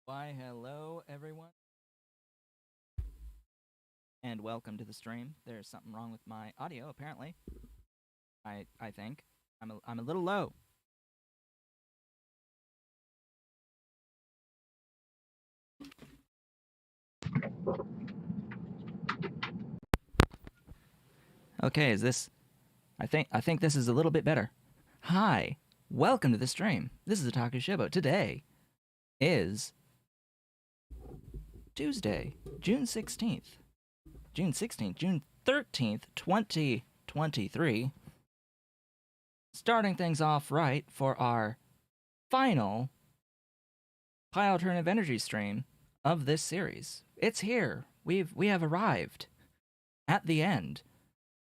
Why, hello, everyone, and welcome to the stream. There's something wrong with my audio, apparently. I think I'm a little low. Okay, is this? I think this is a little bit better. Hi, welcome to the stream. This is Otaku Shibo. Today is Tuesday, June 16th. June 13th, 2023. Starting things off right for our final Pi Alternative Energy stream of this series. It's here. We have arrived at the end.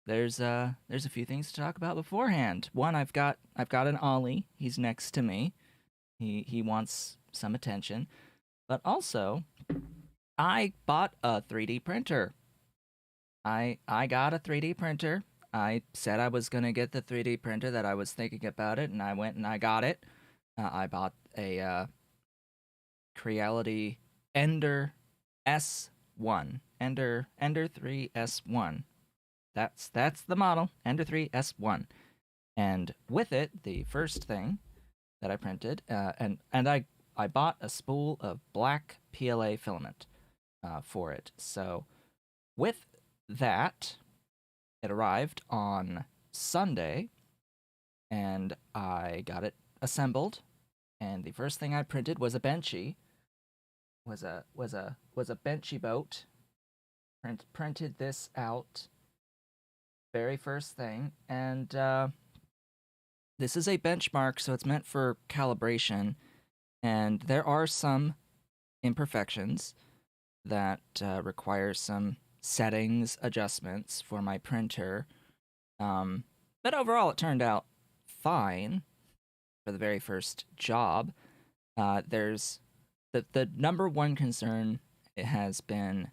There's a few things to talk about beforehand. One, I've got an Ollie. He's next to me. He wants some attention. But also, I bought a 3D printer. I got a 3D printer. I said I was gonna get the 3D printer, that I was thinking about it, and I went and I got it. I bought a Creality Ender S1. Ender 3 S1. That's the model, Ender 3 S1. And with it, the first thing that I printed, and I bought a spool of black PLA filament for it. So with that, it arrived on Sunday, and I got it assembled. And the first thing I printed was a benchy. Was a benchy boat. Printed this out. Very first thing, and this is a benchmark, so it's meant for calibration, and there are some imperfections that require some settings adjustments for my printer, but overall it turned out fine for the very first job. There's the number one concern has been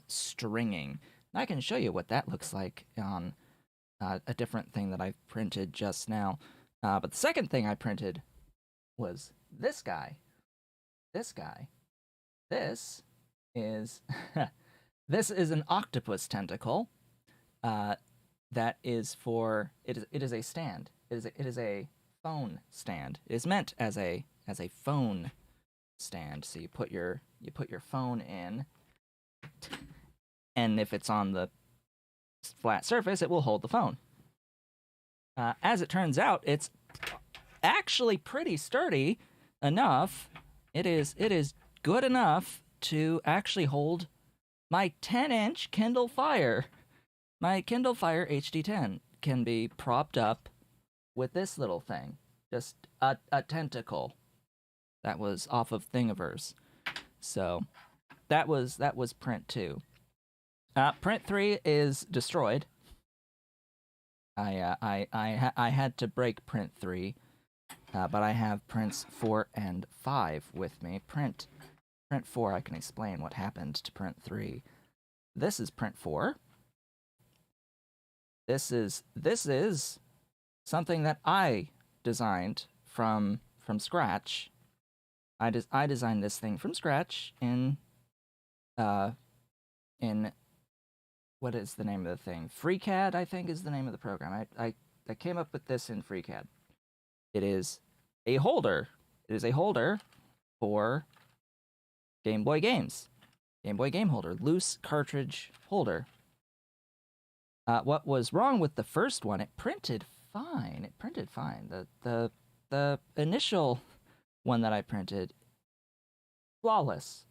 stringing. And I can show you what that looks like on a different thing that I've printed just now. But the second thing I printed was this guy. This is this is an octopus tentacle. that is for it is a stand. It is a phone stand. It is meant as a phone stand. So you put your phone in, and if it's on the flat surface, it will hold the phone. As it turns out, it's actually pretty sturdy enough. It is good enough to actually hold my 10-inch Kindle Fire. My Kindle Fire HD10 can be propped up with this little thing. Just a tentacle that was off of Thingiverse. So that was print 2. Print 3 is destroyed. I had to break print 3, but I have prints 4 and 5 with me. Print 4, I can explain what happened to print 3. This is print 4. This is something that I designed from scratch. I designed this thing from scratch in what is the name of the thing? FreeCAD, I think, is the name of the program. I came up with this in FreeCAD. It is a holder. It is a holder for Game Boy games. Game Boy game holder. Loose cartridge holder. What was wrong with the first one? It printed fine. It printed fine. The initial one that I printed, flawless.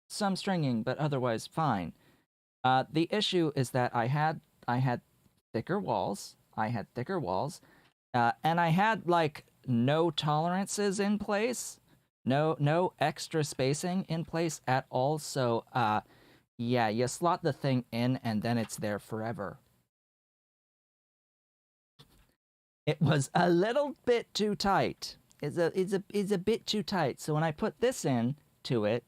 Some stringing, but otherwise fine. The issue is that I had thicker walls. And I had like no tolerances in place, no extra spacing in place at all. So yeah, you slot the thing in and then it's there forever. It was a little bit too tight. It's a bit too tight. So when I put this in to it,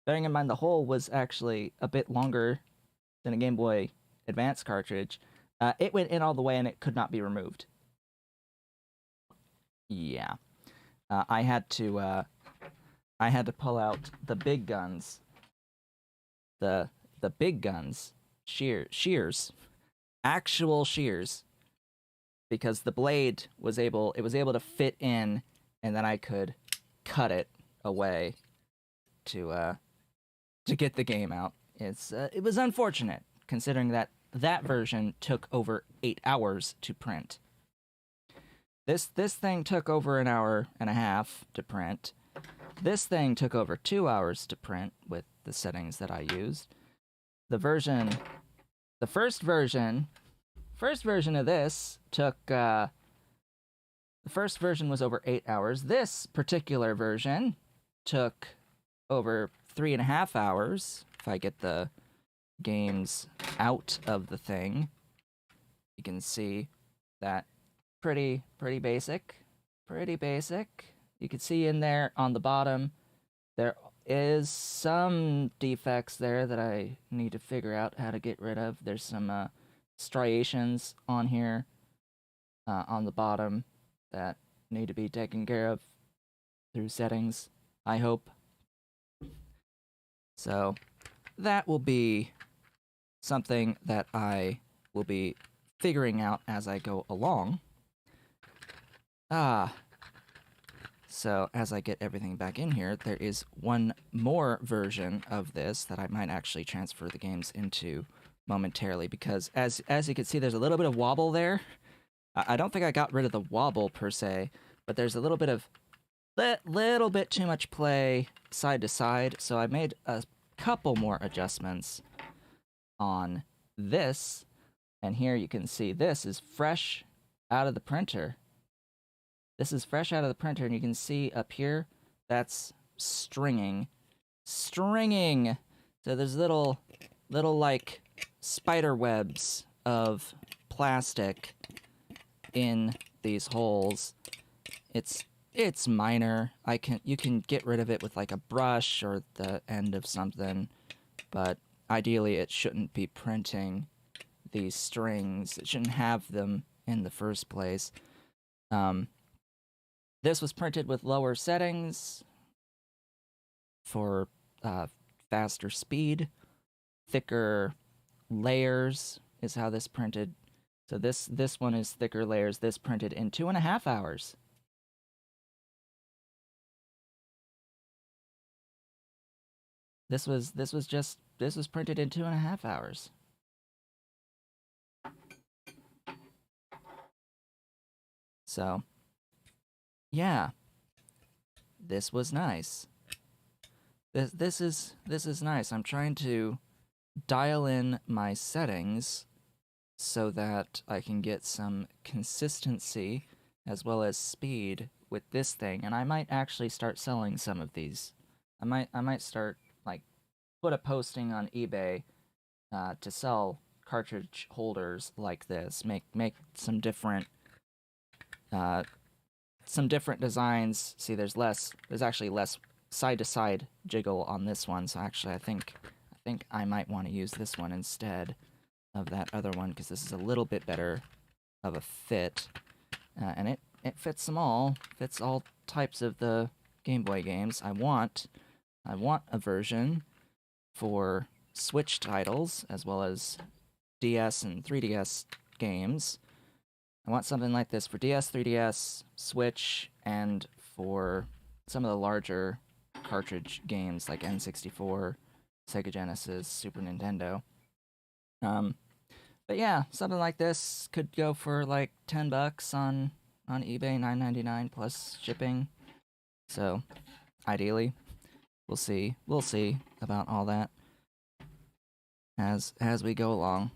bearing in mind the hole was actually a bit longer than a Game Boy Advance cartridge, it went in all the way and it could not be removed. Yeah, I had to pull out the big guns, the big guns, shears, actual shears, because the blade was able to fit in, and then I could cut it away to get the game out. It was unfortunate, considering that version took over 8 hours to print. This thing took over an hour and a half to print. This thing took over 2 hours to print with the settings that I used. The first version of this took, the first version was over 8 hours. This particular version took over 3.5 hours. If I get the games out of the thing, you can see that pretty basic. You can see in there on the bottom, there is some defects there that I need to figure out how to get rid of. There's some striations on here, on the bottom, that need to be taken care of through settings, I hope. So that will be something that I will be figuring out as I go along. So as I get everything back in here, there is one more version of this that I might actually transfer the games into momentarily, because as you can see, there's a little bit of wobble there. I don't think I got rid of the wobble per se, but there's a little bit too much play side to side, so I made a couple more adjustments on this, and here you can see this is fresh out of the printer. This is fresh out of the printer, and you can see up here, that's stringing. So there's little like spider webs of plastic in these holes. It's minor. You can get rid of it with like a brush or the end of something, but ideally it shouldn't be printing these strings. It shouldn't have them in the first place. This was printed with lower settings for faster speed. Thicker layers is how this printed. So this one is thicker layers. This printed in 2.5 hours. This was printed in 2.5 hours. So, yeah, this was nice. This is nice. I'm trying to dial in my settings so that I can get some consistency as well as speed with this thing, and I might actually start selling some of these. I might start like put a posting on eBay to sell cartridge holders like this. Make some different designs. See, there's actually less side to side jiggle on this one. So actually, I think I might want to use this one instead of that other one because this is a little bit better of a fit, and it fits them all. Fits all types of the Game Boy games. I want a version for Switch titles as well as DS and 3DS games. I want something like this for DS, 3DS, Switch, and for some of the larger cartridge games like N64, Sega Genesis, Super Nintendo. But yeah, something like this could go for like $10 on eBay, $9.99 plus shipping. So, ideally, we'll see about all that as we go along.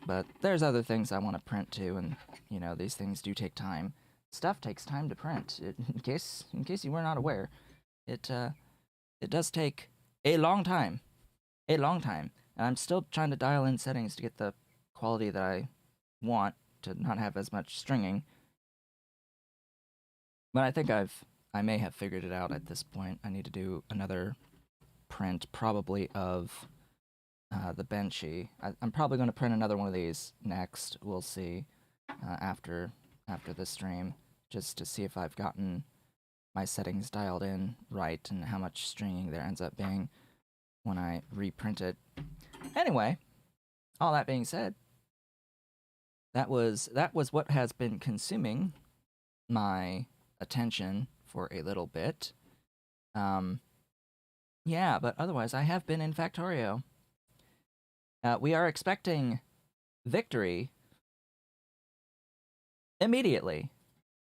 But there's other things I want to print too, and you know these things do take time. Stuff takes time to print. In case you were not aware, it does take a long time, and I'm still trying to dial in settings to get the quality that I want to not have as much stringing. But I think I may have figured it out at this point. I need to do another print, probably of the Benchy. I'm probably going to print another one of these next. We'll see after the stream, just to see if I've gotten my settings dialed in right and how much stringing there ends up being when I reprint it. Anyway, all that being said, that was what has been consuming my attention for a little bit. Yeah, but otherwise I have been in Factorio. We are expecting victory immediately.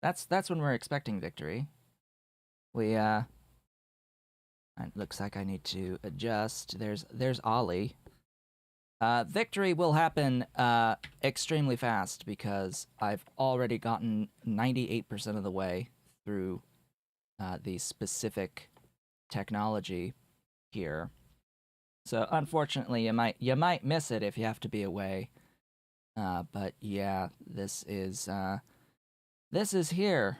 That's when we're expecting victory. We it looks like I need to adjust. There's Ollie. Victory will happen extremely fast because I've already gotten 98% of the way through the specific technology here. So unfortunately, you might miss it if you have to be away. But yeah, this is here.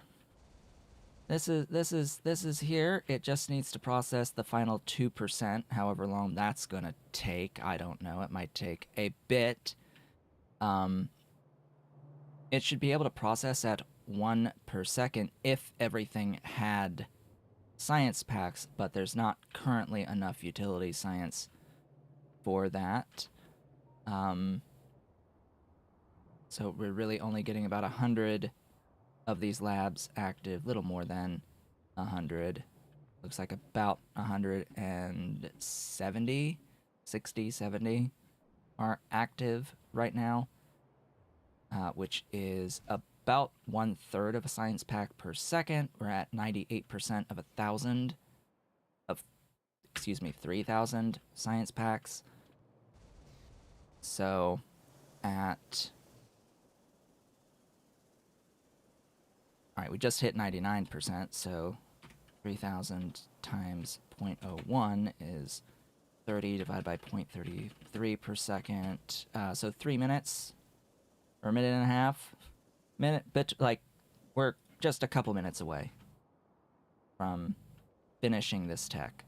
This is here. It just needs to process the final 2%, however long that's gonna take. I don't know. It might take a bit. It should be able to process at 1 per second if everything had science packs, but there's not currently enough utility science for that. So we're really only getting about 100 of these labs active, little more than 100. Looks like about 170, 60, 70 are active right now, which is about 1/3 of a science pack per second. We're at 98% of 3,000 science packs. So at... Alright, we just hit 99%, so 3,000 times 0.01 is 30 divided by 0.33 per second. So 3 minutes, or a minute and a half. We're just a couple minutes away from finishing this tech,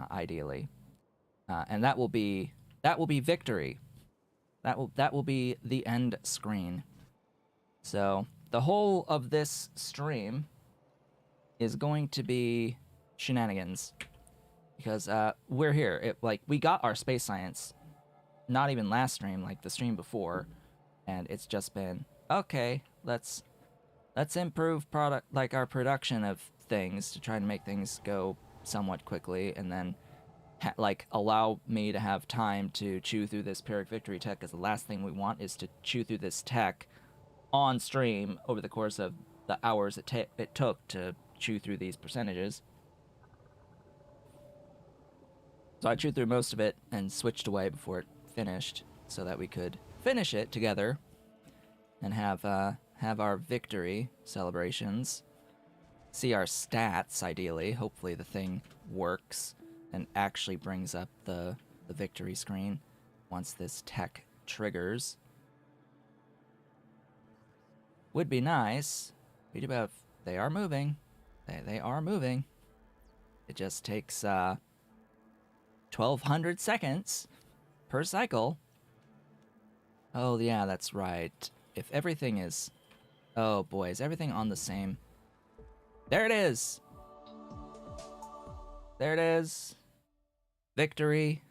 ideally. And that will be victory. That will be the end screen. So the whole of this stream is going to be shenanigans, because we're here. We got our space science, not even last stream, like the stream before. and it's just been, okay, let's improve product, like our production of things, to try and make things go somewhat quickly, and then like allow me to have time to chew through this Pyrrhic Victory tech, because the last thing we want is to chew through this tech on stream over the course of the hours it took to chew through these percentages. So I chewed through most of it and switched away before it finished, so that we could finish it together and have our victory celebrations. See our stats, ideally. Hopefully the thing works and actually brings up the victory screen once this tech triggers. Would be nice. They are moving. They are moving. It just takes 1,200 seconds per cycle. Oh yeah, that's right. If everything is... Oh boy, is everything on the same... There it is! There it is. Victory.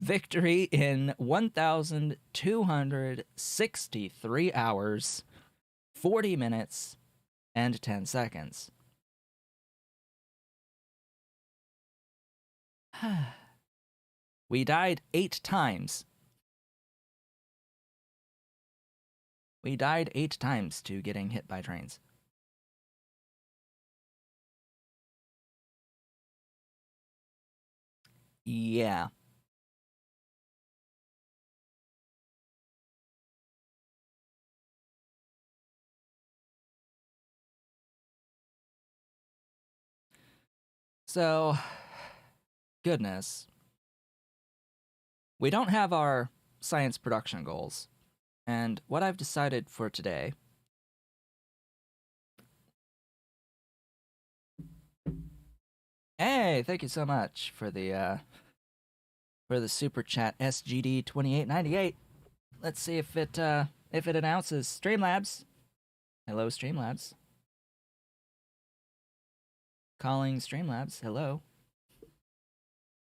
Victory in 1,263 hours, 40 minutes, and 10 seconds. We died 8 times. We died 8 times to getting hit by trains. Yeah. So, goodness. We don't have our science production goals. And what I've decided for today... Hey, thank you so much for the super chat, SGD2898. Let's see if it announces Streamlabs. Hello, Streamlabs. Calling Streamlabs. Hello.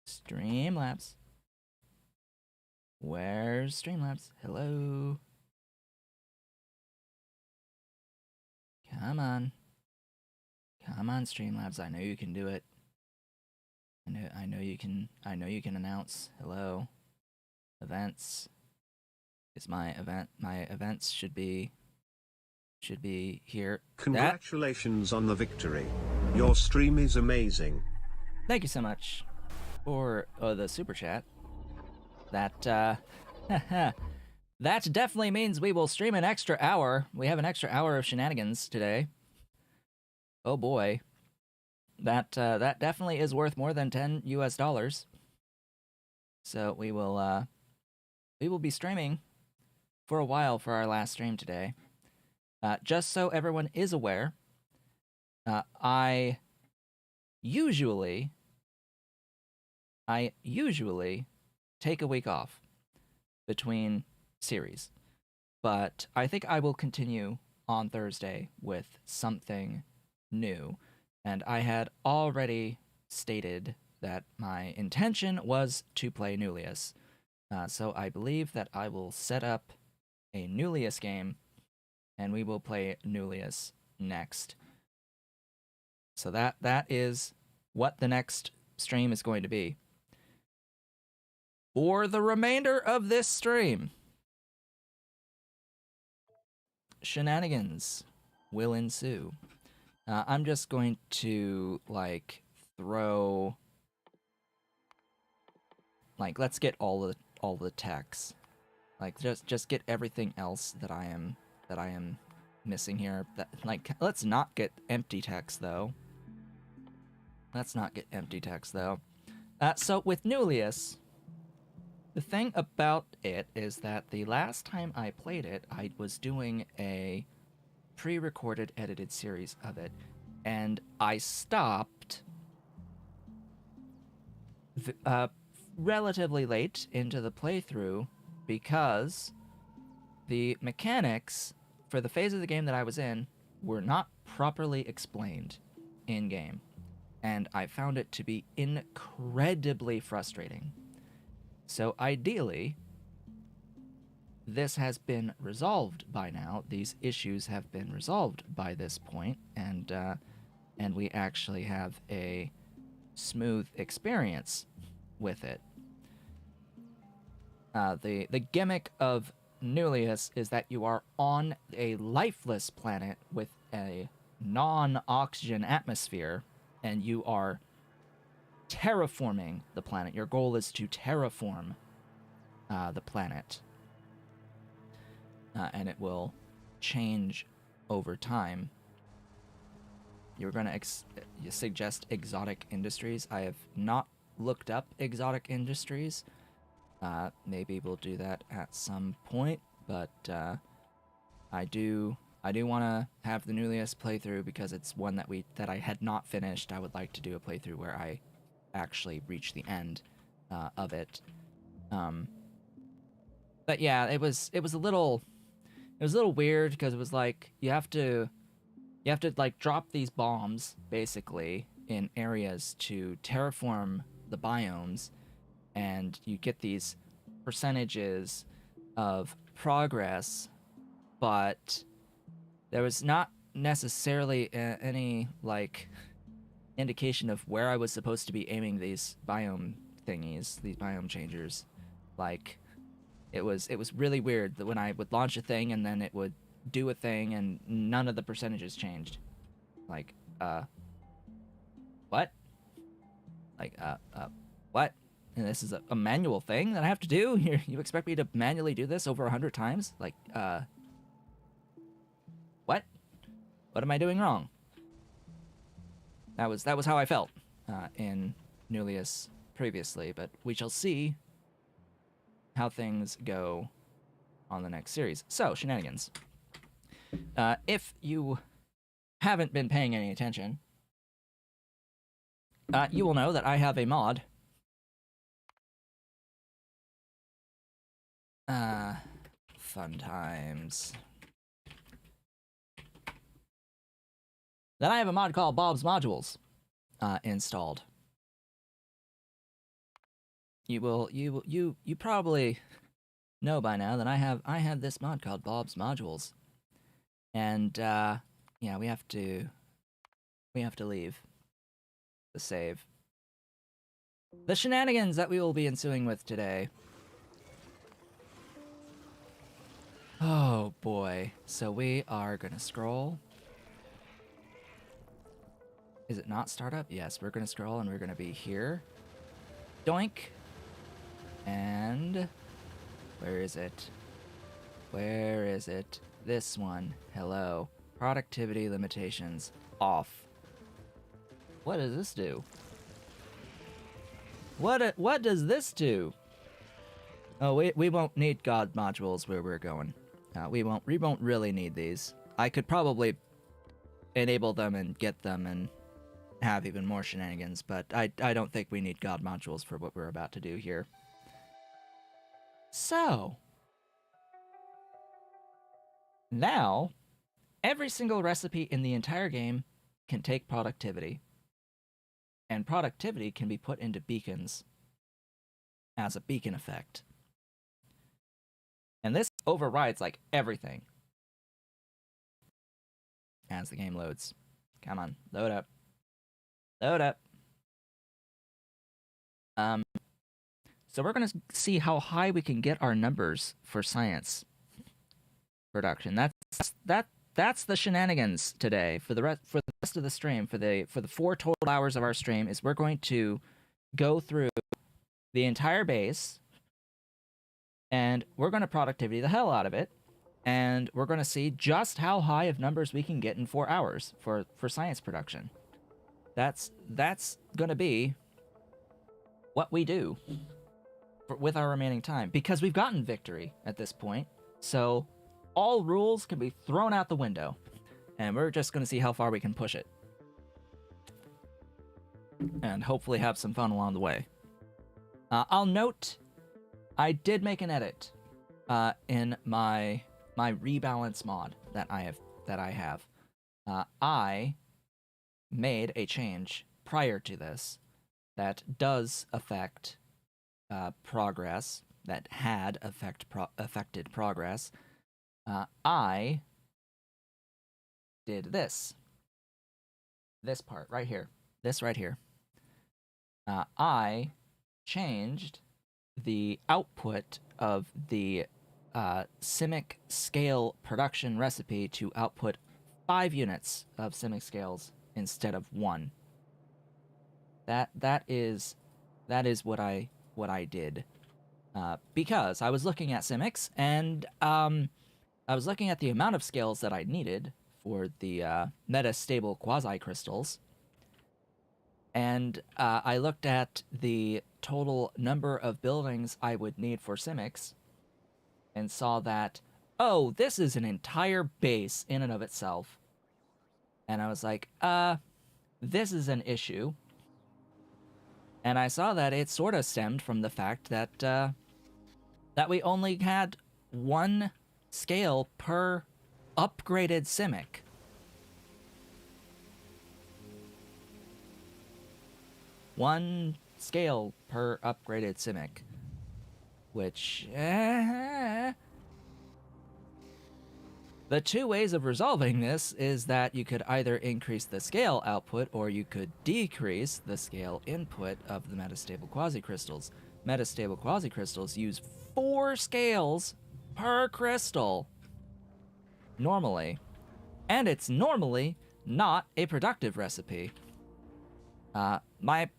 Streamlabs. Where's Streamlabs? Hello. Come on. Come on, Streamlabs. I know you can do it. I know you can announce. Hello. Events. Is my events should be here. Congratulations on the victory. Your stream is amazing. Thank you so much for the super chat. That that definitely means we will stream an extra hour. We have an extra hour of shenanigans today. Oh boy. That definitely is worth more than $10 US. So we will be streaming for a while for our last stream today. Just so everyone is aware, I usually take a week off between series, but I think I will continue on Thursday with something new. And I had already stated that my intention was to play Nullius. So I believe that I will set up a Nullius game, and we will play Nullius next. So that is what the next stream is going to be. For the remainder of this stream, shenanigans will ensue. I'm just going to, like, throw... Like, let's get all the techs. Like, just get everything else that I am missing here. Like, let's not get empty text, though. Let's not get empty text, though. So, with Nullius, the thing about it is that the last time I played it, I was doing a pre-recorded edited series of it, and I stopped relatively late into the playthrough because the mechanics for the phase of the game that I was in were not properly explained in-game, and I found it to be incredibly frustrating. So ideally, this has been resolved by now. These issues have been resolved by this point, and we actually have a smooth experience with it. The gimmick of Nullius is that you are on a lifeless planet with a non-oxygen atmosphere, and you are terraforming the planet. Your goal is to terraform the planet, and it will change over time. You're going to suggest exotic industries. I have not looked up exotic industries. Maybe we'll do that at some point, but I do want to have the Nullius playthrough because it's one that I had not finished. I would like to do a playthrough where I actually reach the end of it. But yeah, it was a little weird because it was like you have to like drop these bombs basically in areas to terraform the biomes, and you get these percentages of progress, but there was not necessarily any like indication of where I was supposed to be aiming these biome thingies, these biome changers. Like it was really weird that when I would launch a thing and then it would do a thing and none of the percentages changed. Like what? Like what? And this is a manual thing that I have to do? You expect me to manually do this over 100 times? Like, what? What am I doing wrong? That was how I felt in Nullius previously, but we shall see how things go on the next series. So, Shenanigans. If you haven't been paying any attention, you will know that I have a mod. Fun times. Then I have a mod called Bob's Modules installed. You probably know by now that I have this mod called Bob's Modules, and yeah, we have to leave the save. The shenanigans that we will be ensuing with today. Oh boy. So we are gonna scroll. Is it not startup? Yes, we're gonna scroll and we're gonna be here. Doink. And where is it? Where is it? This one. Hello. Productivity limitations off. What does this do? What does this do? Oh, we won't need God modules where we're going. We won't really need these. I could probably enable them and get them and have even more shenanigans, but I don't think we need God modules for what we're about to do here. So, now, every single recipe in the entire game can take productivity. And productivity can be put into beacons as a beacon effect. And this overrides like everything as the game loads. Come on, load up. Load up. So we're gonna see how high we can get our numbers for science production. That's the shenanigans today. For the rest of the stream, for the 4 total hours of our stream, is we're going to go through the entire base, and we're going to productivity the hell out of it, and we're going to see just how high of numbers we can get in 4 hours for science production. That's going to be what we do with our remaining time, because we've gotten victory at this point, so all rules can be thrown out the window, and we're just going to see how far we can push it, and hopefully have some fun along the way. I'll note, I did make an edit in my rebalance mod that I have. I made a change prior to this that does affect progress, that had affected progress, I did this part right here, this right here. I changed the output of the Simic scale production recipe to output 5 units of Simic scales instead of 1. That is what I did, because I was looking at Simics, and I was looking at the amount of scales that I needed for the meta-stable quasi-crystals, and I looked at the total number of buildings I would need for Simics, and saw that, oh, this is an entire base in and of itself. And I was like, this is an issue. And I saw that it sort of stemmed from the fact that that we only had 1 scale per upgraded Simic. One scale per upgraded Simic. Which, the 2 ways of resolving this is that you could either increase the scale output, or you could decrease the scale input of the metastable quasi-crystals. Metastable quasi-crystals use 4 scales per crystal normally, and it's normally not a productive recipe. My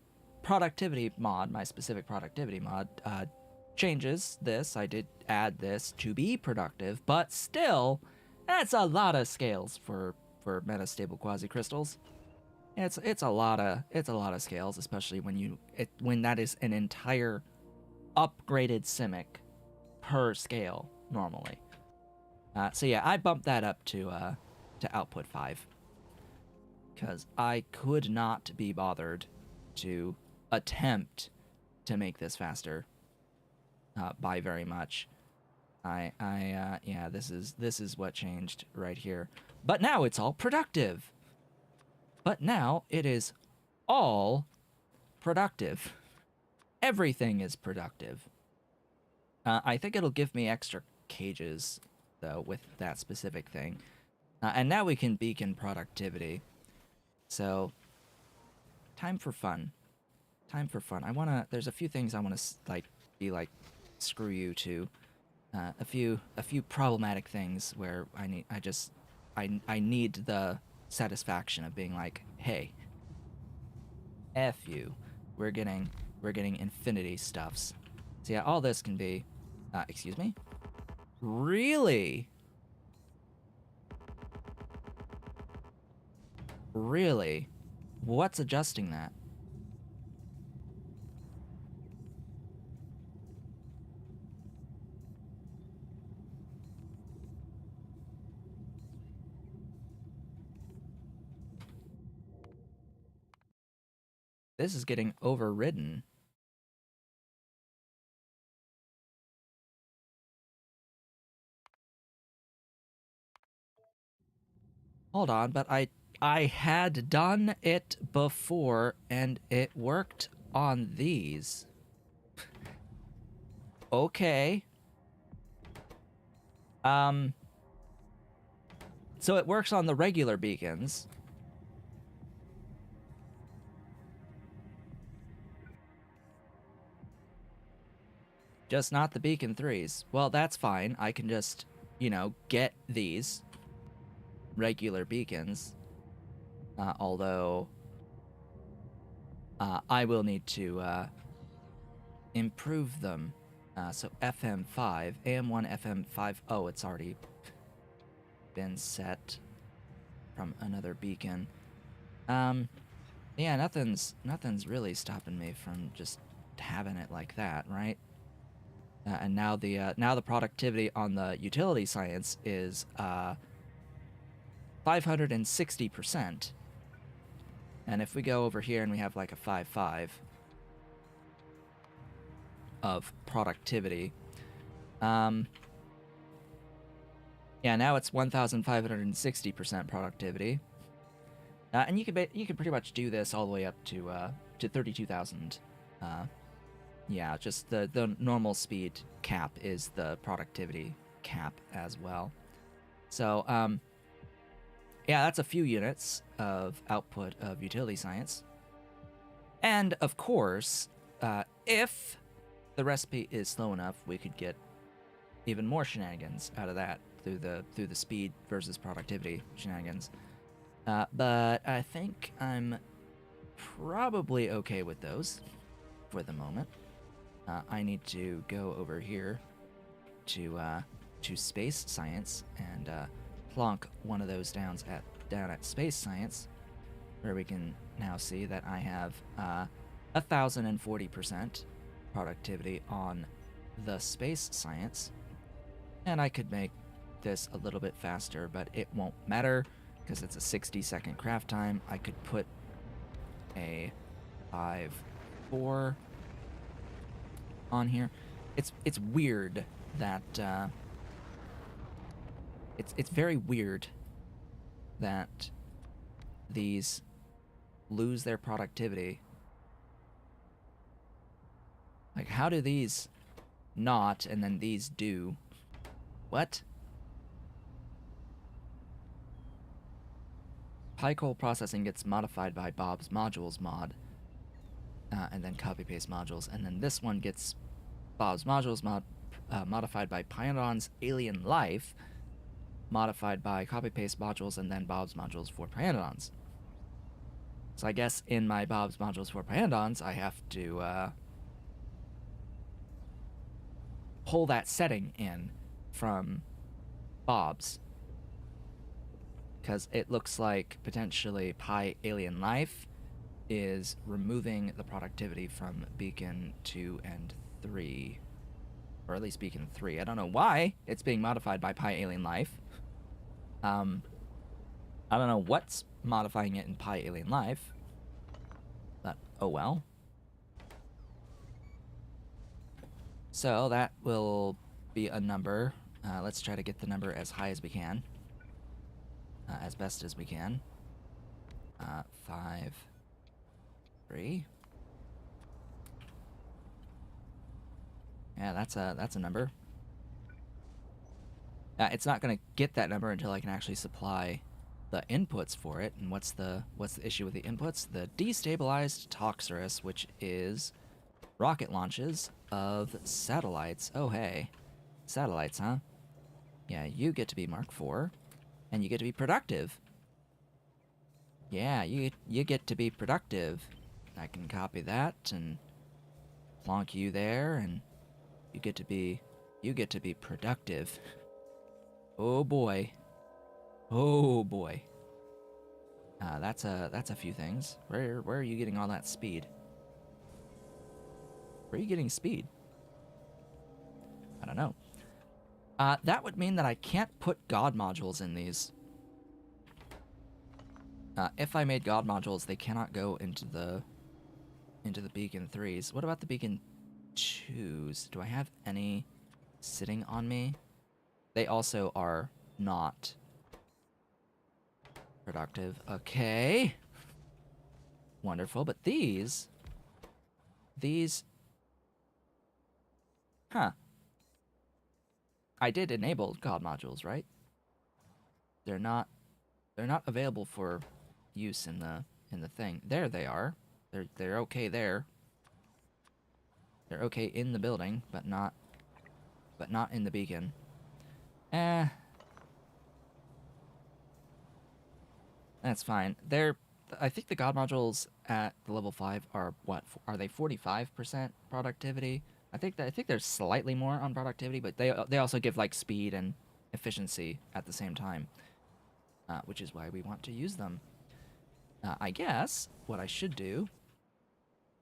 productivity mod, my specific productivity mod, changes this. I did add this to be productive, but still, that's a lot of scales for metastable quasi-crystals. It's a lot of scales, especially when that is an entire upgraded Simic per scale normally. So yeah, I bumped that up to output 5, because I could not be bothered to attempt to make this faster by very much. Yeah, this is what changed right here. But now it's all productive. But now it is all productive. Everything is productive. I think it'll give me extra cages, though, with that specific thing. And now we can beacon productivity. So, time for fun. Time for fun. There's a few things I wanna, be like, screw you to. A few problematic things where I need the satisfaction of being like, hey, F you. We're getting infinity stuffs. So yeah, all this can be excuse me? Really? Really? What's adjusting that? This is getting overridden. Hold on, but I had done it before and it worked on these. Okay. So it works on the regular beacons. Just not the beacon 3s. Well, that's fine. I can just, get these regular beacons. Although, I will need to improve them. So FM5, AM1 FM5. Oh, it's already been set from another beacon. Yeah, nothing's really stopping me from just having it like that, right? And now the productivity on the utility science is 560%. And if we go over here and we have like a 5.5 of productivity, yeah, now it's 1,560% productivity. And you can pretty much do this all the way up to 32,000 Yeah, just the normal speed cap is the productivity cap as well. So, yeah, that's a few units of output of utility science. And of course, if the recipe is slow enough, we could get even more shenanigans out of that through the speed versus productivity shenanigans. But I think I'm probably okay with those for the moment. I need to go over here to space science and plonk one of those down at space science, where we can now see that I have 1,040% productivity on the space science, and I could make this a little bit faster, but it won't matter because it's a 60-second craft time. I could put a 5-4 on here. It's weird that it's very weird that these lose their productivity. Like, how do these not and then these do? What? PyCoal processing gets modified by Bob's modules mod, and then copy paste modules, and then this one gets Bob's modules modified by Pyanodons alien life, modified by copy paste modules, and then Bob's modules for Pyanodons. So I guess in my Bob's modules for Pyanodons, I have to pull that setting in from Bob's, because it looks like potentially Pi Alien Life is removing the productivity from Beacon 2 and 3. Or at least Beacon 3. I don't know why it's being modified by Pi Alien Life. I don't know what's modifying it in Pi Alien Life. But, oh well. So that will be a number. Let's try to get the number as high as we can. As best as we can. 5, 3. Yeah, that's a number. It's not gonna get that number until I can actually supply the inputs for it. And what's the issue with the inputs? The destabilized Toxerus, which is rocket launches of satellites. Oh hey, satellites, huh? Yeah, you get to be Mark IV, and you get to be productive. Yeah, you get to be productive. I can copy that and plonk you there, and you get to be productive. Oh boy. Oh boy. That's a few things. Where are you getting all that speed? Where are you getting speed? I don't know. That would mean that I can't put God modules in these. If I made God modules, they cannot go into the Beacon 3s. What about the Beacon 2s? Do I have any sitting on me? They also are not productive. Okay. Wonderful. But these... Huh. I did enable God modules, right? They're not available for use in the thing. There they are. They're okay there. They're okay in the building, but not in the beacon. That's fine. I think the God modules at the level 5 are what? Are they 45% productivity? I think they're slightly more on productivity, but they also give like speed and efficiency at the same time, which is why we want to use them. I guess what I should do,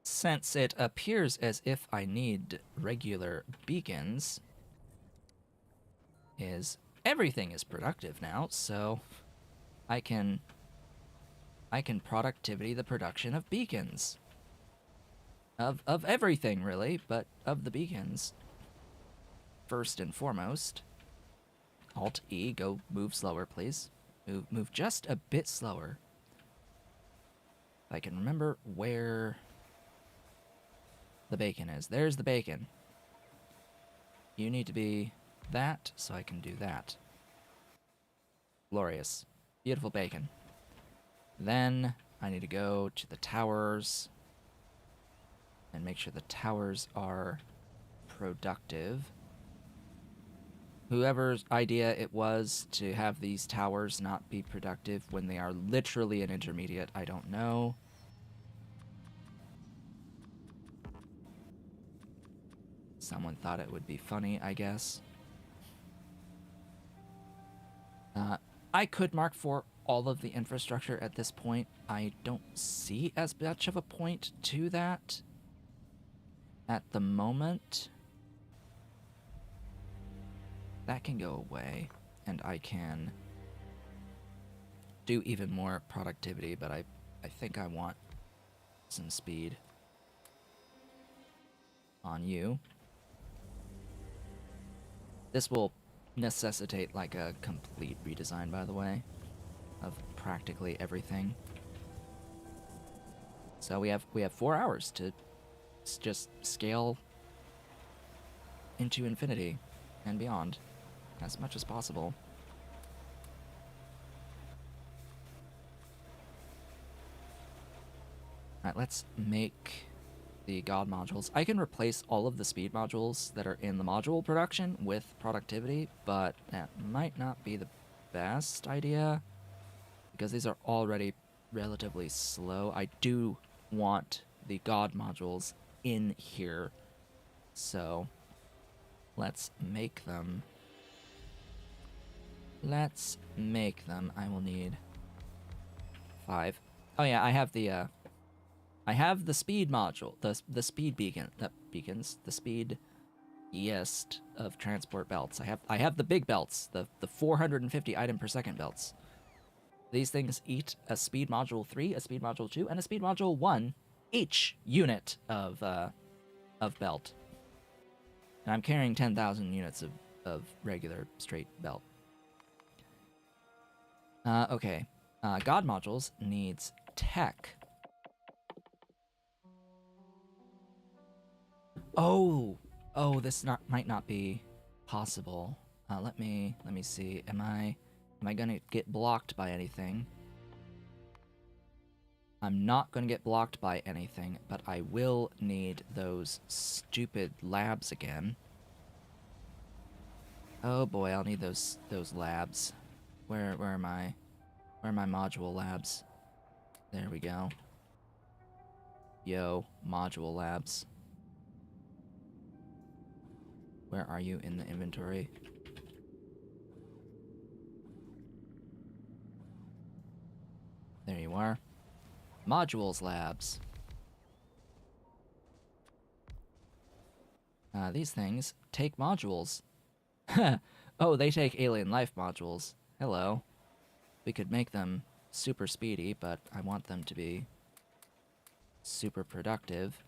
since it appears as if I need regular beacons, is everything is productive now, so I can productivity the production of beacons. Of everything, really, but of the beacons. First and foremost, Alt-E, go move slower, please. Move just a bit slower. If I can remember where the bacon is. There's the bacon. You need to be that, so I can do that. Glorious. Beautiful bacon. Then I need to go to the towers and make sure the towers are productive. Whoever's idea it was to have these towers not be productive when they are literally an intermediate, I don't know. Someone thought it would be funny, I guess. I could mark for all of the infrastructure at this point. I don't see as much of a point to that at the moment. That can go away, and I can do even more productivity, but I think I want some speed on you. This will necessitate like a complete redesign, by the way, of practically everything. So we have 4 hours to just scale into infinity and beyond as much as possible. Alright, let's make the god modules. I can replace all of the speed modules that are in the module production with productivity, but that might not be the best idea because these are already relatively slow. I do want the god modules in here, so let's make them. Let's make them. I will need 5. Oh yeah, I have the speed module, the speed beacon, the speediest of transport belts. I have the big belts, the 450 item per second belts. These things eat a speed module 3, a speed module 2, and a speed module 1 each unit of belt. And I'm carrying 10,000 units of regular straight belt. Okay. God modules needs tech. Oh, this might not be possible. Let me see. Am I gonna get blocked by anything? I'm not gonna get blocked by anything, but I will need those stupid labs again. Oh boy, I'll need those labs. Where are my module labs? There we go. Yo, module labs. Where are you in the inventory? There you are. Modules labs. These things take modules. Oh, they take alien life modules. Hello. We could make them super speedy, but I want them to be super productive.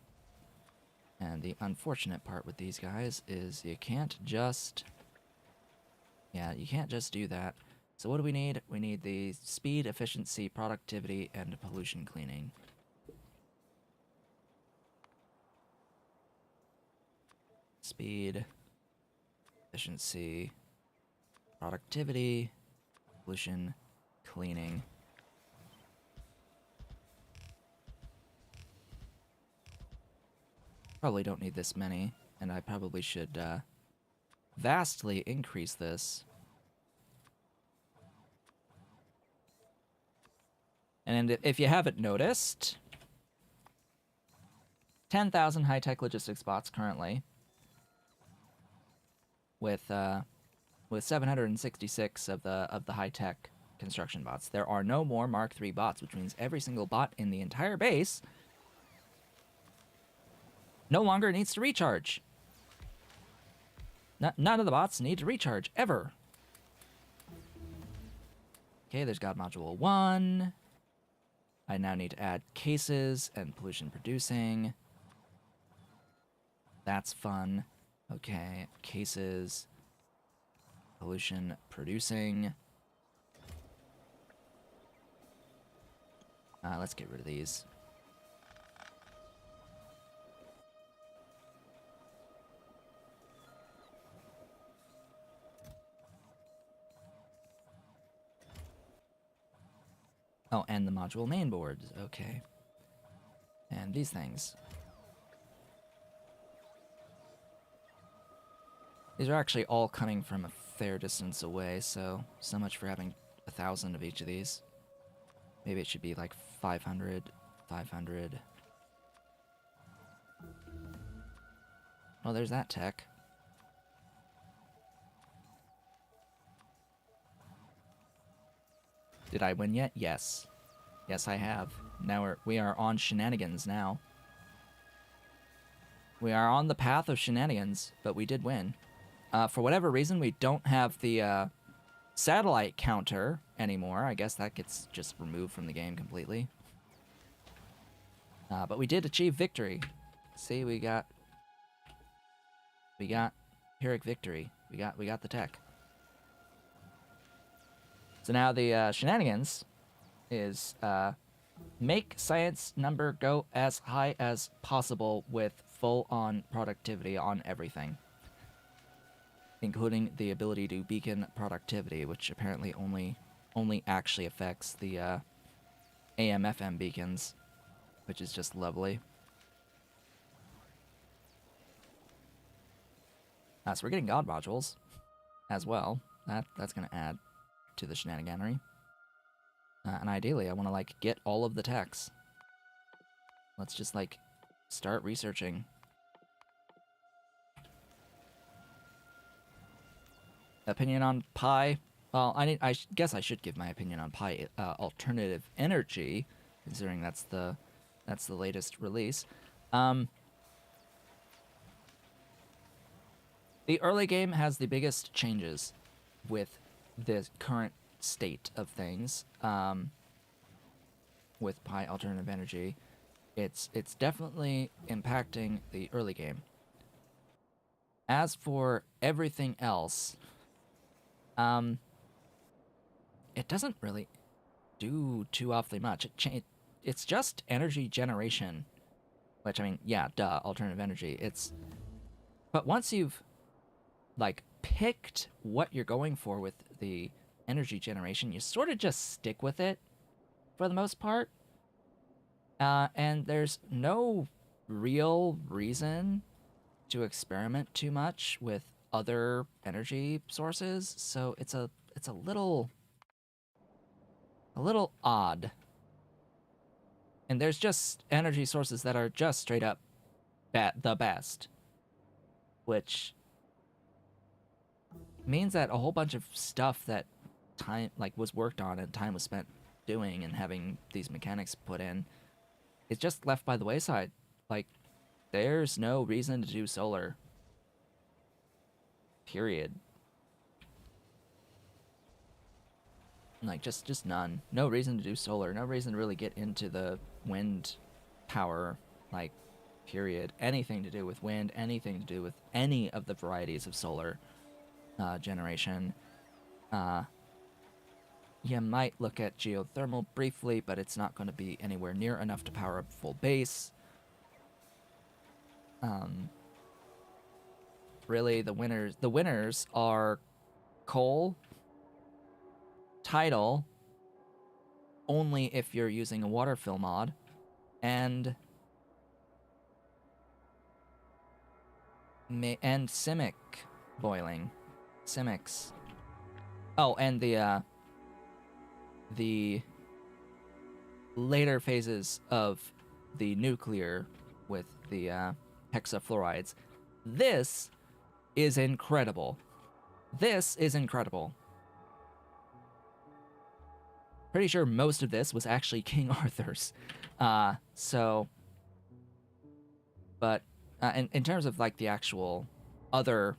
And the unfortunate part with these guys is you can't just... Yeah, you can't just do that. So what do we need? We need the speed, efficiency, productivity, and pollution cleaning. Speed, efficiency, productivity, pollution cleaning. Probably don't need this many, and I probably should vastly increase this. And if you haven't noticed, 10,000 high-tech logistics bots currently, with 766 of the high-tech construction bots. There are no more Mark III bots, which means every single bot in the entire base no longer needs to recharge. None of the bots need to recharge, ever. Okay, there's God Module 1. I now need to add cases and pollution producing. That's fun. Okay, cases, pollution producing. Let's get rid of these. Oh, and the module main boards. Okay. And these things. These are actually all coming from a fair distance away, so much for having 1,000 of each of these. Maybe it should be like 500, 500. Oh, there's that tech. Did I win yet? Yes. Yes, I have. Now we are on shenanigans now. We are on the path of shenanigans, but we did win. For whatever reason, we don't have the satellite counter anymore. I guess that gets just removed from the game completely. But we did achieve victory. See, we got Pyrrhic victory. We got the tech. So now the shenanigans is make science number go as high as possible with full-on productivity on everything, including the ability to beacon productivity, which apparently only actually affects the AM/FM beacons, which is just lovely. So we're getting god modules as well. That's gonna add to the shenaniganery. And ideally, I want to like get all of the techs. Let's just like start researching. Opinion on Pi? Well, I guess I should give my opinion on Pi alternative energy, considering that's the latest release. The early game has the biggest changes with the current state of things. With Pi alternative energy, it's definitely impacting the early game. As for everything else, it doesn't really do too awfully much. It's just energy generation, which, I mean, yeah, duh, alternative energy. But once you've like picked what you're going for with the energy generation, you sort of just stick with it for the most part. And there's no real reason to experiment too much with other energy sources, so it's a little odd. And there's just energy sources that are just straight up the best, which means that a whole bunch of stuff that time was worked on and time was spent doing and having these mechanics put in is just left by the wayside. Like, there's no reason to do solar. Period. Like, just none. No reason to do solar. No reason to really get into the wind power, like, period. Anything to do with wind, anything to do with any of the varieties of solar generation. You might look at geothermal briefly, but it's not going to be anywhere near enough to power up full base. Really, the winners are coal, tidal, only if you're using a water fill mod, and Simic boiling. Simics. Oh, and the later phases of the nuclear with the hexafluorides. This is incredible. This is incredible. Pretty sure most of this was actually King Arthur's. But in terms of like the actual other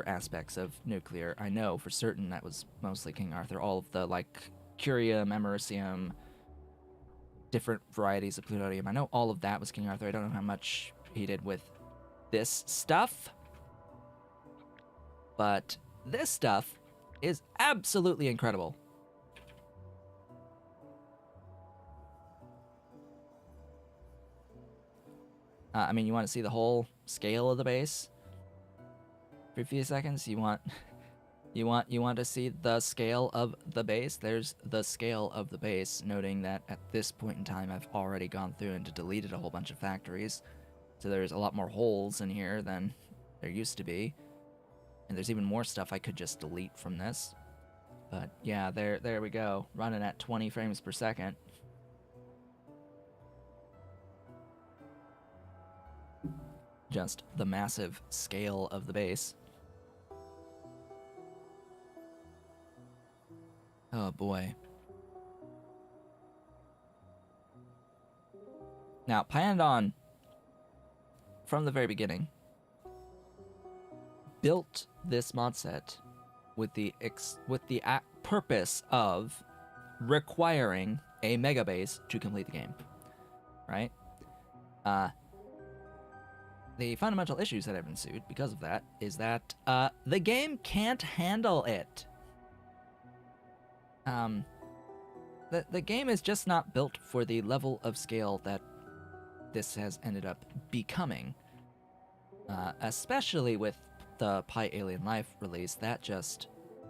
aspects of nuclear, I know for certain that was mostly King Arthur. All of the like curium, americium, different varieties of plutonium. I know all of that was King Arthur. I don't know how much he did with this stuff, but this stuff is absolutely incredible. I mean, you want to see the whole scale of the base for a few seconds? You want You want to see the scale of the base? There's the scale of the base, noting that at this point in time I've already gone through and deleted a whole bunch of factories. So there's a lot more holes in here than there used to be. And there's even more stuff I could just delete from this. But yeah, there we go. Running at 20 frames per second. Just the massive scale of the base. Oh boy. Now, Pyanodon, from the very beginning, built this mod set with the purpose of requiring a mega base to complete the game, right? The fundamental issues that have ensued because of that is that the game can't handle it. The game is just not built for the level of scale that this has ended up becoming. Especially with the PyAlien Life release, that just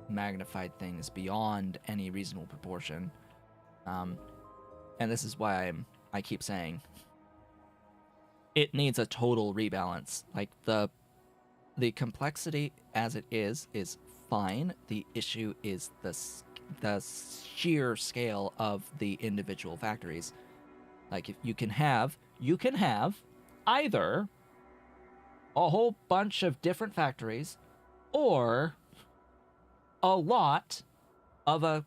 magnified things beyond any reasonable proportion. And this is why I keep saying it needs a total rebalance. Like the complexity as it is fine. The issue is the sheer scale of the individual factories. Like if you can have either a whole bunch of different factories or a lot of a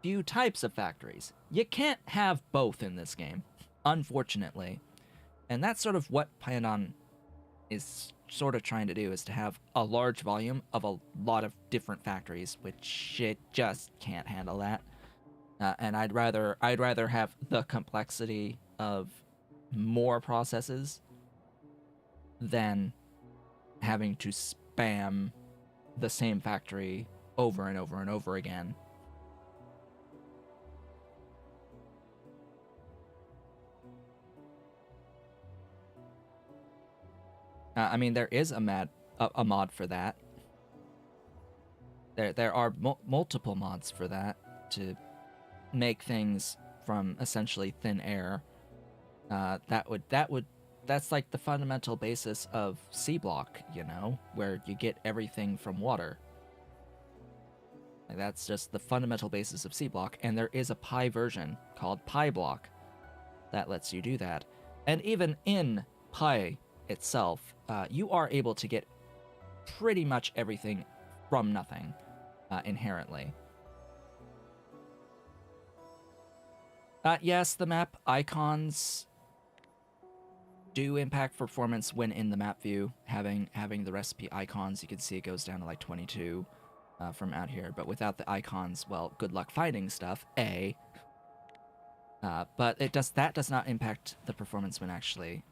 few types of factories. You can't have both in this game, unfortunately. And that's sort of what Pyanodon is sort of trying to do, is to have a large volume of a lot of different factories, which it just can't handle that. And I'd rather have the complexity of more processes than having to spam the same factory over and over and over again. I mean, there is a mod for that. There are multiple mods for that to make things from essentially thin air. That's like the fundamental basis of C block, you know, where you get everything from water. Like that's just the fundamental basis of C block, and there is a Pi version called Pi block that lets you do that. And even in Pi itself, you are able to get pretty much everything from nothing inherently. Yes, the map icons do impact performance when in the map view. Having the recipe icons, you can see it goes down to like 22 from out here. But without the icons, well, good luck finding stuff. But that does not impact the performance when actually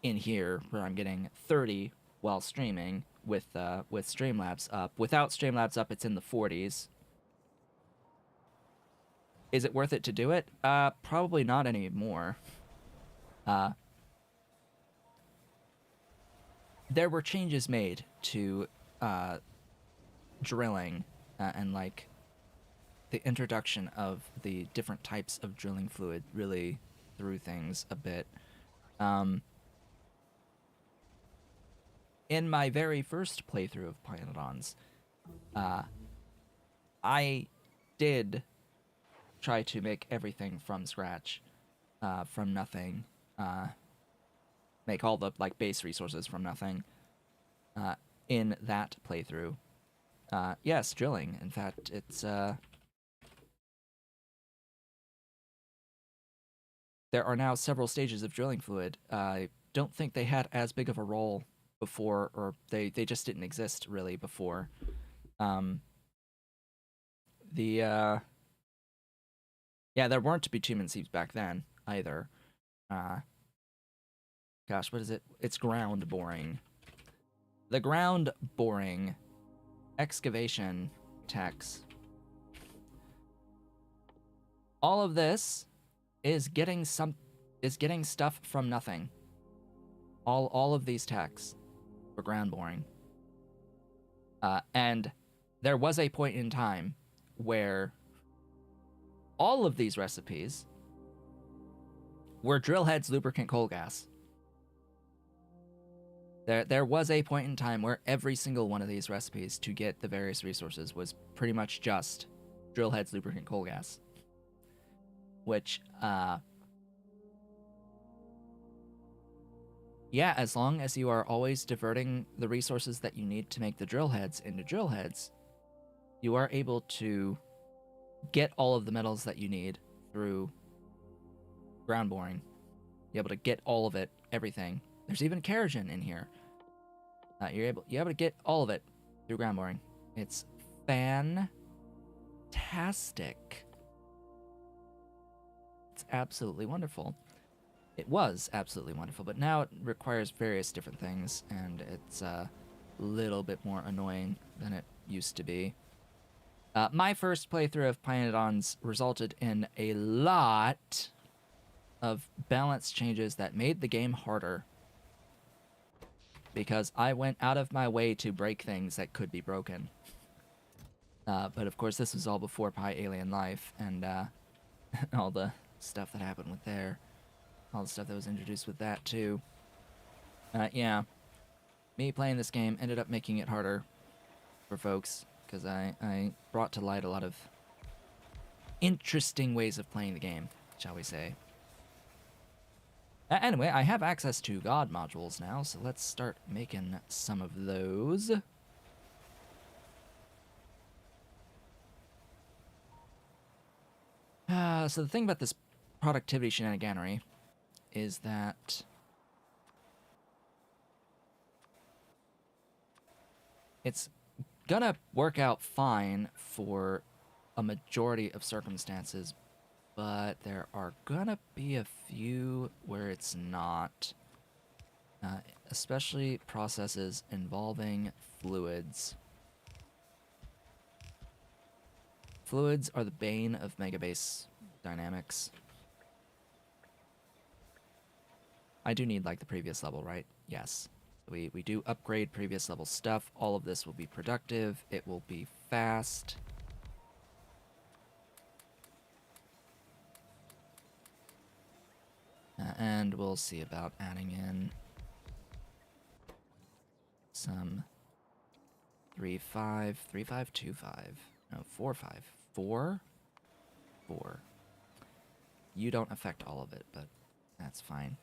in here, where I'm getting 30 while streaming with Streamlabs up. Without Streamlabs up, it's in the 40s. Is it worth it to do it? Probably not anymore. There were changes made to drilling and like the introduction of the different types of drilling fluid really threw things a bit. In my very first playthrough of Pyanodons, I did try to make everything from scratch, from nothing, make all the like base resources from nothing. In that playthrough, yes, drilling. In fact, it's there are now several stages of drilling fluid. I don't think they had as big of a role before, or they just didn't exist really before. Yeah, there weren't bitumen seeps back then either. Gosh, what is it? It's ground boring. The ground boring excavation techs. All of this is getting stuff from nothing. All of these techs for ground boring. And there was a point in time where all of these recipes were drill heads, lubricant, coal gas. There was a point in time where every single one of these recipes to get the various resources was pretty much just drill heads, lubricant, coal gas. Which, yeah, as long as you are always diverting the resources that you need to make the drill heads into drill heads, you are able to get all of the metals that you need through ground boring. You're able to get all of it, everything. There's even keratin in here. You're able to get all of it through ground boring. It's fantastic. It's absolutely wonderful. It was absolutely wonderful, but now it requires various different things, and it's a little bit more annoying than it used to be. My first playthrough of Pyanodons resulted in a lot of balance changes that made the game harder, because I went out of my way to break things that could be broken. But of course, this was all before PyAlien Life, and all the stuff that happened with there. All the stuff that was introduced with that, too. Yeah. Me playing this game ended up making it harder for folks, because I brought to light a lot of interesting ways of playing the game, shall we say. Anyway, I have access to God modules now, so let's start making some of those. So the thing about this productivity shenaniganery is that it's gonna work out fine for a majority of circumstances, but there are gonna be a few where it's not, especially processes involving fluids. Fluids are the bane of megabase dynamics. I do need, like, the previous level, right? Yes. We do upgrade previous level stuff. All of this will be productive. It will be fast. And we'll see about adding in some 3.5, 3.5.2.5. No, 4.5. 4? 4. You don't affect all of it, but that's fine.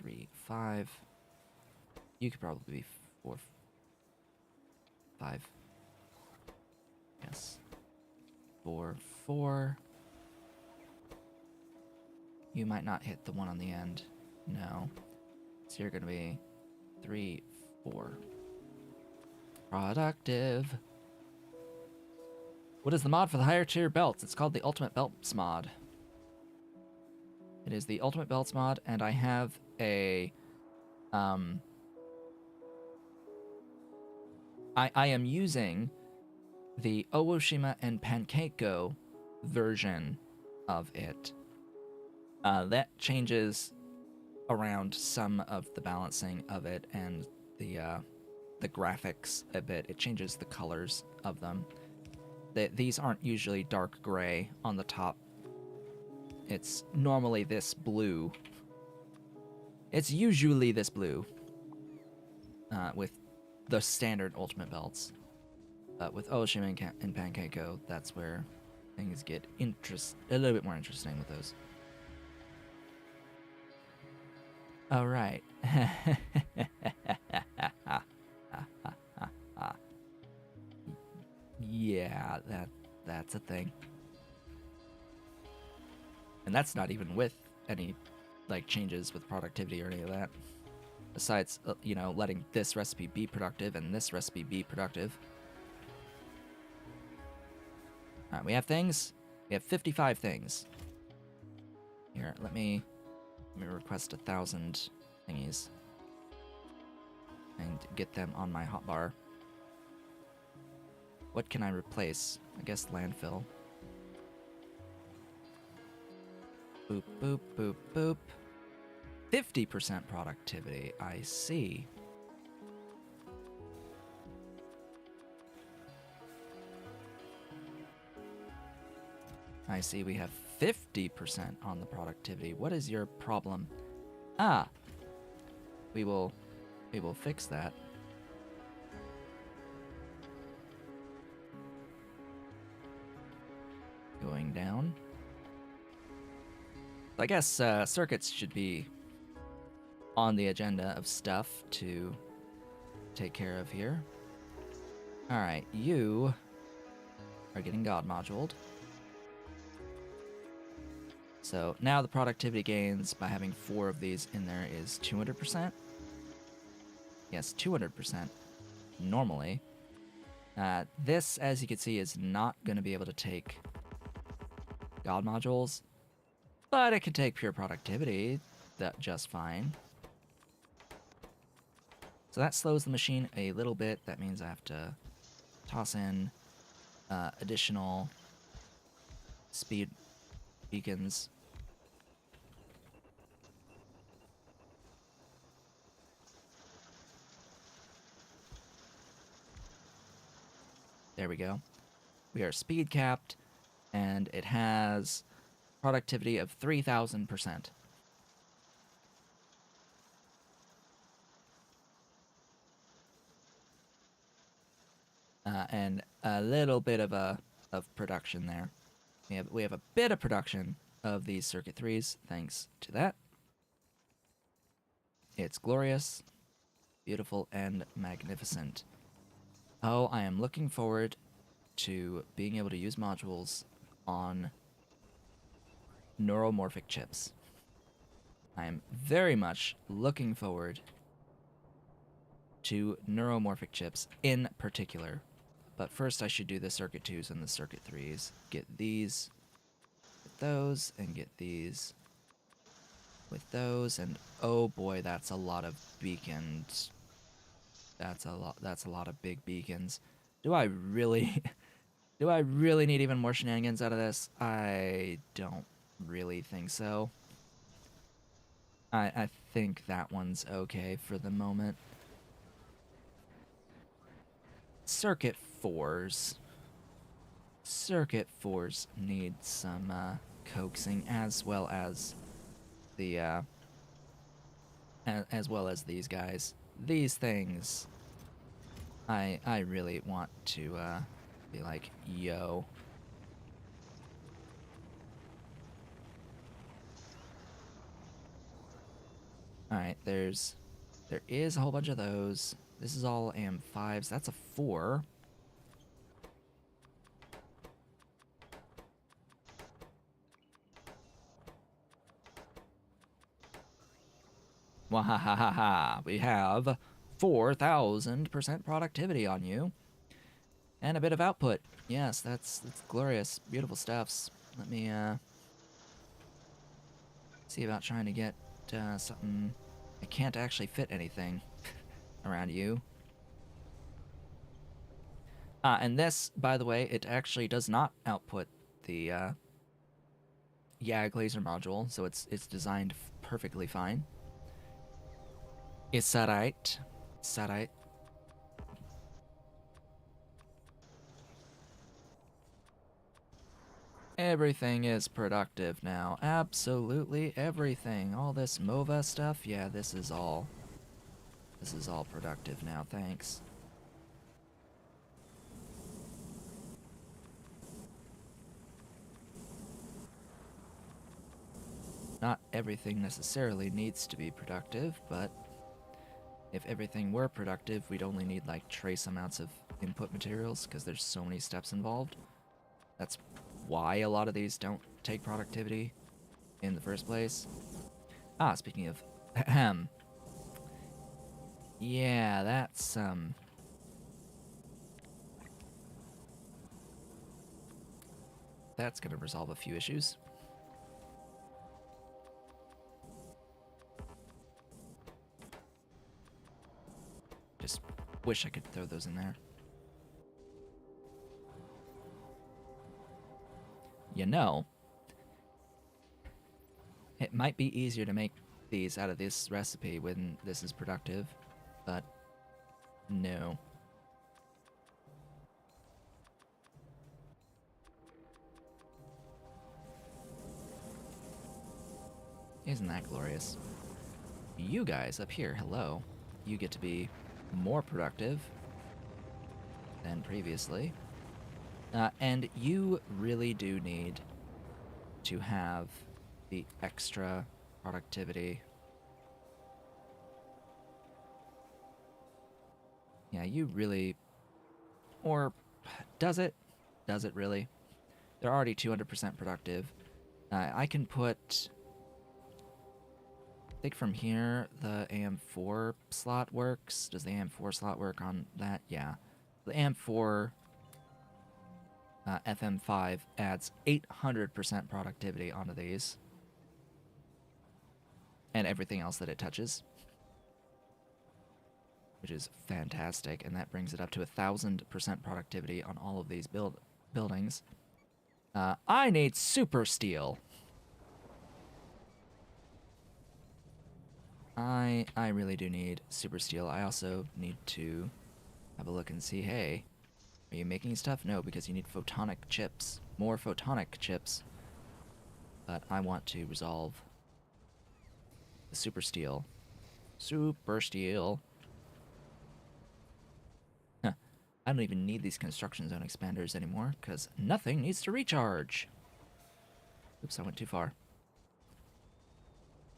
3.5. You could probably be 4.5. Yes. 4.4. You might not hit the one on the end. No. So you're gonna be 3.4. Productive. What is the mod for the higher tier belts? It's called the Ultimate Belts mod. It is the Ultimate Belts mod, and I have a I am using the Owoshima and Pankeiko version of it. That changes around some of the balancing of it and the graphics a bit. It changes the colors of them. These aren't usually dark gray on the top. It's normally this blue. It's usually this blue with the standard Ultimate Belts. But with Oshima and Pankeiko, that's where things get a little bit more interesting with those. All right. Yeah, that's a thing. And that's not even with any, like, changes with productivity or any of that. Besides, letting this recipe be productive and this recipe be productive. All right, we have things. We have 55 things. Here, let me request 1,000 thingies and get them on my hotbar. What can I replace? I guess landfill. Boop, boop, boop, boop. 50% productivity, I see. I see we have 50% on the productivity. What is your problem? Ah, we will fix that. Going down. I guess circuits should be on the agenda of stuff to take care of here. Alright, you are getting God moduled. So now the productivity gains by having 4 of these in there is 200%. Yes, 200% normally. This, as you can see, is not going to be able to take God modules, but it can take pure productivity just fine. So that slows the machine a little bit. That means I have to toss in additional speed beacons. There we go. We are speed capped, and it has productivity of 3,000%. And a little bit of production there. We have a bit of production of these circuit 3s, thanks to that. It's glorious, beautiful, and magnificent. Oh, I am looking forward to being able to use modules on neuromorphic chips. I am very much looking forward to neuromorphic chips in particular. But first I should do the circuit 2s and the circuit 3s. Get these with those, and get these with those, and oh boy, that's a lot of beacons. That's a lot of big beacons. Do I really do I really need even more shenanigans out of this? I don't really think so. I think that one's okay for the moment. Circuit 4s. Circuit 4s need some coaxing, as well as the as well as these guys. These things I really want to be like, yo. Alright, there is a whole bunch of those. This is all AM5s. That's a 4. Wahahaha. We have 4,000% productivity on you. And a bit of output. Yes, that's glorious. Beautiful stuffs. Let me see about trying to get something. I can't actually fit anything around you. And this, by the way, it actually does not output the YAG laser module, so it's designed perfectly fine. It's alright. It's alright. Everything is productive now. Absolutely everything. All this MOVA stuff, yeah, this is all productive now, thanks. Not everything necessarily needs to be productive, but if everything were productive, we'd only need like trace amounts of input materials because there's so many steps involved. That's why a lot of these don't take productivity in the first place. Speaking of yeah, that's gonna resolve a few issues. Just wish I could throw those in there. You know, it might be easier to make these out of this recipe when this is productive, but no. Isn't that glorious? You guys up here, hello. You get to be more productive than previously. And you really do need to have the extra productivity. Yeah, you really... Or does it? Does it really? They're already 200% productive. I can put... I think from here, the AM4 slot works. Does the AM4 slot work on that? Yeah. The AM4 FM5 adds 800% productivity onto these. And everything else that it touches. Which is fantastic. And that brings it up to 1,000% productivity on all of these buildings. I need super steel. I really do need super steel. I also need to have a look and see, hey, are you making stuff? No, because you need photonic chips. More photonic chips. But I want to resolve the super steel. Super steel. Huh. I don't even need these construction zone expanders anymore, because nothing needs to recharge. Oops, I went too far.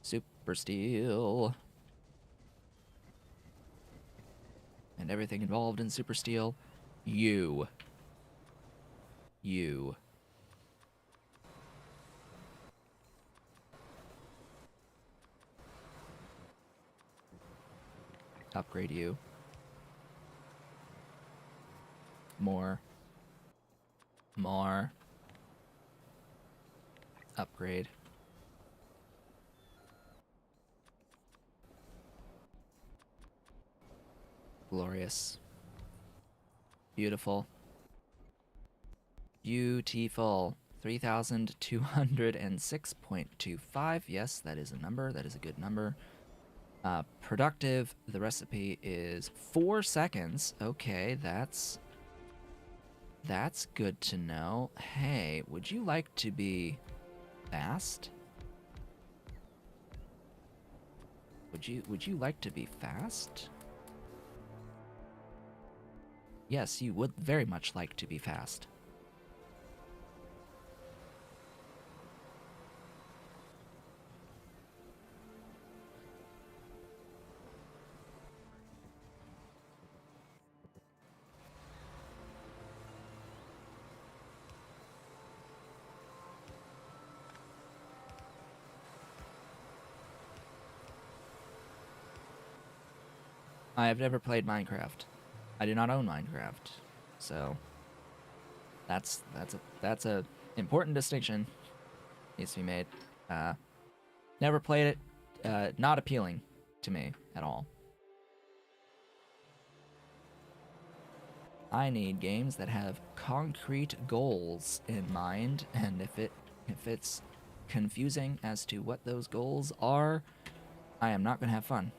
Super steel. And everything involved in super steel. You. Upgrade you. More. Upgrade. Glorious. Beautiful. Beautiful. 3,206.25. Yes, that is a number. That is a good number. Productive. The recipe is 4 seconds. Okay, that's good to know. Hey, would you like to be fast? Would you like to be fast? Yes, you would very much like to be fast. I have never played Minecraft. I do not own Minecraft, so that's a important distinction needs to be made. Never played it. Not appealing to me at all. I need games that have concrete goals in mind, and if it's confusing as to what those goals are, I am not gonna have fun.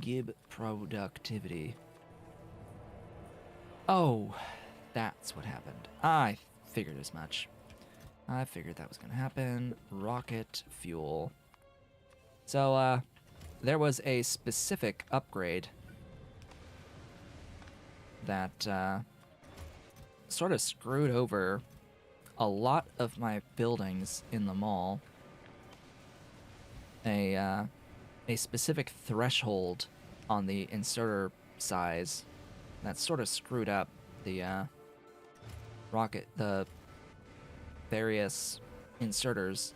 Gib productivity. Oh, that's what happened. I figured as much. I figured that was gonna happen. Rocket fuel. So, there was a specific upgrade that, sort of screwed over a lot of my buildings in the mall. A specific threshold on the inserter size that sort of screwed up the the various inserters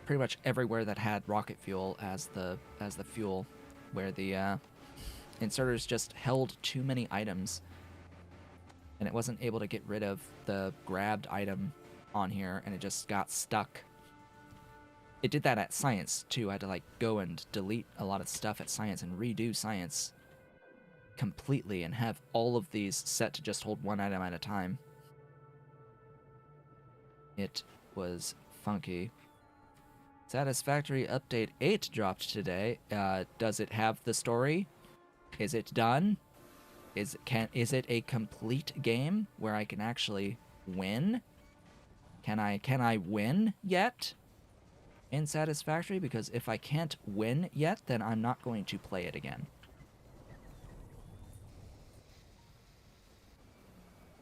pretty much everywhere that had rocket fuel as the fuel, where the inserters just held too many items and it wasn't able to get rid of the grabbed item on here, and it just got stuck. It did that at science, too. I had to, like, go and delete a lot of stuff at science and redo science completely and have all of these set to just hold one item at a time. It was funky. Satisfactory Update 8 dropped today. Does it have the story? Is it done? Is it a complete game where I can actually win? Can I win yet in Satisfactory? Because if I can't win yet, then I'm not going to play it again.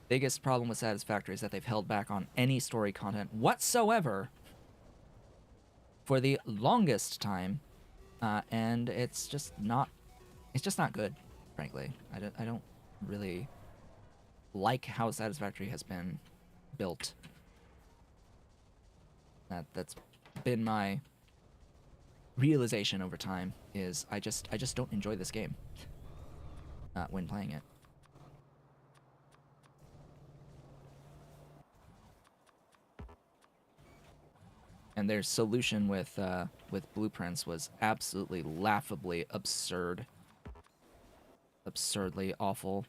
Biggest problem with Satisfactory is that they've held back on any story content whatsoever for the longest time, and it's just not good, frankly. I don't really like how Satisfactory has been built. That's been my realization over time, is I just don't enjoy this game when playing it. And their solution with blueprints was absolutely laughably absurd. Absurdly awful.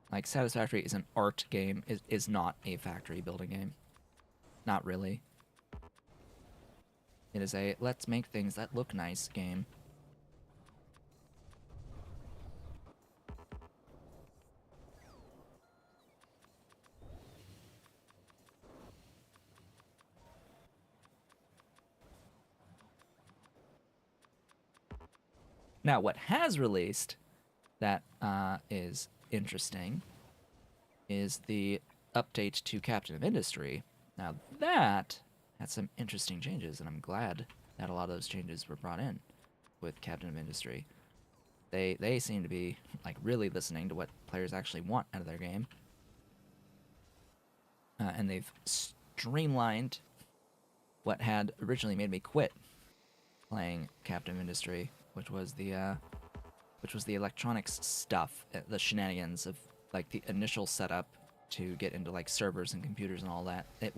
Like, Satisfactory is an art game, is not a factory building game. Not really. It is a let's make things that look nice game. Now, what has released that is interesting is the update to Captain of Industry. Now, that had some interesting changes, and I'm glad that a lot of those changes were brought in with Captain of Industry. They seem to be like really listening to what players actually want out of their game, and they've streamlined what had originally made me quit playing Captain of Industry, which was the electronics stuff, the shenanigans of like the initial setup to get into like servers and computers and all that. It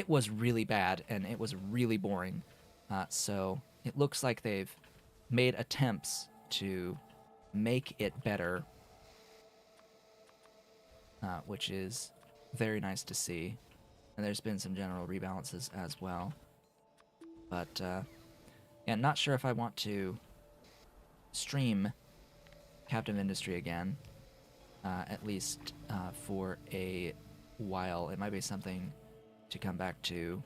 was really bad, and it was really boring. So it looks like they've made attempts to make it better, which is very nice to see. And there's been some general rebalances as well. But yeah, not sure if I want to stream Captain of Industry again, at least for a while. It might be something to come back to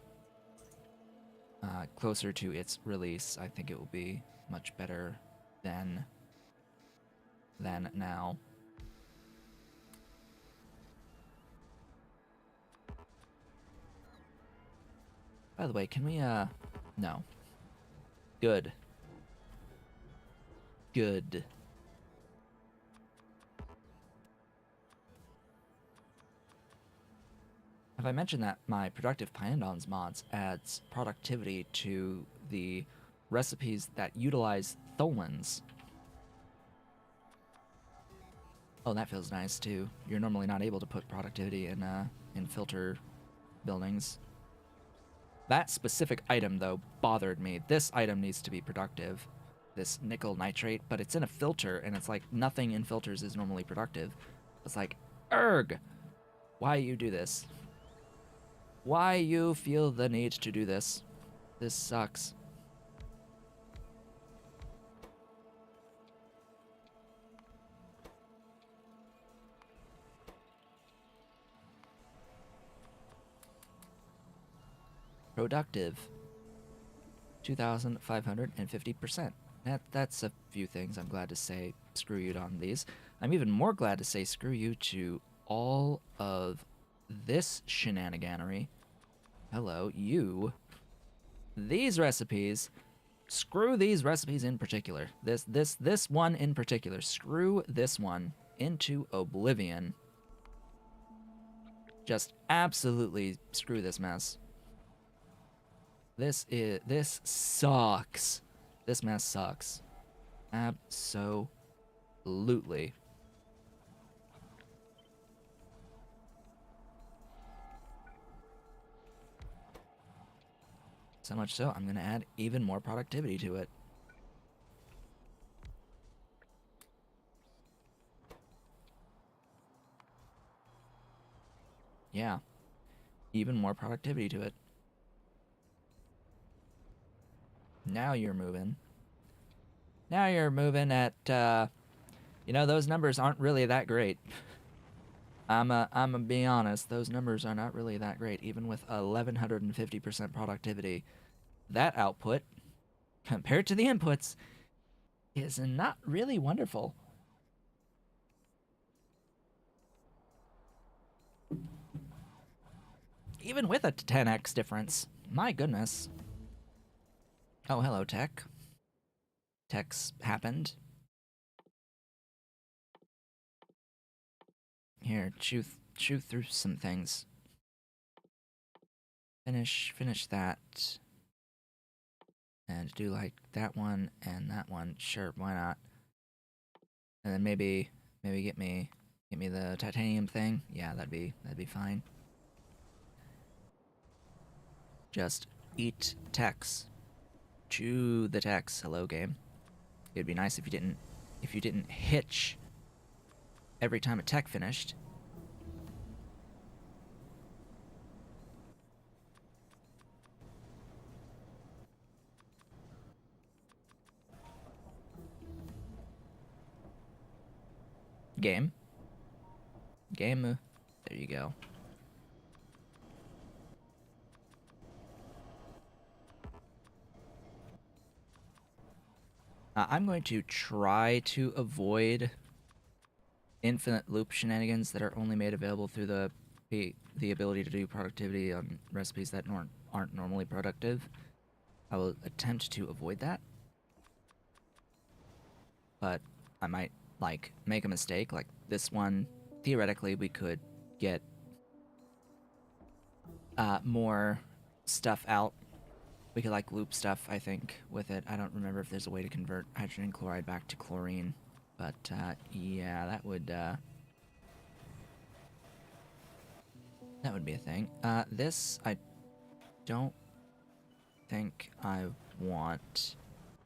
closer to its release. I think it will be much better than now. By the way, can we no. Good. Good. Have I mentioned that my productive Pyanodons mods adds productivity to the recipes that utilize tholins? Oh, that feels nice too. You're normally not able to put productivity in filter buildings. That specific item, though, bothered me. This item needs to be productive, this nickel nitrate, but it's in a filter, and it's like nothing in filters is normally productive. It's like, erg! Why you do this? Why you feel the need to do this? This sucks. Productive. 2,550%. That's a few things I'm glad to say screw you on these. I'm even more glad to say screw you to all of this shenaniganery. Hello, you. These recipes, screw these recipes in particular. This one in particular. Screw this one into oblivion. Just absolutely screw this mess. This sucks. This mess sucks. Absolutely. So much so, I'm going to add even more productivity to it. Yeah, even more productivity to it. Now you're moving. Now you're moving at, you know, those numbers aren't really that great. I'm be honest, those numbers are not really that great, even with 1150% productivity. That output, compared to the inputs, is not really wonderful. Even with a 10x difference. My goodness. Oh, hello, tech. Tech's happened. Here, chew through some things. Finish that. And do like that one and that one. Sure, why not? And then maybe get me the titanium thing. Yeah, that'd be fine. Just eat techs. Chew the techs. Hello, game. It'd be nice if you didn't hitch every time a tech finished. Game. There you go. I'm going to try to avoid infinite loop shenanigans that are only made available through the ability to do productivity on recipes that aren't normally productive. I will attempt to avoid that, but I might like make a mistake. Like this one, theoretically, we could get more stuff out. We could like loop stuff, I think, with it. I don't remember if there's a way to convert hydrogen chloride back to chlorine, but yeah, that would be a thing. This I don't think I want,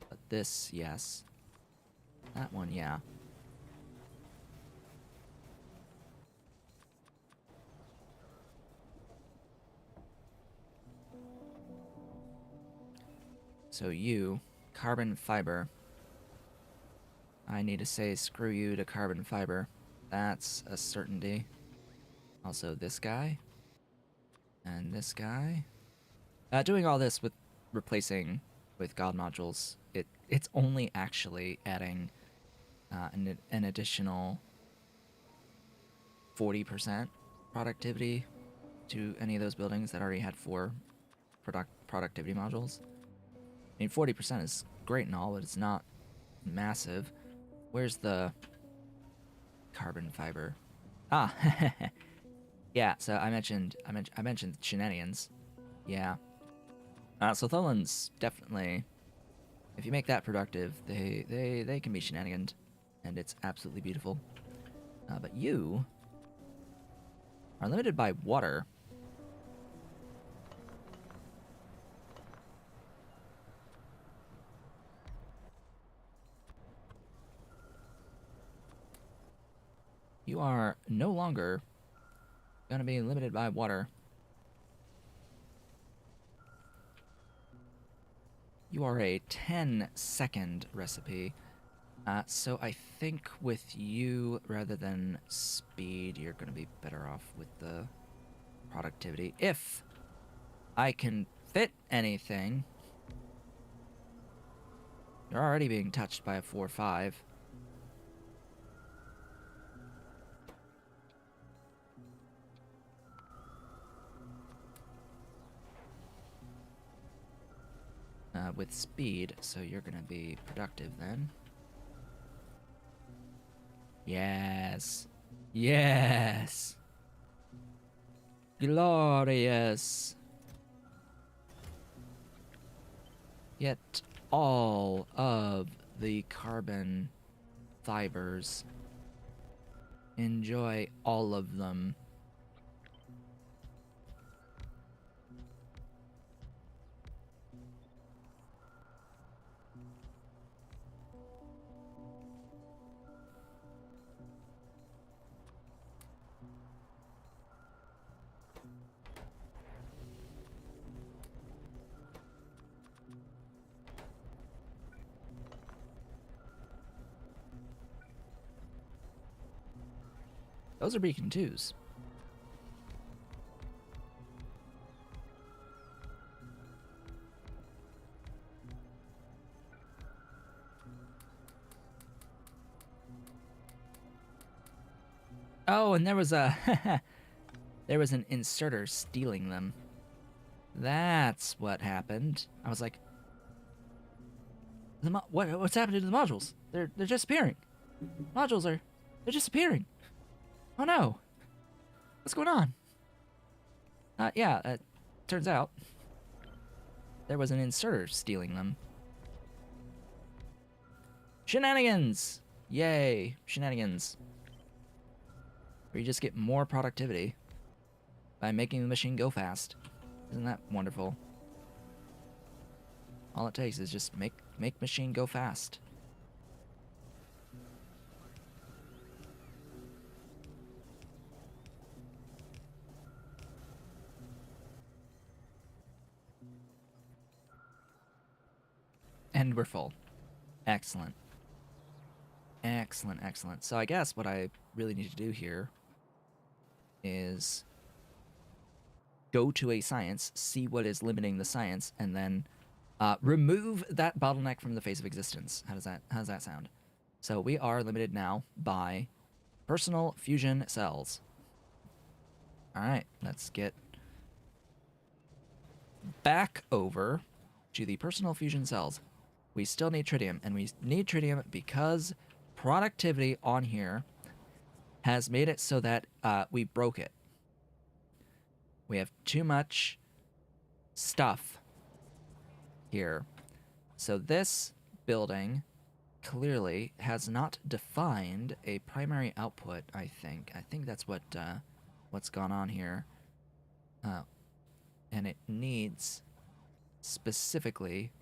but this, yes. That one, yeah. So you, carbon fiber. I need to say screw you to carbon fiber. That's a certainty. Also this guy. And this guy. Doing all this with replacing with God modules, it's only actually adding an additional 40% productivity to any of those buildings that already had 4 productivity modules. I mean, 40% is great and all, but it's not massive. Where's the carbon fiber? Ah, yeah. So I mentioned shenanigans. Yeah. So Tholan's definitely, if you make that productive, they can be shenaniganed, and it's absolutely beautiful. But you are limited by water. You are no longer going to be limited by water. You are a 10-second recipe. So I think with you, rather than speed, you're going to be better off with the productivity. If I can fit anything. You're already being touched by a 4-5. With speed, so you're gonna be productive then. Yes. Yes. Glorious. Get all of the carbon fibers. Enjoy all of them. Those are beacon 2s. Oh, and there was a there was an inserter stealing them. That's what happened. I was like, what's happening to the modules? They're disappearing. They're disappearing. Oh no, what's going on? Yeah, turns out there was an inserter stealing them. Shenanigans! Yay, shenanigans. Where you just get more productivity by making the machine go fast. Isn't that wonderful? All it takes is just make machine go fast. And we're full. Excellent. Excellent, excellent. So I guess what I really need to do here is go to a science, see what is limiting the science, and then remove that bottleneck from the face of existence. How does that sound? So we are limited now by personal fusion cells. All right, let's get back over to the personal fusion cells. We still need tritium, and we need tritium because productivity on here has made it so that we broke it. We have too much stuff here. So this building clearly has not defined a primary output, I think. I think that's what's gone on here. And it needs specifically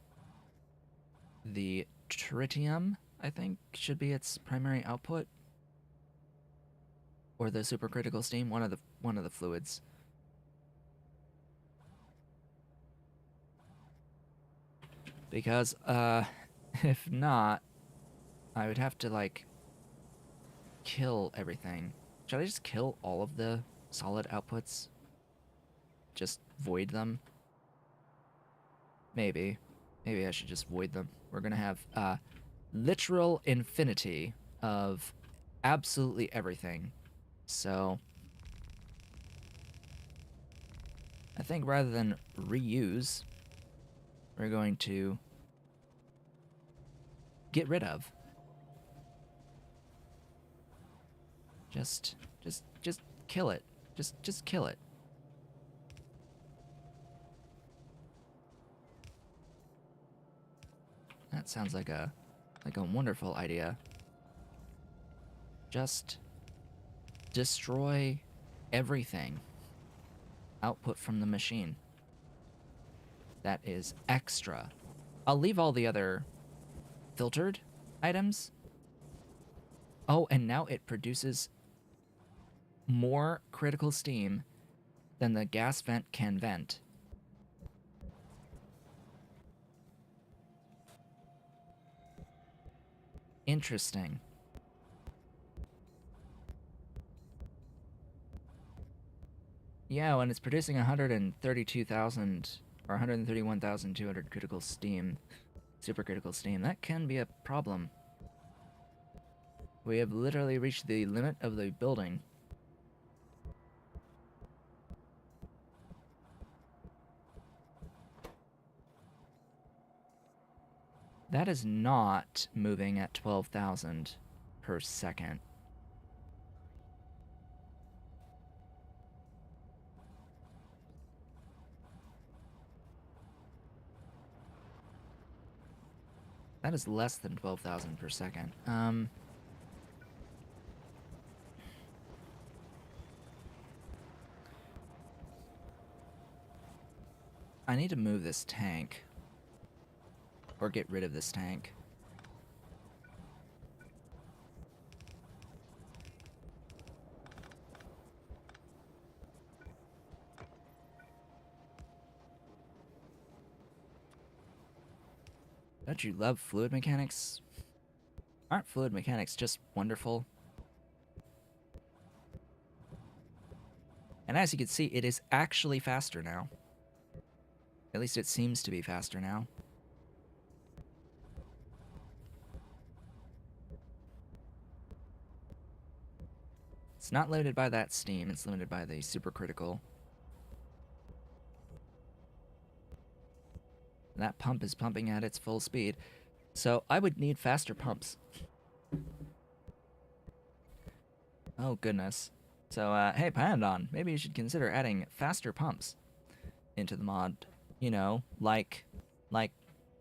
the tritium, I think, should be its primary output. Or the supercritical steam, one of the fluids. Because if not, I would have to like kill everything. Should I just kill all of the solid outputs? Just void them? Maybe I should just void them. We're gonna have literal infinity of absolutely everything. So I think rather than reuse, we're going to get rid of. Just kill it. Just kill it. That sounds like a wonderful idea. Just destroy everything. Output from the machine. That is extra. I'll leave all the other filtered items. Oh, and now it produces more critical steam than the gas vent can vent. Interesting. Yeah, when it's producing 132,000 or 131,200 critical steam, supercritical steam, that can be a problem. We have literally reached the limit of the building. That is not moving at 12,000 per second. That is less than 12,000 per second. I need to move this tank. Or get rid of this tank. Don't you love fluid mechanics? Aren't fluid mechanics just wonderful? And as you can see, it is actually faster now. At least it seems to be faster now. It's not limited by that steam, it's limited by the supercritical. That pump is pumping at its full speed. So I would need faster pumps. Oh goodness. So hey Pyanodon, maybe you should consider adding faster pumps into the mod. You know, like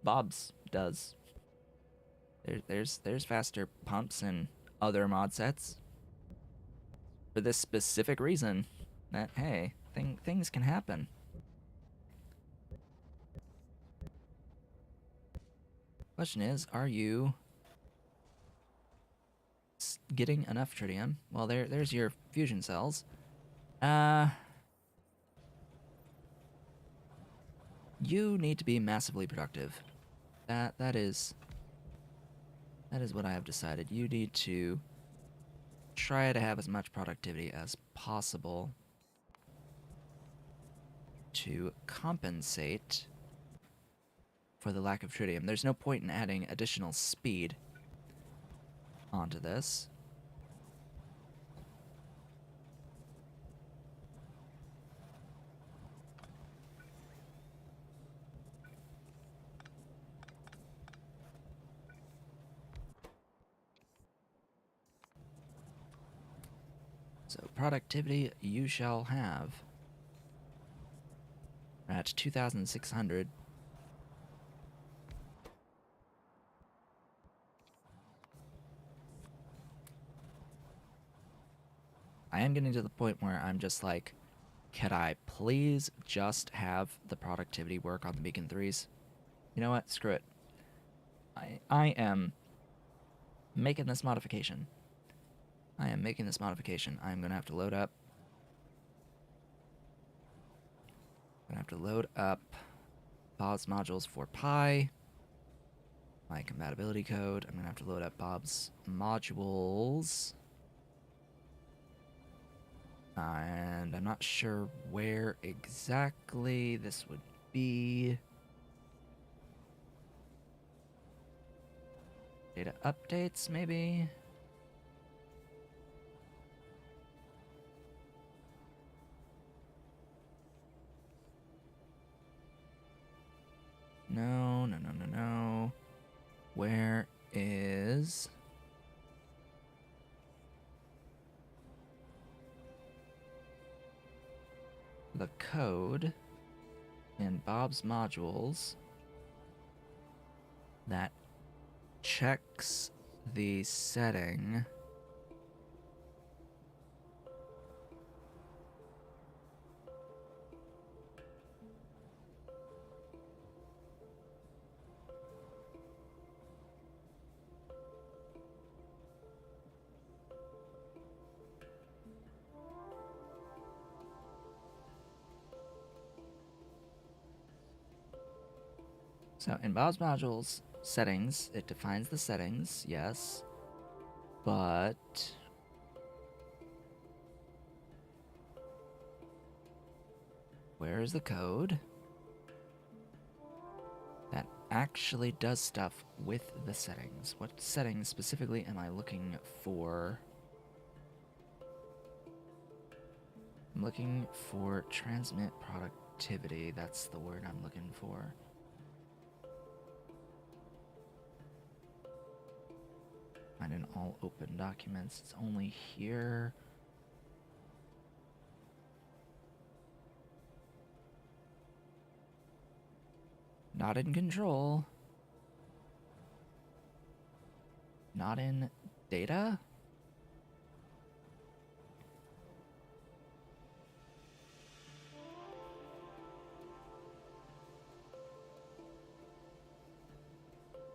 Bob's does. There's faster pumps in other mod sets. For this specific reason that hey, things can happen. Question is, are you getting enough tritium? Well, there's your fusion cells. You need to be massively productive. That is what I have decided. You need to try to have as much productivity as possible to compensate for the lack of tritium. There's no point in adding additional speed onto this. So productivity you shall have at 2,600. I am getting to the point where I'm just like, could I please just have the productivity work on the Beacon 3s? You know what? Screw it. I am making this modification. I'm going to have to load up. Bob's modules for Pi. My compatibility code. I'm going to have to load up Bob's modules. And I'm not sure where exactly this would be. Data updates, maybe? No. Where is the code in Bob's modules that checks the setting So in Bob's modules settings, it defines the settings, yes, but where is the code that actually does stuff with the settings? What settings specifically am I looking for? I'm looking for transmit productivity. That's the word I'm looking for. Find in all open documents. It's only here. Not in control. Not in data.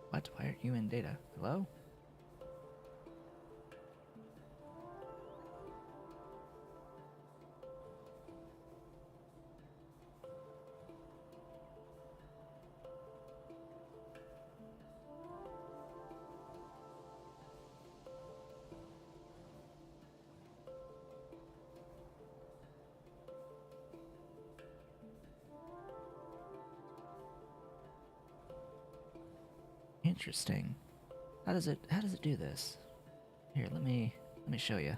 What? Why aren't you in data? Hello? Interesting. How does it do this? Here, let me show you.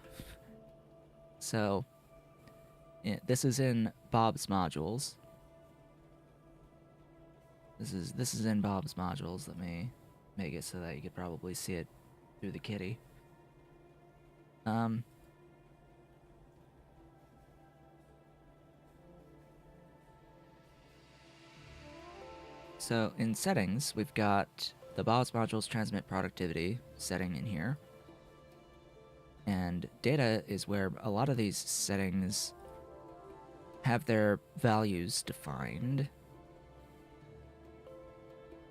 So, this is in Bob's modules. This is in Bob's modules. Let me make it so that you could probably see it through the kitty. So in settings, we've got the Bob's modules transmit productivity setting in here. And data is where a lot of these settings have their values defined.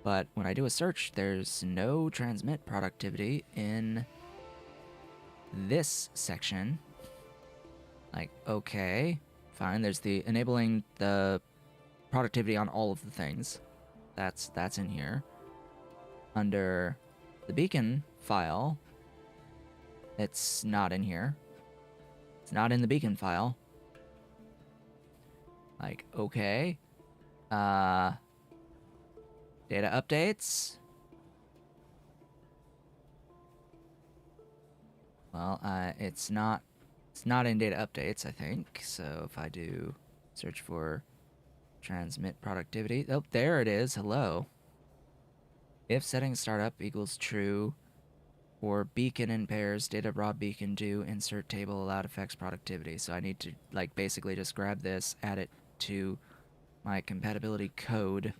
But when I do a search, there's no transmit productivity in this section. Like, okay, fine, there's the enabling the productivity on all of the things. That's in here. Under the beacon file, it's not in here. It's not in the beacon file. Like, okay. Data updates. Well, it's not in data updates, I think. So if I do search for transmit productivity, oh, there it is. Hello. If setting startup equals true, or beacon in pairs, data raw beacon do insert table allowed effects productivity. So I need to like basically just grab this, add it to my compatibility code.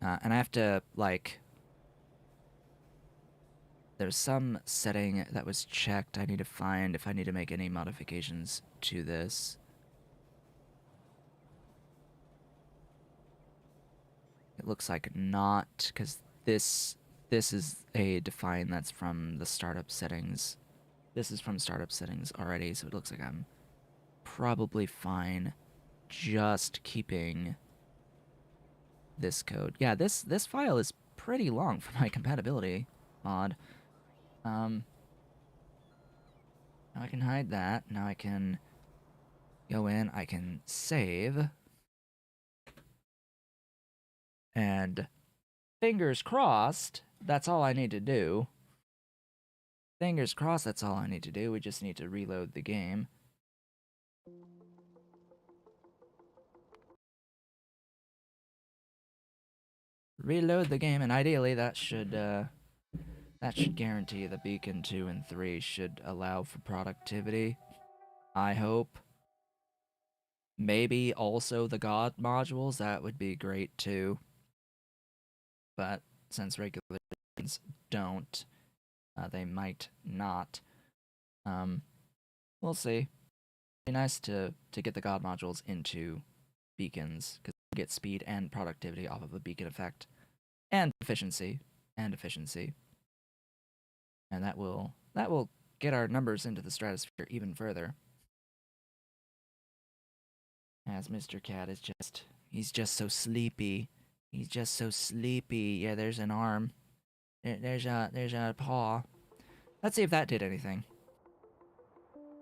And I have to, like, there's some setting that was checked. I need to find if I need to make any modifications to this. It looks like not, because this is a define that's from the startup settings. This is from startup settings already, so it looks like I'm probably fine just keeping this code. Yeah, this file is pretty long for my compatibility mod. Now I can hide that. Now I can go in, I can save. And fingers crossed, that's all I need to do. Fingers crossed, that's all I need to do. We just need to reload the game. Reload the game, and ideally that should guarantee the beacon 2 and 3 should allow for productivity. I hope. Maybe also the God modules, that would be great too. But since regulations don't, they might not. We'll see. It'd be nice to get the God modules into beacons, because you get speed and productivity off of a beacon effect. And efficiency. And that will get our numbers into the stratosphere even further. As Mr. Cat is he's just so sleepy. He's just so sleepy. Yeah, there's an arm. There's a paw. Let's see if that did anything.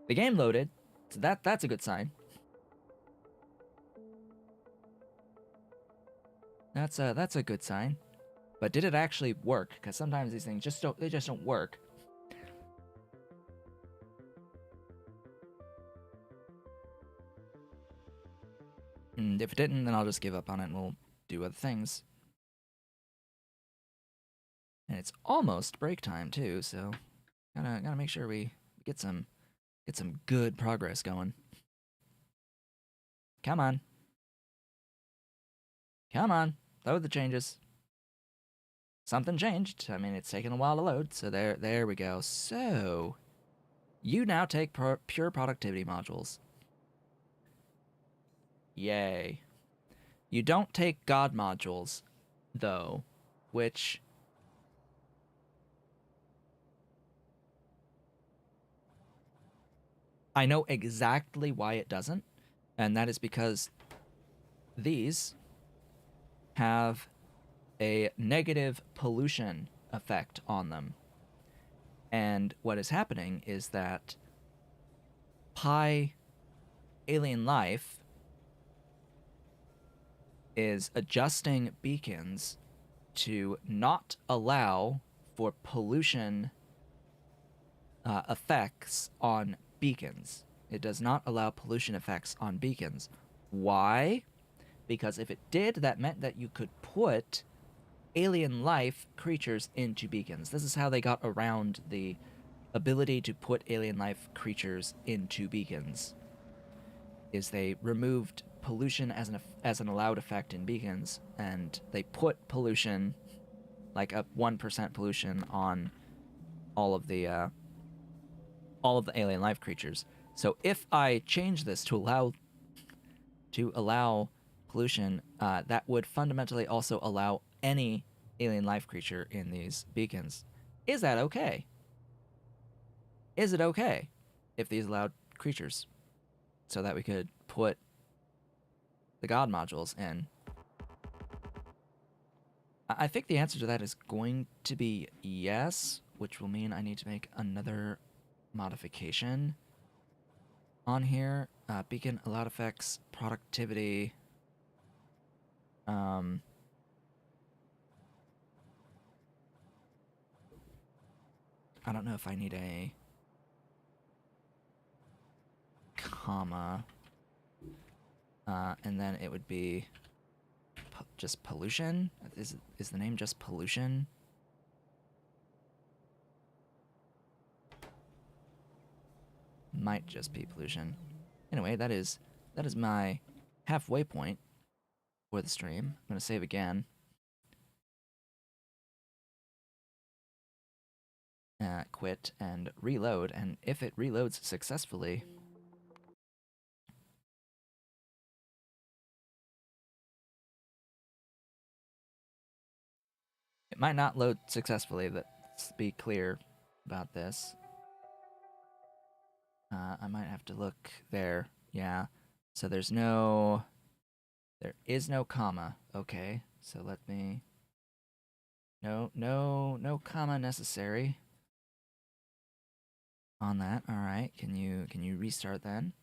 The game loaded, so that's a good sign. That's a good sign. But did it actually work? Because sometimes these things just don't work. And if it didn't, then I'll just give up on it and we'll do other things. And it's almost break time too, so gotta make sure we get some good progress going. Come on. Come on. Load the changes. Something changed. I mean, it's taken a while to load, so there we go. So, you now take pure productivity modules. Yay. You don't take God modules, though, which... I know exactly why it doesn't, and that is because these have a negative pollution effect on them. And what is happening is that Pi alien life is adjusting beacons to not allow for pollution effects on beacons. It does not allow pollution effects on beacons. Why? Because if it did, that meant that you could put alien life creatures into beacons. This is how they got around the ability to put alien life creatures into beacons. Is they removed pollution as an allowed effect in beacons, and they put pollution, like a 1% pollution, on all of the alien life creatures. So if I change this to allow pollution, that would fundamentally also allow any alien life creature in these beacons. Is that okay? Is it okay if these allowed creatures, so that we could put the god modules in? I think the answer to that is going to be yes, which will mean I need to make another modification on here. Beacon allowed effects, productivity. I don't know if I need a comma. And then it would be just pollution. Is the name just pollution? Might just be pollution. Anyway, that is my halfway point for the stream. I'm gonna save again. Quit and reload, and if it reloads successfully, it might not load successfully. Let's be clear about this. I might have to look there. Yeah. So there is no comma. Okay. So let me. No comma necessary on that. All right. Can you restart then?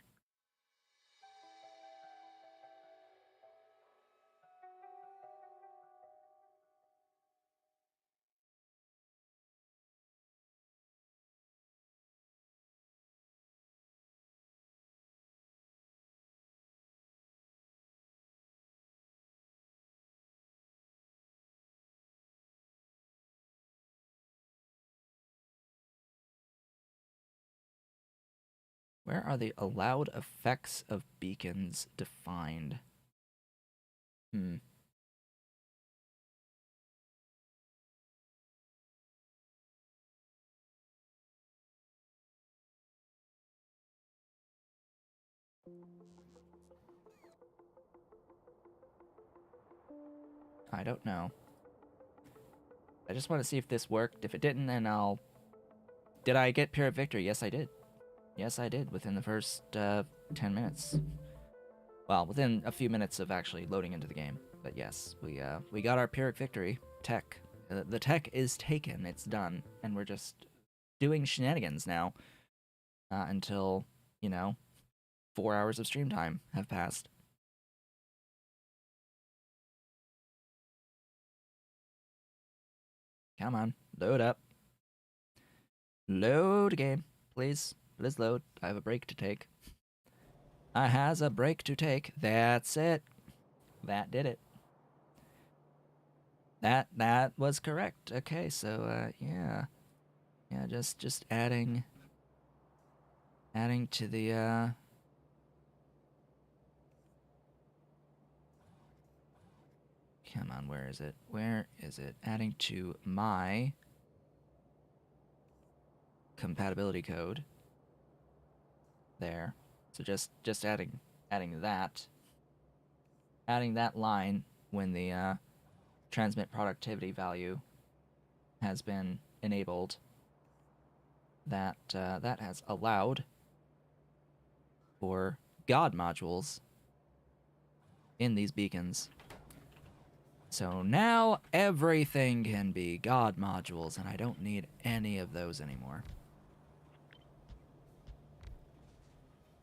Where are the allowed effects of beacons defined? I don't know. I just want to see if this worked. If it didn't, then I'll... Did I get Pyrrhic Victory? Yes, I did. Yes, I did, within the first 10 minutes. Well, within a few minutes of actually loading into the game. But yes, we got our Pyrrhic Victory tech. The tech is taken. It's done. And we're just doing shenanigans now. Until, 4 hours of stream time have passed. Come on, load up. Load game, please. Please load. I have a break to take. I has a break to take. That's it. That did it. That was correct. Okay, so yeah, just adding to the Come on, where is it? Where is it? Adding to my compatibility code. There. So just adding that. Adding that line when the transmit productivity value has been enabled. That has allowed for God modules in these beacons. So now everything can be God modules, and I don't need any of those anymore.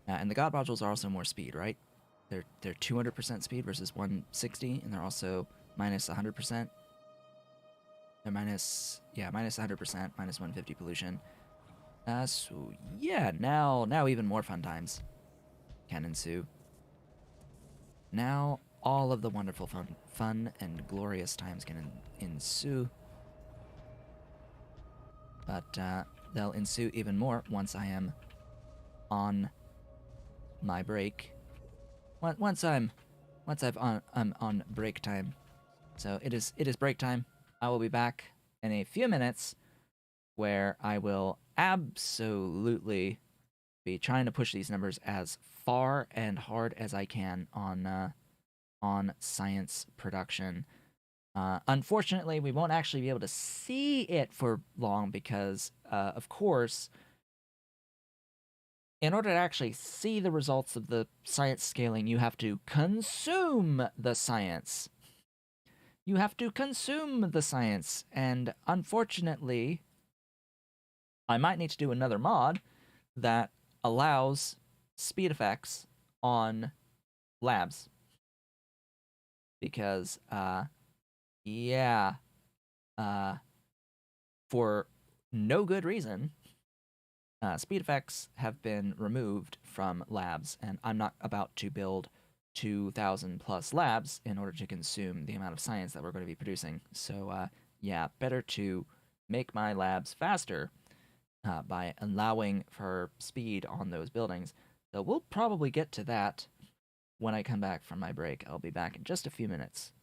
And the God modules are also more speed, right? They're 200% speed versus 160, and they're also minus 100%. They're minus 100%, minus 150 pollution. So yeah, now even more fun times can ensue. Now all of the wonderful fun and glorious times can ensue. But they'll ensue even more once I am on my break. I'm on break time. So it is break time. I will be back in a few minutes where I will absolutely be trying to push these numbers as far and hard as I can on science production. Unfortunately, we won't actually be able to see it for long because, of course, in order to actually see the results of the science scaling, you have to consume the science. You have to consume the science, and unfortunately, I might need to do another mod that allows speed effects on labs. Because, yeah, for no good reason, speed effects have been removed from labs, and I'm not about to build 2,000 plus labs in order to consume the amount of science that we're going to be producing. So, yeah, better to make my labs faster by allowing for speed on those buildings. So we'll probably get to that when I come back from my break. I'll be back in just a few minutes.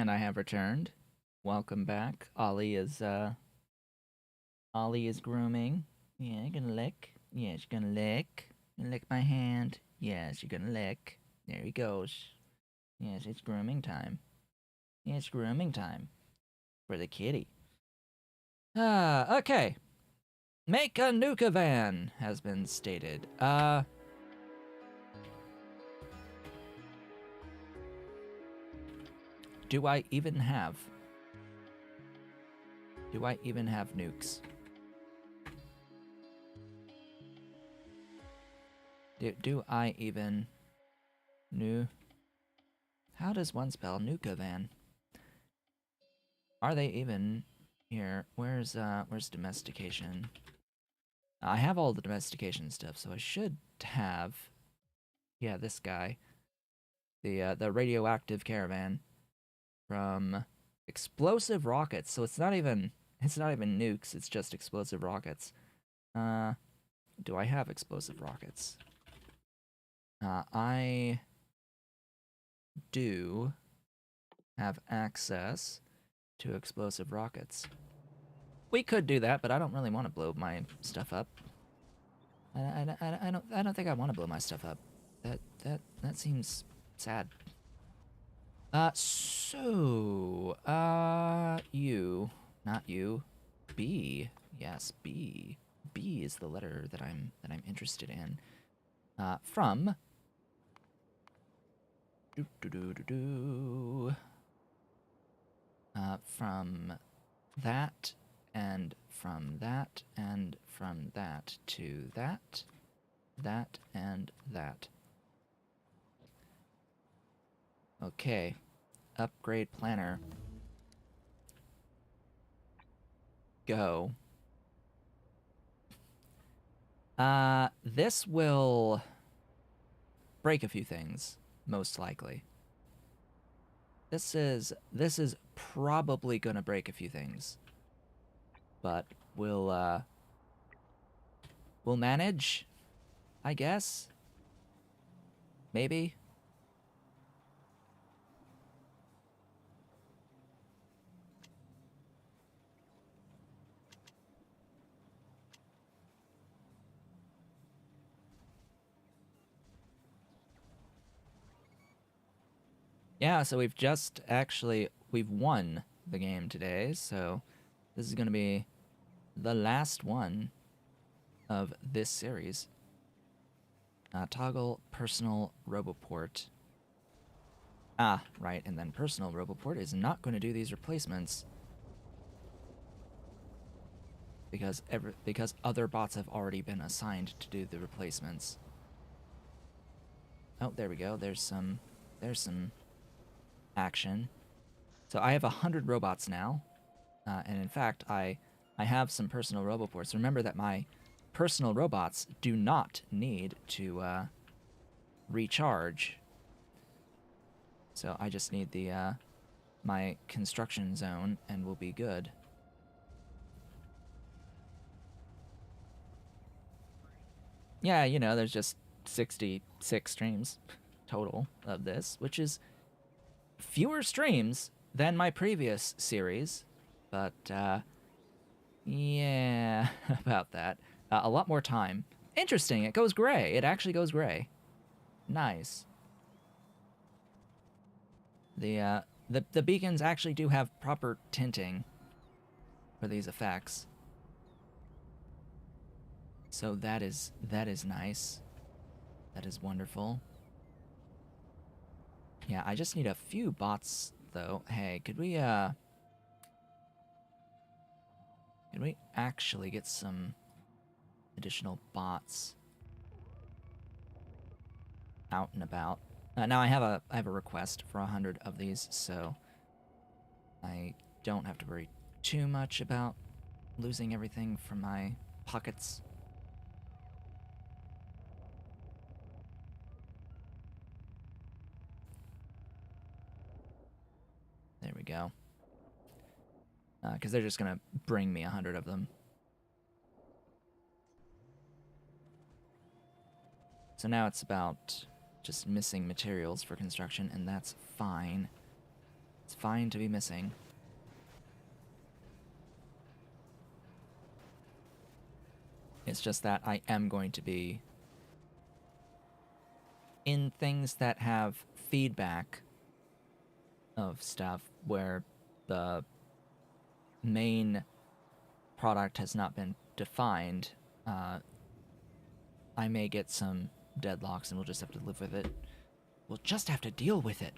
And I have returned. Welcome back. Ollie is grooming. Yeah, you're gonna lick. Yes, you're gonna lick. You lick my hand. Yes, you're gonna lick. There he goes. Yes, it's grooming time. It's grooming time. For the kitty. Okay. Make a Nuka van has been stated. Do I even have nukes? Do I even How does one spell Nuka van? Are they even here? Where's domestication? I have all the domestication stuff, so I should have, yeah, this guy, the radioactive caravan from explosive rockets. So it's not even nukes. It's just explosive rockets. Do I have explosive rockets? I do have access to explosive rockets. We could do that, but I don't really want to blow my stuff up. I don't think I want to blow my stuff up. That seems sad. You, not you, B. Yes, B. B is the letter that I'm interested in. From from that, and from that, and from that to that, that, and that. Okay. Upgrade planner. Go. This will break a few things, most likely. This is probably gonna break a few things. But we'll manage, I guess. Maybe. Yeah, so we've won the game today, so this is gonna be the last one of this series. Toggle personal roboport. Ah, right, and then personal roboport is not going to do these replacements because other bots have already been assigned to do the replacements. Oh, there we go. There's some action. So I have 100 robots now, and in fact, I have some personal roboports. Remember that my personal robots do not need to recharge. So I just need the my construction zone, and we'll be good. Yeah, you know, there's just 66 streams total of this, which is fewer streams than my previous series, but yeah, about that. A lot more time. Interesting, it goes gray. It actually goes gray. Nice. The beacons actually do have proper tinting for these effects. So that is nice. That is wonderful. Yeah, I just need a few bots though. Hey, could we actually get some additional bots out and about? Now I have a request for 100 of these, so I don't have to worry too much about losing everything from my pockets. There we go. Because they're just gonna bring me 100 of them. So now it's about just missing materials for construction, and that's fine. It's fine to be missing. It's just that I am going to be in things that have feedback of stuff where the main product has not been defined. I may get some deadlocks and we'll just have to live with it. We'll just have to deal with it.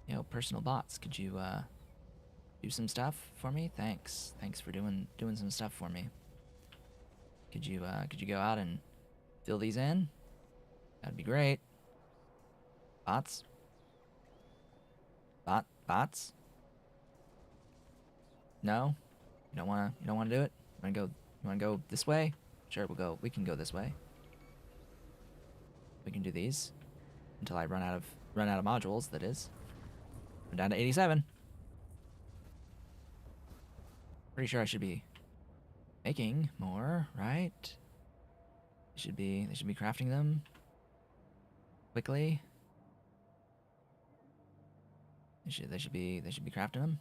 Yo, personal bots, could you do some stuff for me? Thanks. Thanks for doing some stuff for me. Could you go out and fill these in? That'd be great. Bots? Bots? No? You don't wanna do it? You wanna go this way? Sure, we can go this way. We can do these until I run out of modules, that is. We're down to 87. Pretty sure I should be making more, right? They should be crafting them quickly. They should be crafting them.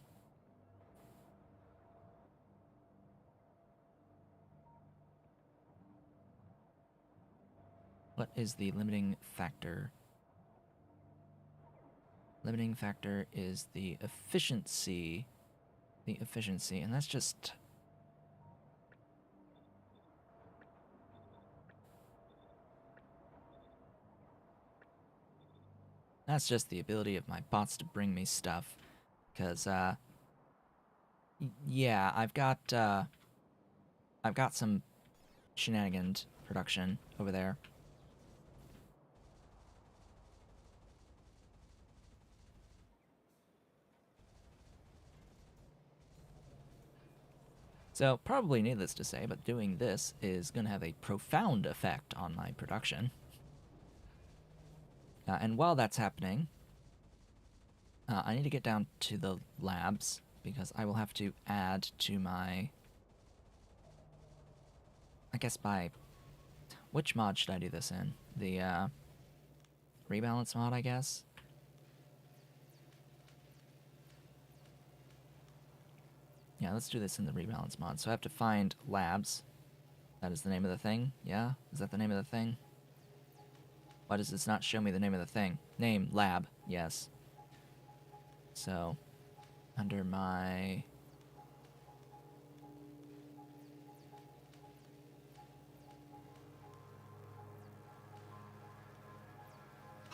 What is the limiting factor? Limiting factor is the efficiency. The efficiency, and that's just... That's just the ability of my bots to bring me stuff. Because, yeah, I've got some shenanigans production over there. So, probably needless to say, but doing this is going to have a profound effect on my production. And while that's happening, I need to get down to the labs, because I will have to add to my... I guess by... Which mod should I do this in? The, rebalance mod, I guess? Yeah, let's do this in the rebalance mod. So I have to find labs. That is the name of the thing? Yeah? Is that the name of the thing? Why does this not show me the name of the thing? Name, lab, yes. So, under my...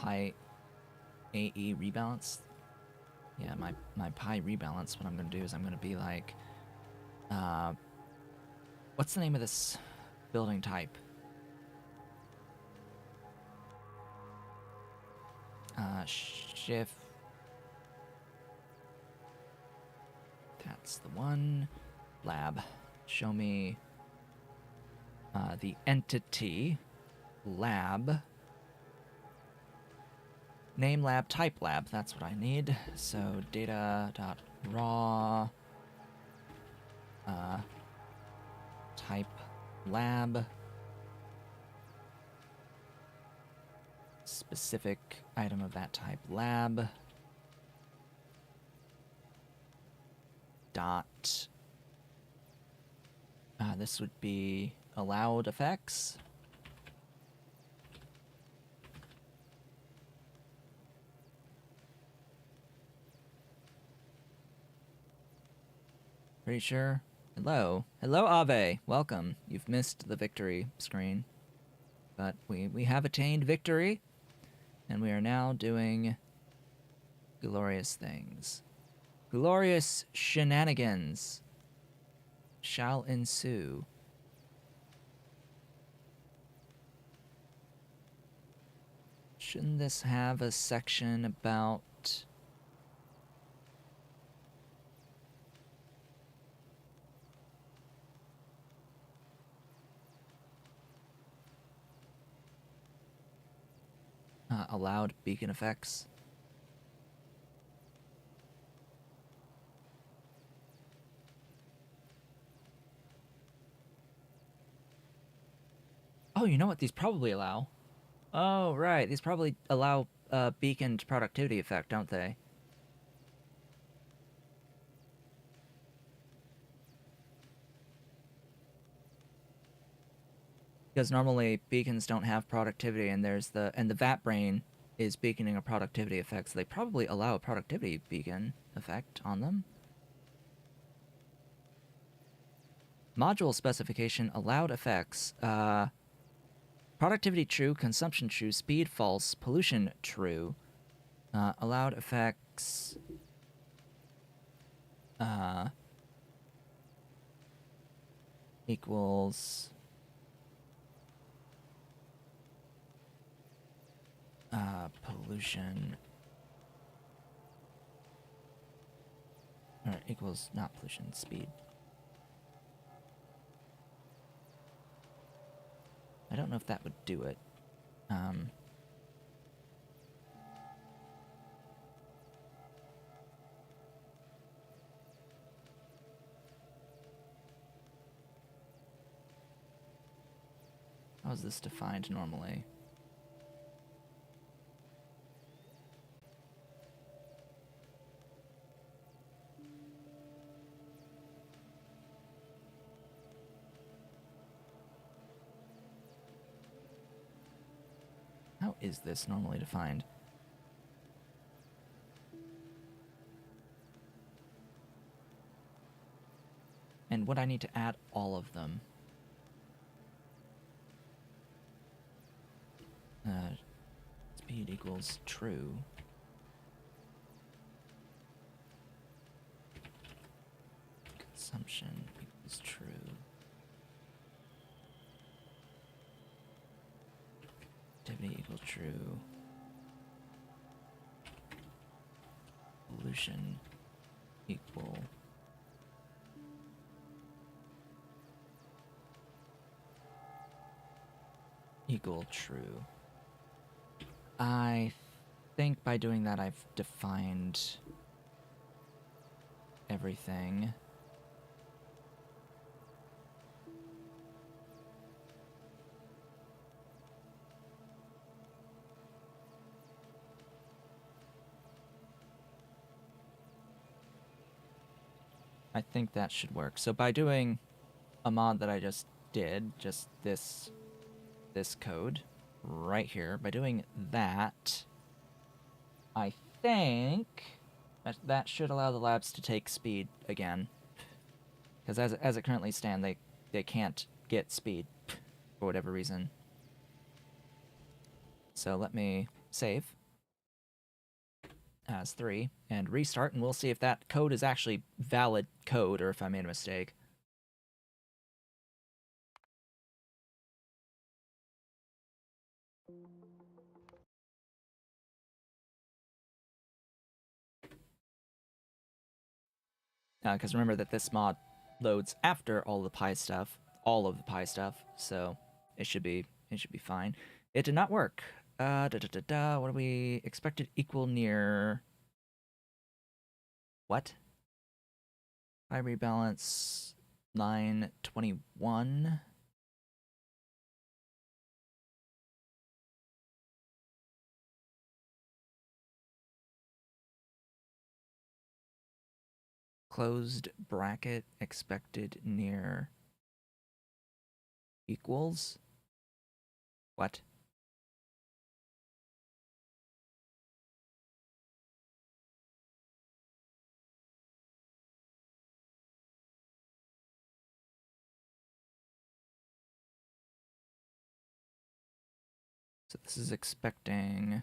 PyAE rebalance? Yeah, my Pi rebalance, what I'm going to do is I'm going to be like... what's the name of this building type? Shift. That's the one. Lab. Show me the entity. Lab. Name lab, type lab. That's what I need. So data.raw type lab. Specific item of that type lab. Dot. This would be allowed effects. Pretty sure. Hello. Hello, Ave. Welcome. You've missed the victory screen. But we have attained victory. And we are now doing glorious things. Glorious shenanigans shall ensue. Shouldn't this have a section about... allowed beacon effects? Oh, you know what? These probably allow. Oh, right. These probably allow beaconed productivity effect, don't they? Because normally beacons don't have productivity, and the vat brain is beaconing a productivity effect, so they probably allow a productivity beacon effect on them. Module specification allowed effects. Productivity true, consumption true, speed false, pollution true. Allowed effects. Equals. Pollution. Or equals not pollution, speed. I don't know if that would do it. How is this defined normally? How is this normally defined? And would I need to add all of them? Speed equals true. Consumption equals true. Activity equals true. Pollution equal. Equal true. I think by doing that I've defined everything. I think that should work. So by doing a mod that I just did, just this code right here, by doing that, I think that should allow the labs to take speed again. Because as it currently stands, they can't get speed for whatever reason. So let me save as 3 and restart, and we'll see if that code is actually valid code or if I made a mistake. Because remember that this mod loads after all of the Pi stuff, so it should be fine. It did not work. What do we expected equal near? What? Pi rebalance 921. Closed bracket expected near equals. What? So this is expecting.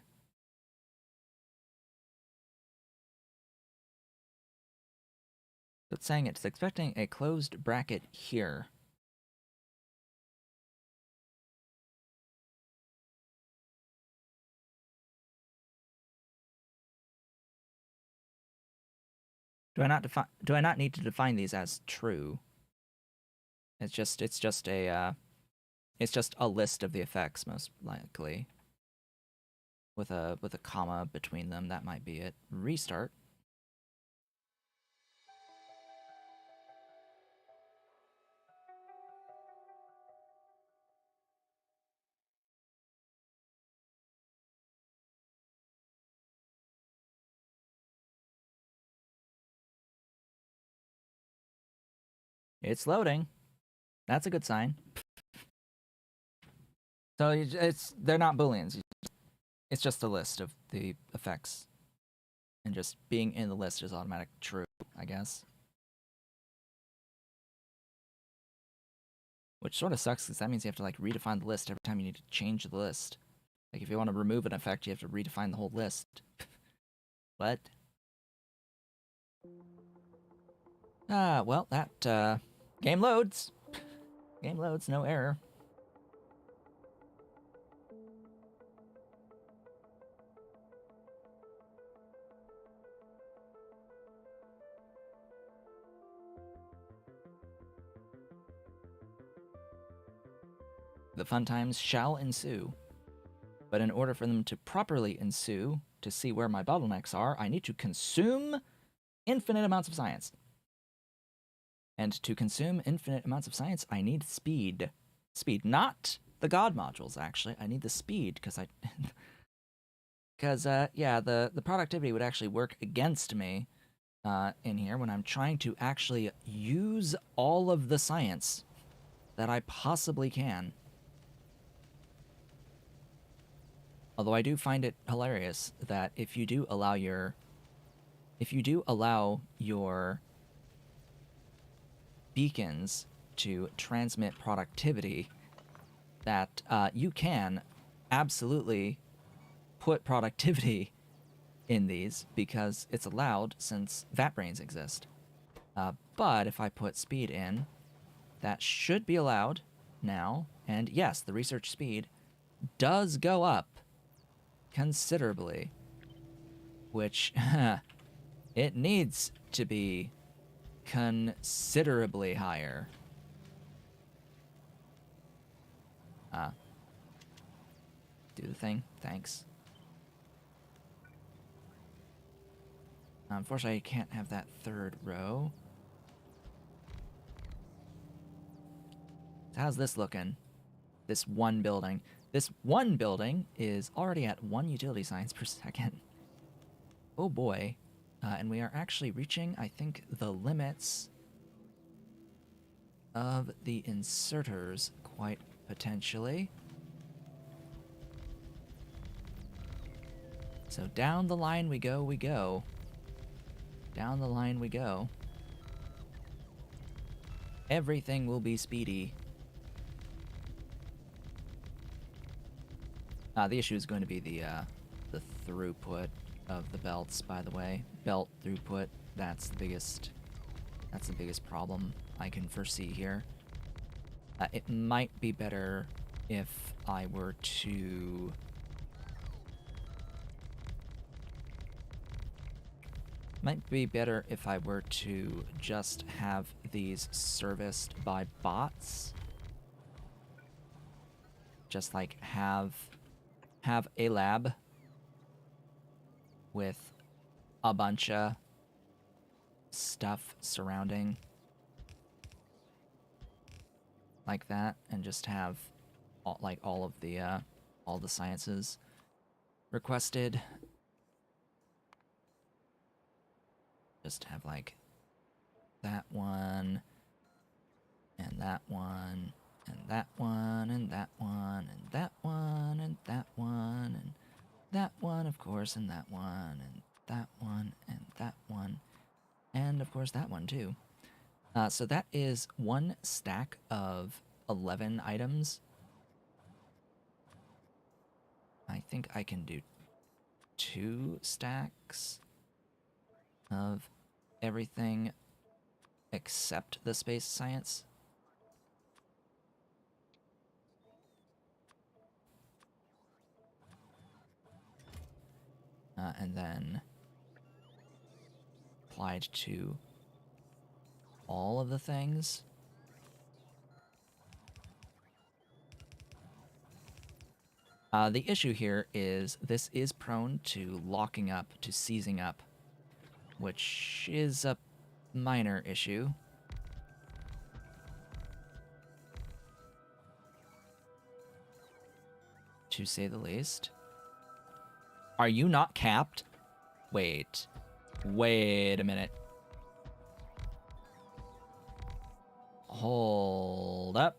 So it's saying it's expecting a closed bracket here. Do I not need to define these as true? It's just a list of the effects, most likely. With a comma between them, that might be it. Restart. It's loading. That's a good sign. So they're not booleans. It's just a list of the effects. And just being in the list is automatic true, I guess. Which sort of sucks because that means you have to like redefine the list every time you need to change the list. Like if you want to remove an effect, you have to redefine the whole list. What? Well, that game loads. Game loads, no error. The fun times shall ensue. But in order for them to properly ensue, to see where my bottlenecks are, I need to consume infinite amounts of science. And to consume infinite amounts of science, I need speed. Speed, not the god modules, actually. I need the speed, because yeah, the productivity would actually work against me in here when I'm trying to actually use all of the science that I possibly can. Although I do find it hilarious that if you do allow your beacons to transmit productivity, that you can absolutely put productivity in these because it's allowed since vat brains exist. But if I put speed in, that should be allowed now. And yes, the research speed does go up considerably, which it needs to be considerably higher. Do the thing. Thanks. Unfortunately, I can't have that third row. So how's this looking? This one building. This one building is already at 1 utility science per second. Oh boy. And we are actually reaching, I think, the limits of the inserters quite potentially. So down the line we go, we go. Down the line we go. Everything will be speedy. The issue is going to be the throughput of the belts, by the way. Belt throughput, that's the biggest problem I can foresee here. It might be better if I were to just have these serviced by bots. Just like have a lab with a bunch of stuff surrounding like that, and just have all of the all the sciences requested. Just have like that one and that one and that one and that one and that one and that one and that one, of course, and that one and that one and that one, and of course that one too. So that is one stack of 11 items. I think I can do 2 stacks of everything except the space science. And then applied to all of the things. The issue here is this is prone to locking up, to seizing up, which is a minor issue. To say the least. Are you not capped? Wait a minute. Hold up.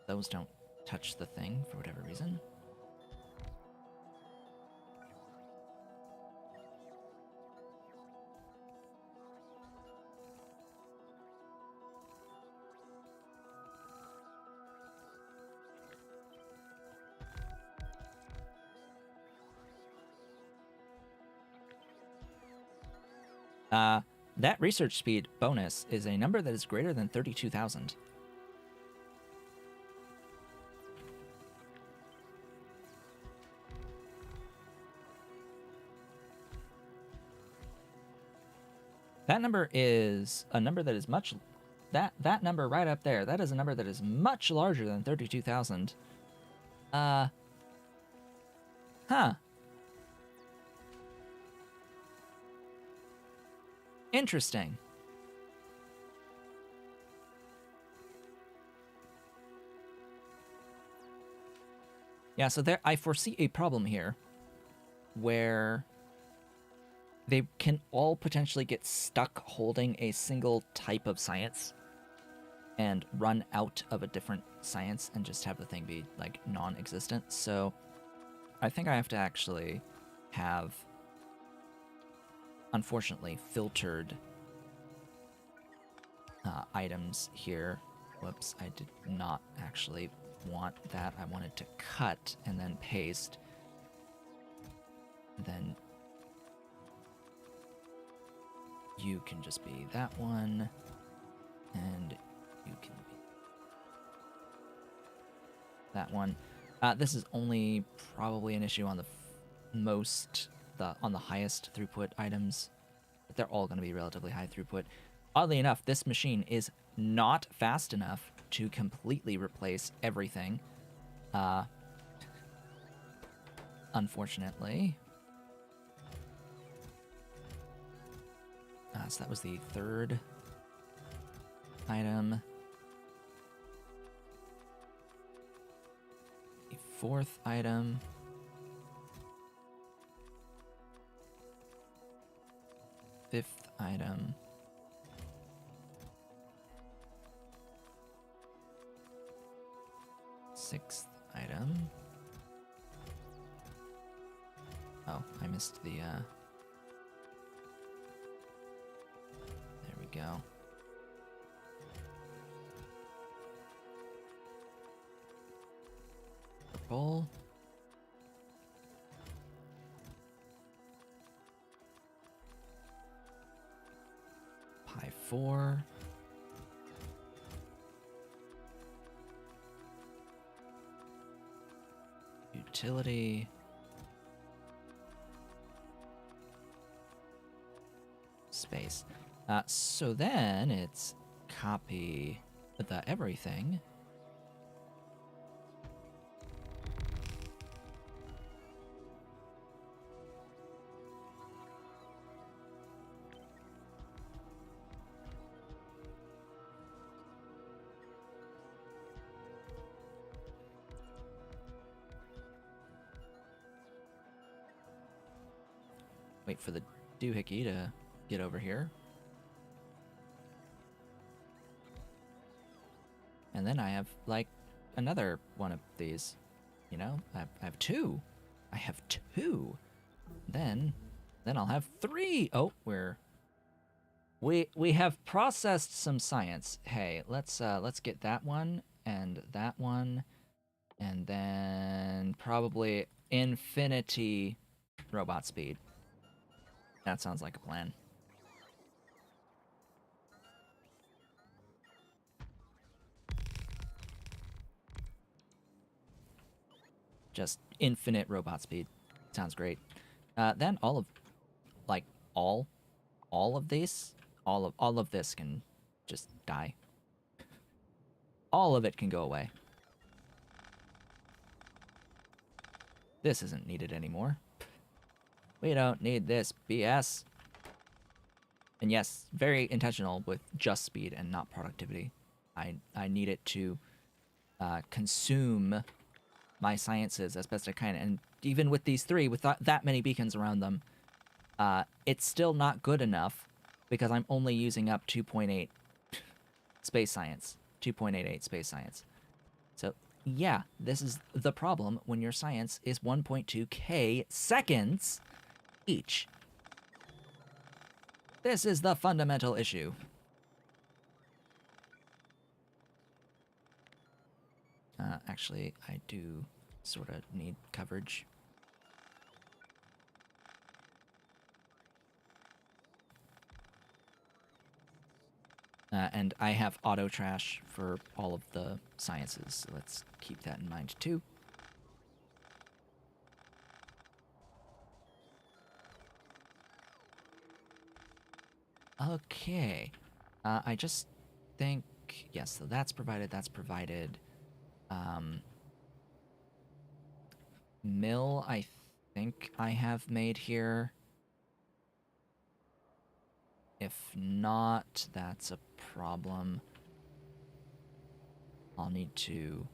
Those don't touch the thing for whatever reason. That research speed bonus is a number that is greater than 32,000. That number is a number that is much... That number right up there, that is a number that is much larger than 32,000. Huh. Interesting. Yeah, so there I foresee a problem here where they can all potentially get stuck holding a single type of science and run out of a different science and just have the thing be like non-existent. So I think I have to actually have, unfortunately, filtered items here. Whoops, I did not actually want that. I wanted to cut and then paste. And then you can just be that one, and you can be that one. This is only probably an issue on the on the highest throughput items, but they're all going to be relatively high throughput. Oddly enough, this machine is not fast enough to completely replace everything. Unfortunately. So that was the third item. The fourth item. Fifth item. Sixth item. Oh, I missed the, there we go. Purple. Pi 4. Utility. Space. So then it's copy the everything. Wait for the doohickey to get over here. And then I have, like, another one of these. You know? I have two. I have two. Then I'll have three. Oh, we have processed some science. Hey, let's get that one, and then probably infinity robot speed. That sounds like a plan. Just infinite robot speed. Sounds great. Then all of this can just die. All of it can go away. This isn't needed anymore. We don't need this BS. And yes, very intentional with just speed and not productivity. I need it to consume my sciences as best I can. And even with these three, with that many beacons around them, it's still not good enough because I'm only using up 2.8 space science, 2.88 space science. So yeah, this is the problem when your science is 1.2k seconds each. This is the fundamental issue. Actually, I do sort of need coverage. And I have auto trash for all of the sciences, so let's keep that in mind too. Okay. I just think, yes, so that's provided, that's provided. Mill, I think I have made here. If not, that's a problem. I'll need to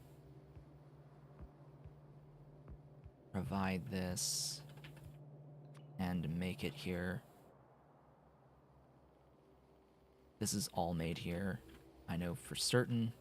provide this and make it here. This is all made here. I know for certain.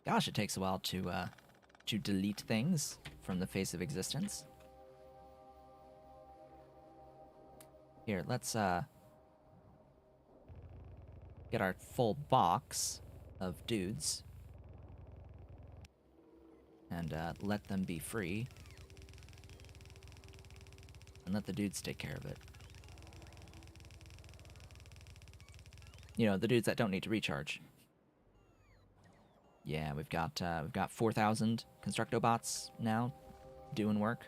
Gosh, it takes a while to delete things from the face of existence. Here, let's get our full box of dudes and let them be free. And let the dudes take care of it. You know, the dudes that don't need to recharge. Yeah, we've got 4,000 Constructobots now doing work.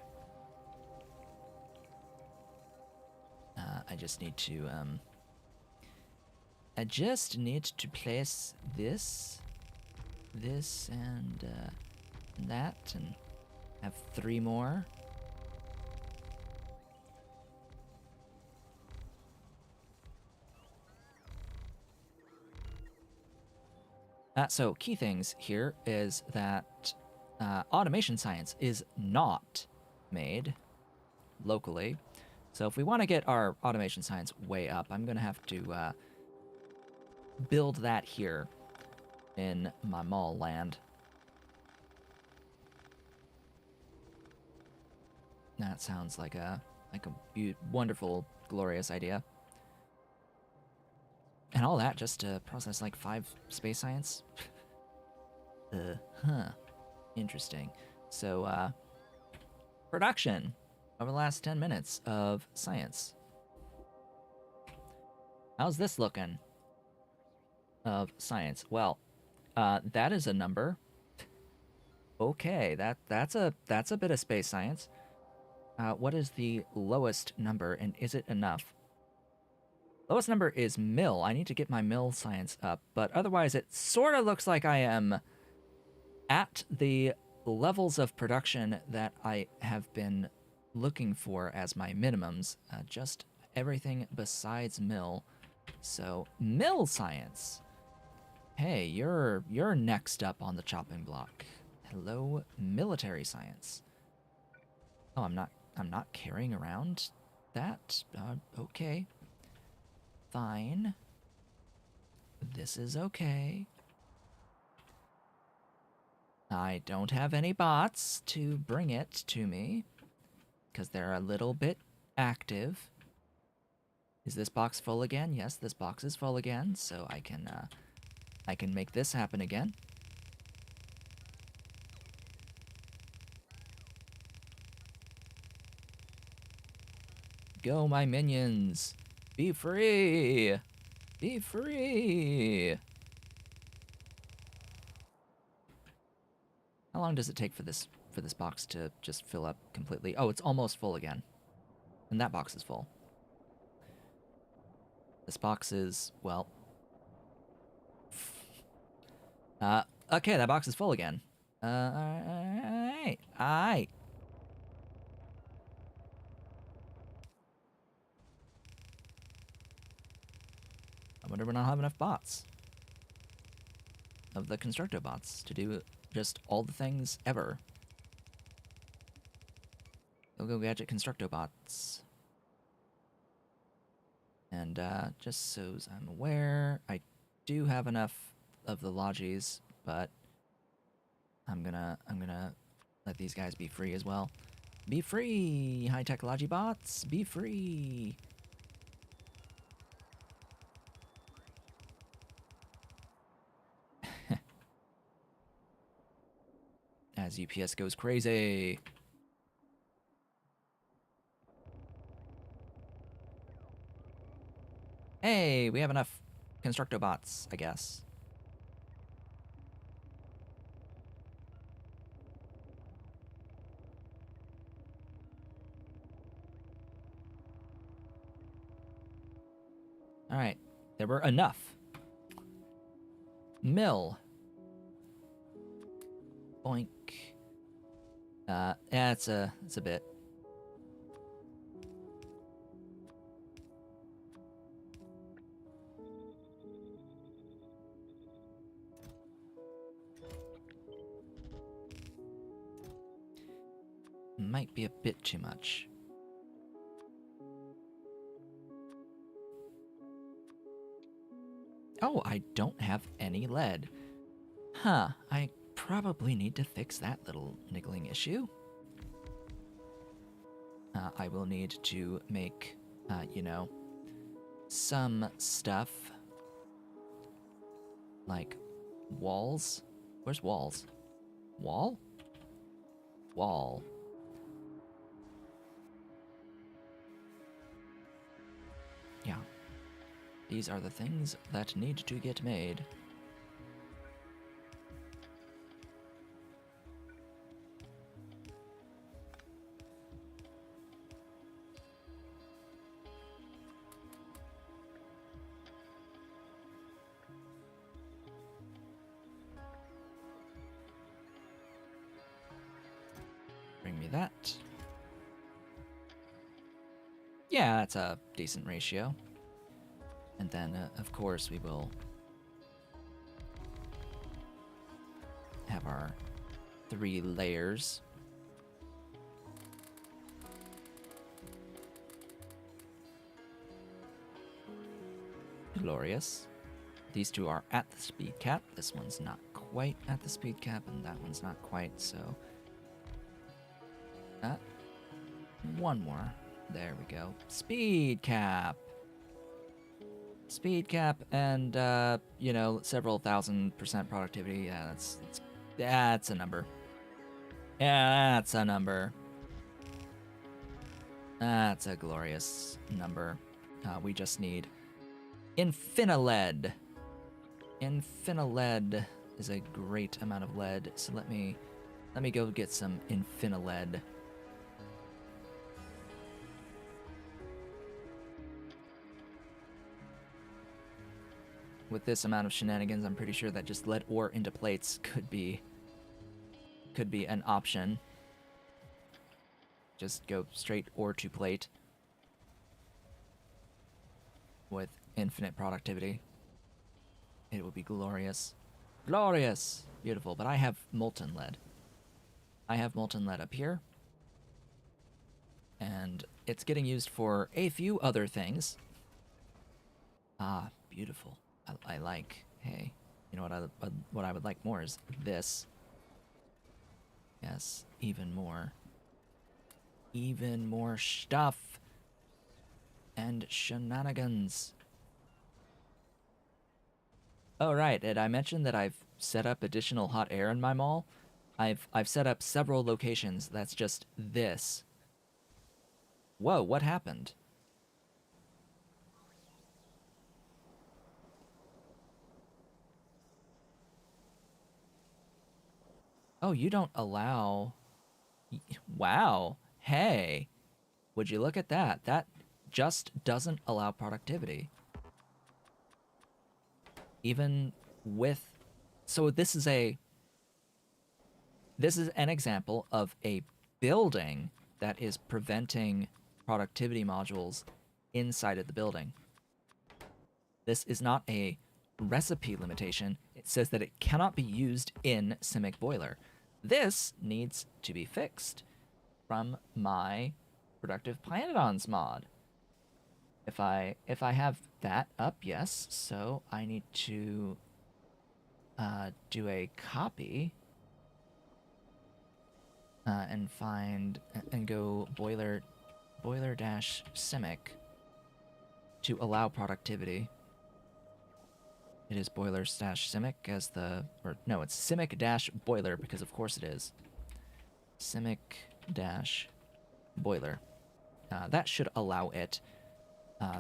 I just need to place this, and that, and have 3 more. So key things here is that automation science is not made locally. So if we want to get our automation science way up, I'm going to have to build that here in my mall land. That sounds like a wonderful, glorious idea. And all that just to process like 5 space science? Interesting. So, production over the last 10 minutes of science. How's this looking? Of science. Well, that is a number. Okay, that's a bit of space science. What is the lowest number, and is it enough? Lowest number is mill. I need to get my mill science up, but otherwise it sort of looks like I am at the levels of production that I have been looking for as my minimums. Just everything besides mill. So, mill science. Hey, you're next up on the chopping block. Hello, military science. Oh, I'm not carrying around that. Okay. Fine. This is okay. I don't have any bots to bring it to me because they're a little bit active. Is this box full again? Yes, this box is full again, so I can make this happen again. Go, my minions! Be free! Be free! How long does it take for this box to just fill up completely? Oh, it's almost full again. And that box is full. This box is, well... okay, that box is full again. Alright. Alright. I wonder when I'll have enough bots. Of the constructo bots to do just all the things ever. Go gadget constructo bots. And just so I'm aware, I do have enough of the logis, but I'm gonna let these guys be free as well. Be free, high-tech logi bots. Be free. As UPS goes crazy. Hey, we have enough constructo bots, I guess. Alright, there were enough. Mill. Boink. Yeah, it's a bit. Might be a bit too much. Oh, I don't have any lead. Huh, I probably need to fix that little niggling issue. I will need to make, you know, some stuff. Like walls. Where's walls? Wall? Wall. Yeah. These are the things that need to get made. Bring me that. Yeah, that's a decent ratio. And then, of course, we will have our 3 layers. Glorious. These 2 are at the speed cap. This one's not quite at the speed cap, and that one's not quite, so... one more. There we go. Speed cap! Speed cap and, you know, several thousand% productivity. Yeah, that's a number. Yeah, that's a number. That's a glorious number. We just need Infiniled. Infiniled is a great amount of lead, so let me go get some Infiniled. With this amount of shenanigans, I'm pretty sure that just lead ore into plates could be an option. Just go straight ore to plate with infinite productivity. It would be glorious. Glorious! Beautiful, but I have molten lead. I have molten lead up here. And it's getting used for a few other things. Ah, beautiful. I like. Hey, you know what I would like more is this. Yes, even more. Even more stuff. And shenanigans. Oh right, and I mentioned that I've set up additional hot air in my mall. I've set up several locations that's just this. Whoa, what happened? Oh, you don't allow... Wow. Hey. Would you look at that? That just doesn't allow productivity. Even with... So this is a... this is an example of a building that is preventing productivity modules inside of the building. This is not a recipe limitation. It says that it cannot be used in Simic Boiler. This needs to be fixed from my Productive Pyanodons mod. If I have that up, yes, so I need to do a copy and find and go boiler dash Simic to allow productivity. It is boiler dash Simic as the, or no, it's Simic dash boiler because of course it is. Simic dash boiler. That should allow it.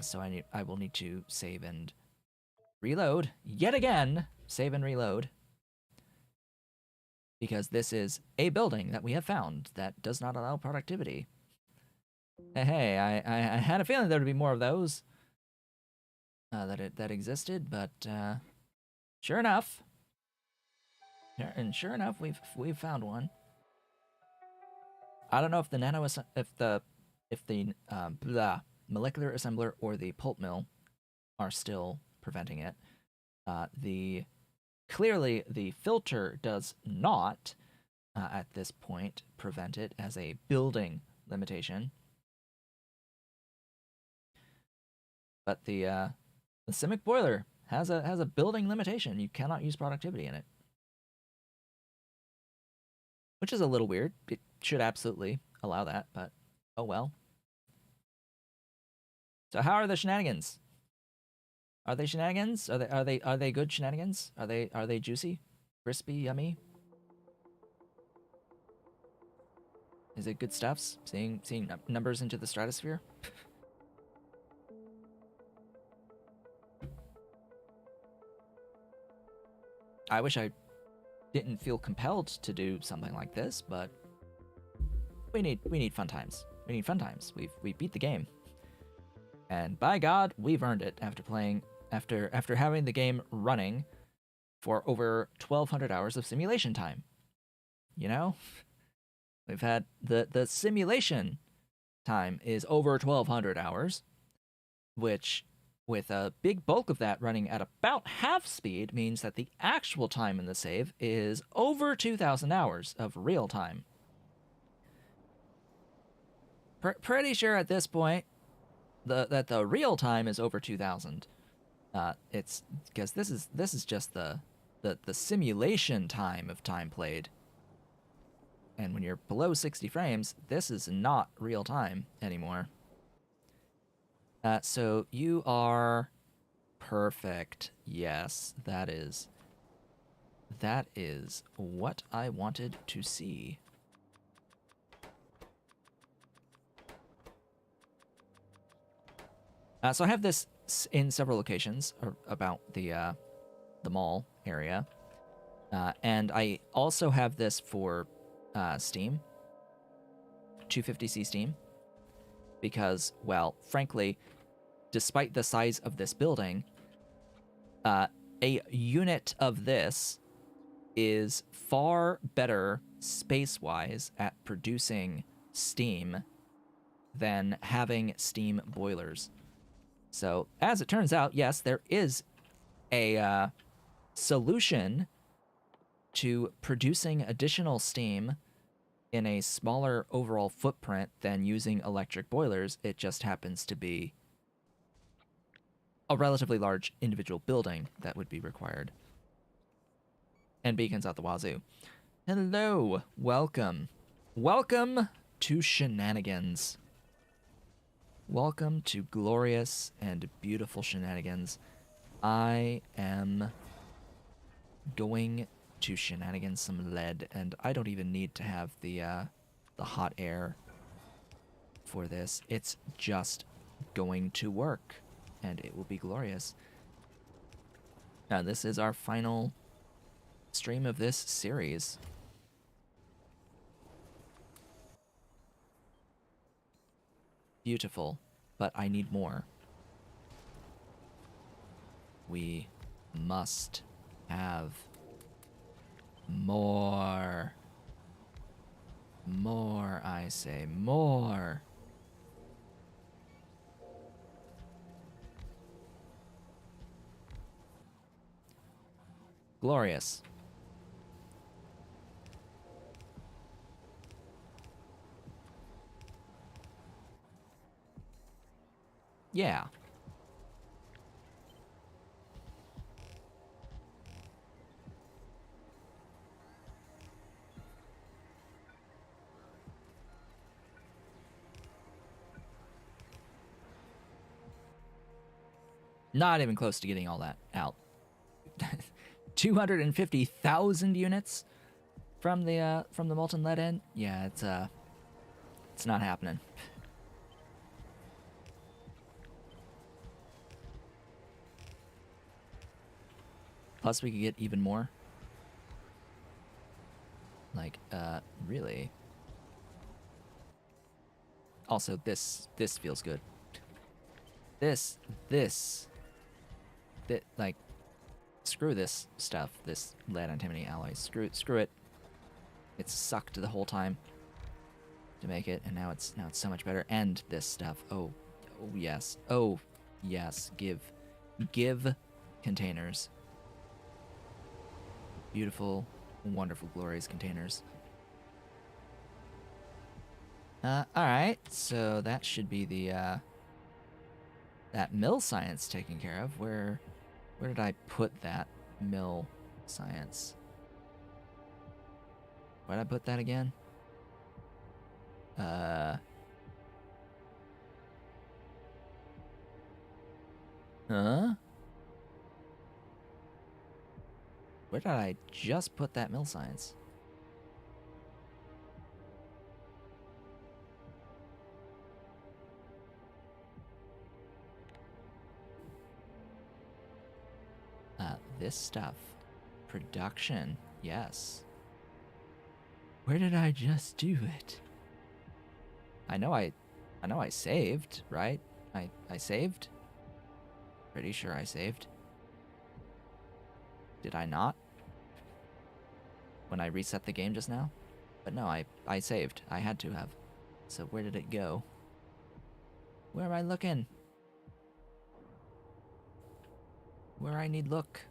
So I will need to save and reload yet again. Save and reload. Because this is a building that we have found that does not allow productivity. Hey, I had a feeling there would be more of those that existed, but sure enough, we've found one. I don't know if the molecular assembler or the pulp mill are still preventing it. Clearly the filter does not at this point prevent it as a building limitation. But the Simic boiler has a building limitation. You cannot use productivity in it, which is a little weird. It should absolutely allow that, but oh well. So how are the shenanigans? Are they shenanigans? Are they good shenanigans? Are they juicy, crispy, yummy? Is it good stuffs? Seeing numbers into the stratosphere? I wish I didn't feel compelled to do something like this, but we need fun times. We need fun times. We beat the game. And by God, we've earned it after having the game running for over 1,200 hours of simulation time. You know? We've had the simulation time is over 1,200 hours, which with a big bulk of that running at about half speed means that the actual time in the save is over 2,000 hours of real time. Pretty sure at this point that the real time is over 2,000. It's because this is just the simulation time of time played. And when you're below 60 frames, this is not real time anymore. So you are perfect. Yes, that is what I wanted to see. So I have this in several locations about the mall area, and I also have this for Steam, 250C Steam, because, well, frankly, despite the size of this building, a unit of this is far better space-wise at producing steam than having steam boilers. So, as it turns out, yes, there is a solution to producing additional steam in a smaller overall footprint than using electric boilers. It just happens to be a relatively large individual building that would be required. And beacons out the wazoo. Hello, welcome. Welcome to Shenanigans. Welcome to glorious and beautiful Shenanigans. I am going to shenanigans some lead, and I don't even need to have the hot air for this. It's just going to work, and it will be glorious. Now, this is our final stream of this series. Beautiful, but I need more. We must have more. More, I say, more. Glorious. Yeah. Not even close to getting all that out. 250,000 units from the molten lead in. Yeah, it's not happening. Plus, we could get even more. Like, really. Also, this feels good. This, like, screw this stuff. This lead antimony alloy. Screw it. It's sucked the whole time to make it, and now it's so much better. And this stuff. Oh yes. Oh yes. Give containers. Beautiful, wonderful, glorious containers. Alright, so that should be the, that mill science taken care of. Where did I put that mill science? Where did I put that again? Huh? Where did I just put that mill science? This stuff. Production. Yes. Where did I just do it? I know I saved, right? I saved? Pretty sure I saved. Did I not? When I reset the game just now? But no, I saved. I had to have. So where did it go? Where am I looking? Where I need look?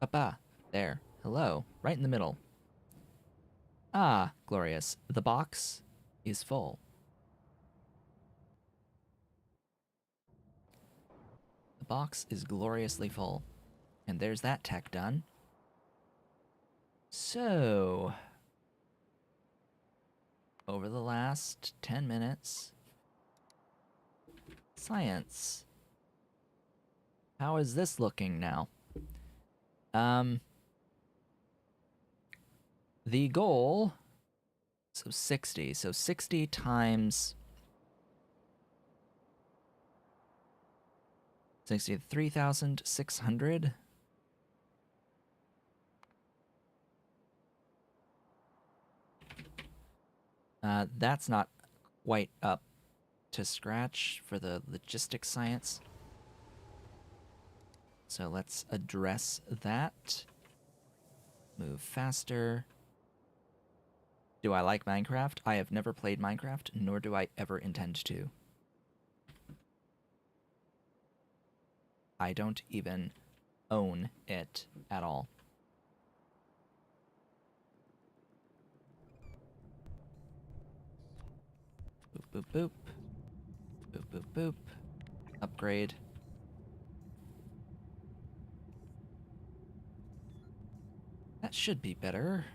Papa. There. Hello. Right in the middle. Ah, glorious. The box is full. The box is gloriously full. And there's that tech done. So, over the last 10 minutes, science. How is this looking now? The goal, so 60. So 60 times 60, 3,600. That's not quite up to scratch for the logistics science. So let's address that. Move faster. Do I like Minecraft? I have never played Minecraft, nor do I ever intend to. I don't even own it at all. Boop, boop, boop. Boop, boop, boop. Upgrade. That should be better.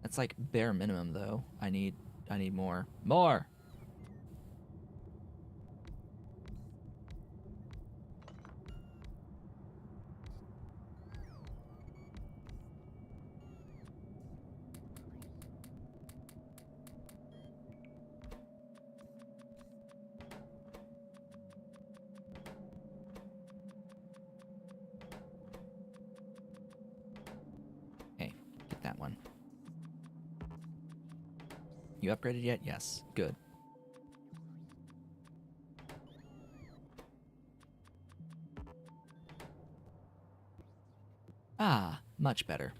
That's like bare minimum though. I need more. More! Okay, get that one. You upgraded yet? Yes. Good. Ah, much better.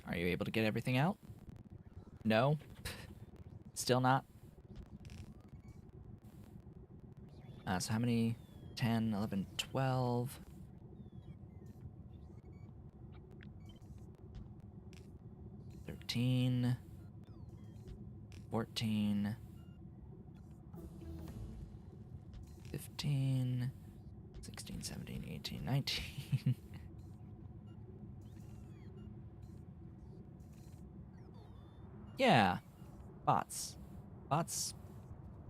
Are you able to get everything out? No? Still not? So how many? 10, 11, 12... 13... 14... 15... 16, 17, 18, 19... Yeah. Bots. Bots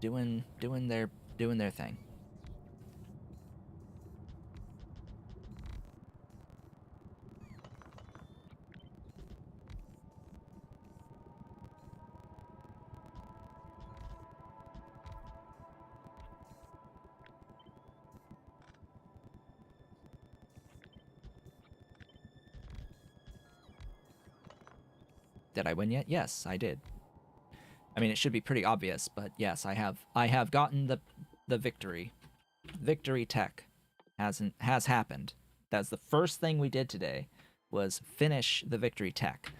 doing their thing. Did I win yet? Yes, I did. I mean, it should be pretty obvious, but yes, I have gotten the victory. Victory tech has happened. That's the first thing we did today, was finish the victory tech.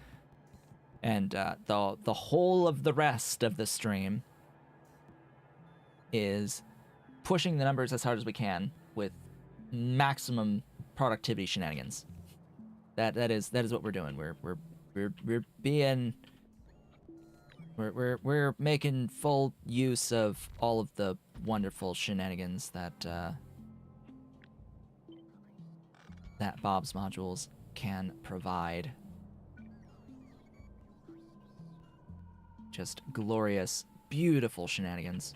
And the whole of the rest of the stream is pushing the numbers as hard as we can with maximum productivity shenanigans. That is what we're doing. We're making full use of all of the wonderful shenanigans that that Bob's modules can provide. Just glorious, beautiful shenanigans.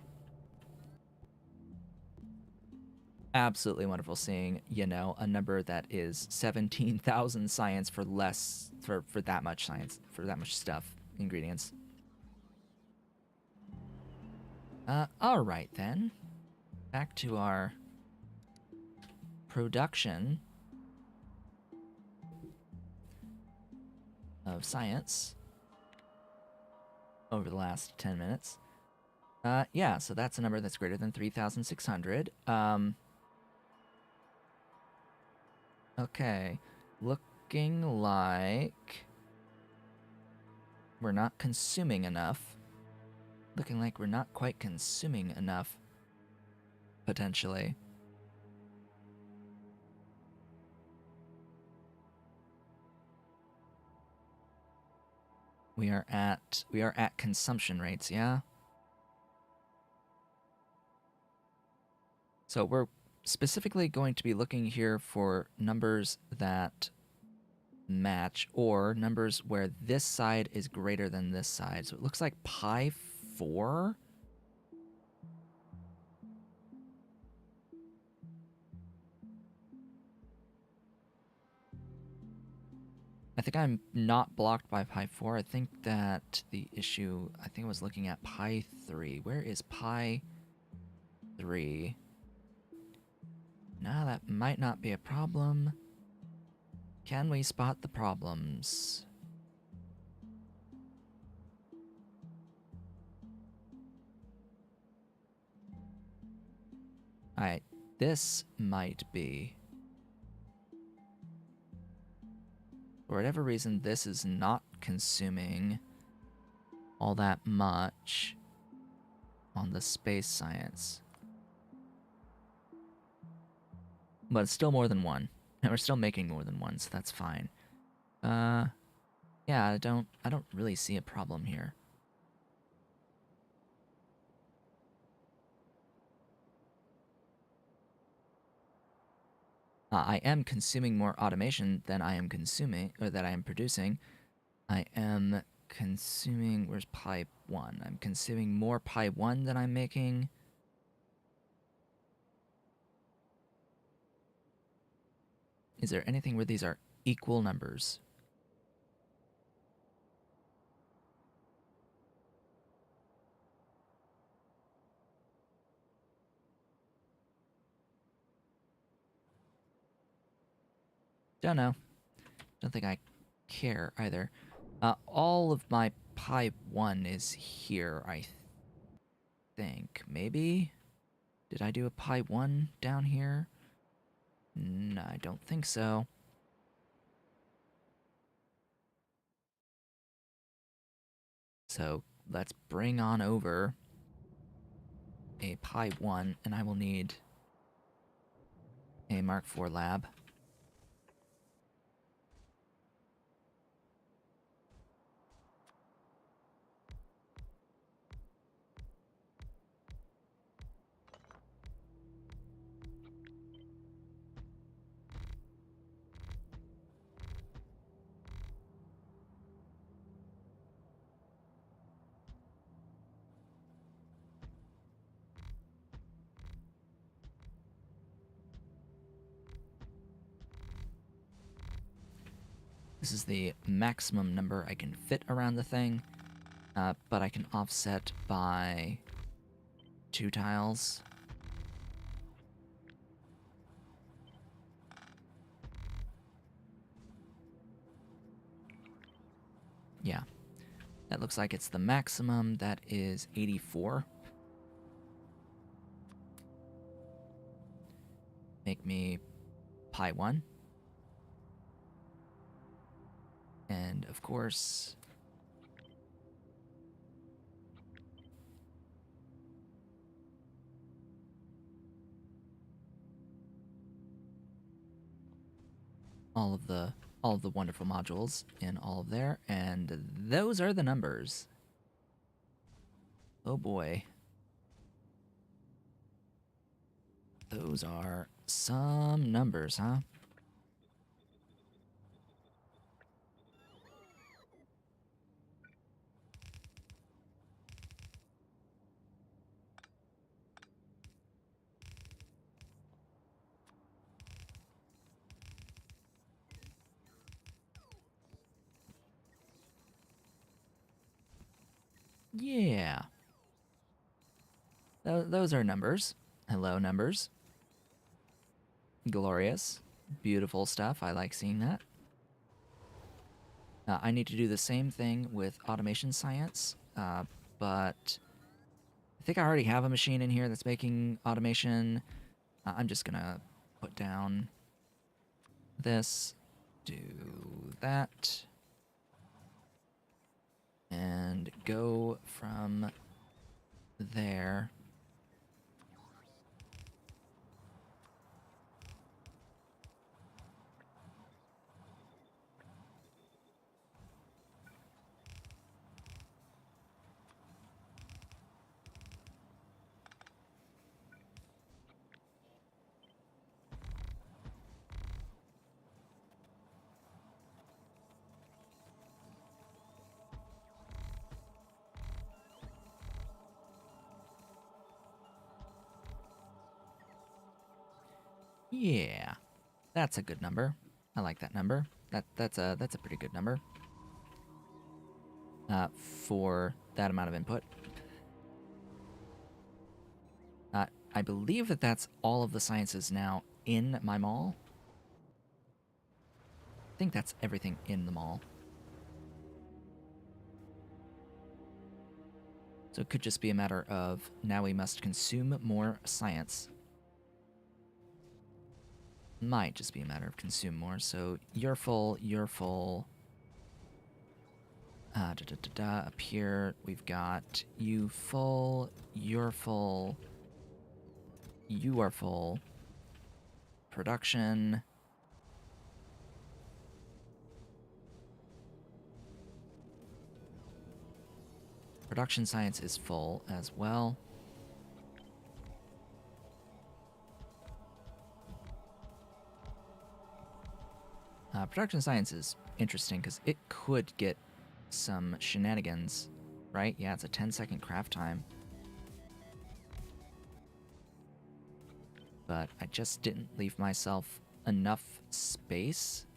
Absolutely wonderful seeing, you know, a number that is 17,000 science for less, for that much science, for that much stuff, ingredients. Alright then. Back to our production of science over the last 10 minutes. Yeah, so that's a number that's greater than 3,600. Okay, looking like we're not consuming enough. Looking like we're not quite consuming enough, potentially. We are at consumption rates, yeah? So we're specifically going to be looking here for numbers that match, or numbers where this side is greater than this side. So it looks like pi 4. I think I'm not blocked by pi 4. I think that the issue, I think I was looking at pi 3. Where is pi 3? Nah, that might not be a problem. Can we spot the problems? Alright, this might be. For whatever reason, this is not consuming all that much on the space science. But it's still more than one. And we're still making more than one, so that's fine. Yeah, I don't really see a problem here. I am consuming more automation than I am consuming, or that I am producing. I am consuming, where's pi 1? I'm consuming more pi 1 than I'm making. Is there anything where these are equal numbers. Don't know. Don't think I care either. All of my pi 1 is here, I think. Maybe? Did I do a pi 1 down here? No, I don't think so. So let's bring on over a pi 1, and I will need a Mark IV lab. This is the maximum number I can fit around the thing, but I can offset by 2 tiles. Yeah, that looks like it's the maximum. That is 84. Make me pi 1. And of course, all of the wonderful modules in all of there, and those are the numbers. Oh boy. Those are some numbers, huh? Yeah. Those are numbers. Hello, numbers. Glorious. Beautiful stuff. I like seeing that. I need to do the same thing with automation science, but I think I already have a machine in here that's making automation. I'm just gonna put down this, do that, and go from there. Yeah, that's a good number. I like that number. That's a pretty good number for that amount of input. I believe that that's all of the sciences now in my mall. I think that's everything in the mall. So it could just be a matter of now we must consume more science. Might just be a matter of consume more. So you're full, you're full. Up here, we've got you full, you're full, you are full. Production. Production science is full as well. Production science is interesting because it could get some shenanigans, right? Yeah, it's a 10-second craft time. But I just didn't leave myself enough space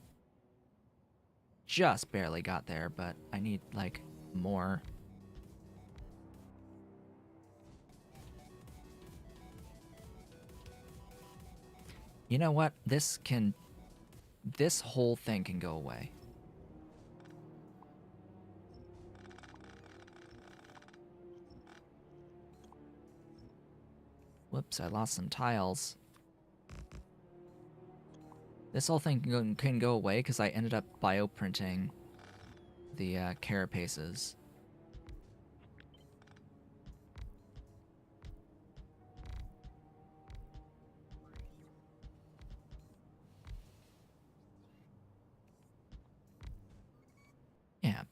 just barely got there, but I need, like, more. You know what? This whole thing can go away. Whoops, I lost some tiles. This whole thing can go away because I ended up bioprinting the carapaces. Yeah.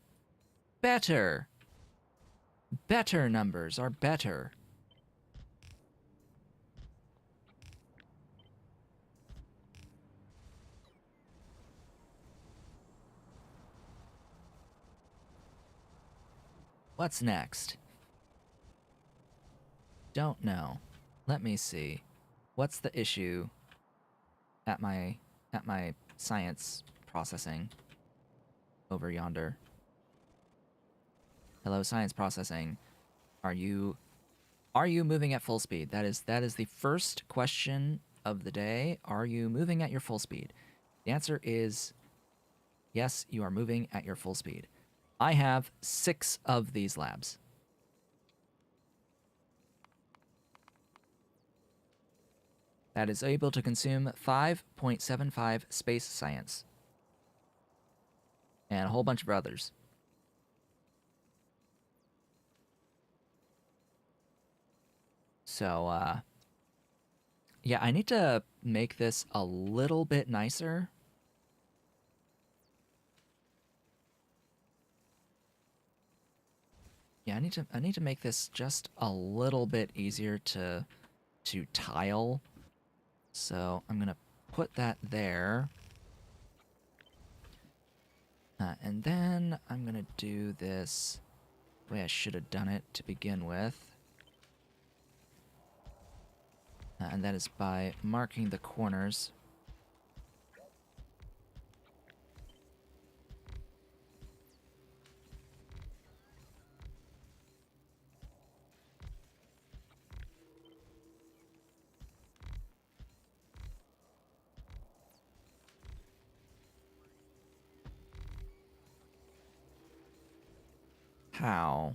Better! Better numbers are better. What's next? Don't know. Let me see. What's the issue at my science processing over yonder? Hello, science processing. Are you moving at full speed? That is the first question of the day. Are you moving at your full speed? The answer is yes, you are moving at your full speed. I have 6 of these labs. That is able to consume 5.75 space science. And a whole bunch of others. So, yeah, I need to make this a little bit nicer. Yeah, I need to make this just a little bit easier to tile. So I'm gonna put that there. And then I'm gonna do this the way I should have done it to begin with. And that is by marking the corners. How?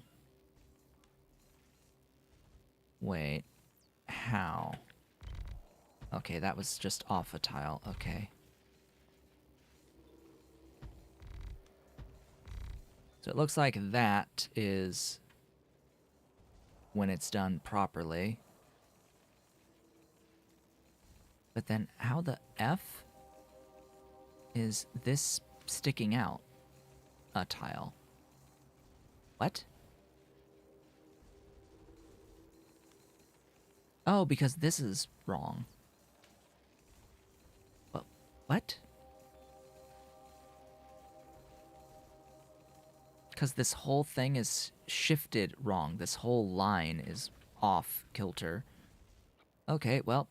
Wait. How? Okay, that was just off a tile. Okay. So it looks like that is when it's done properly. But then how the F is this sticking out a tile? What? Oh, because this is wrong. Well, what? Because this whole thing is shifted wrong. This whole line is off kilter. Okay, well,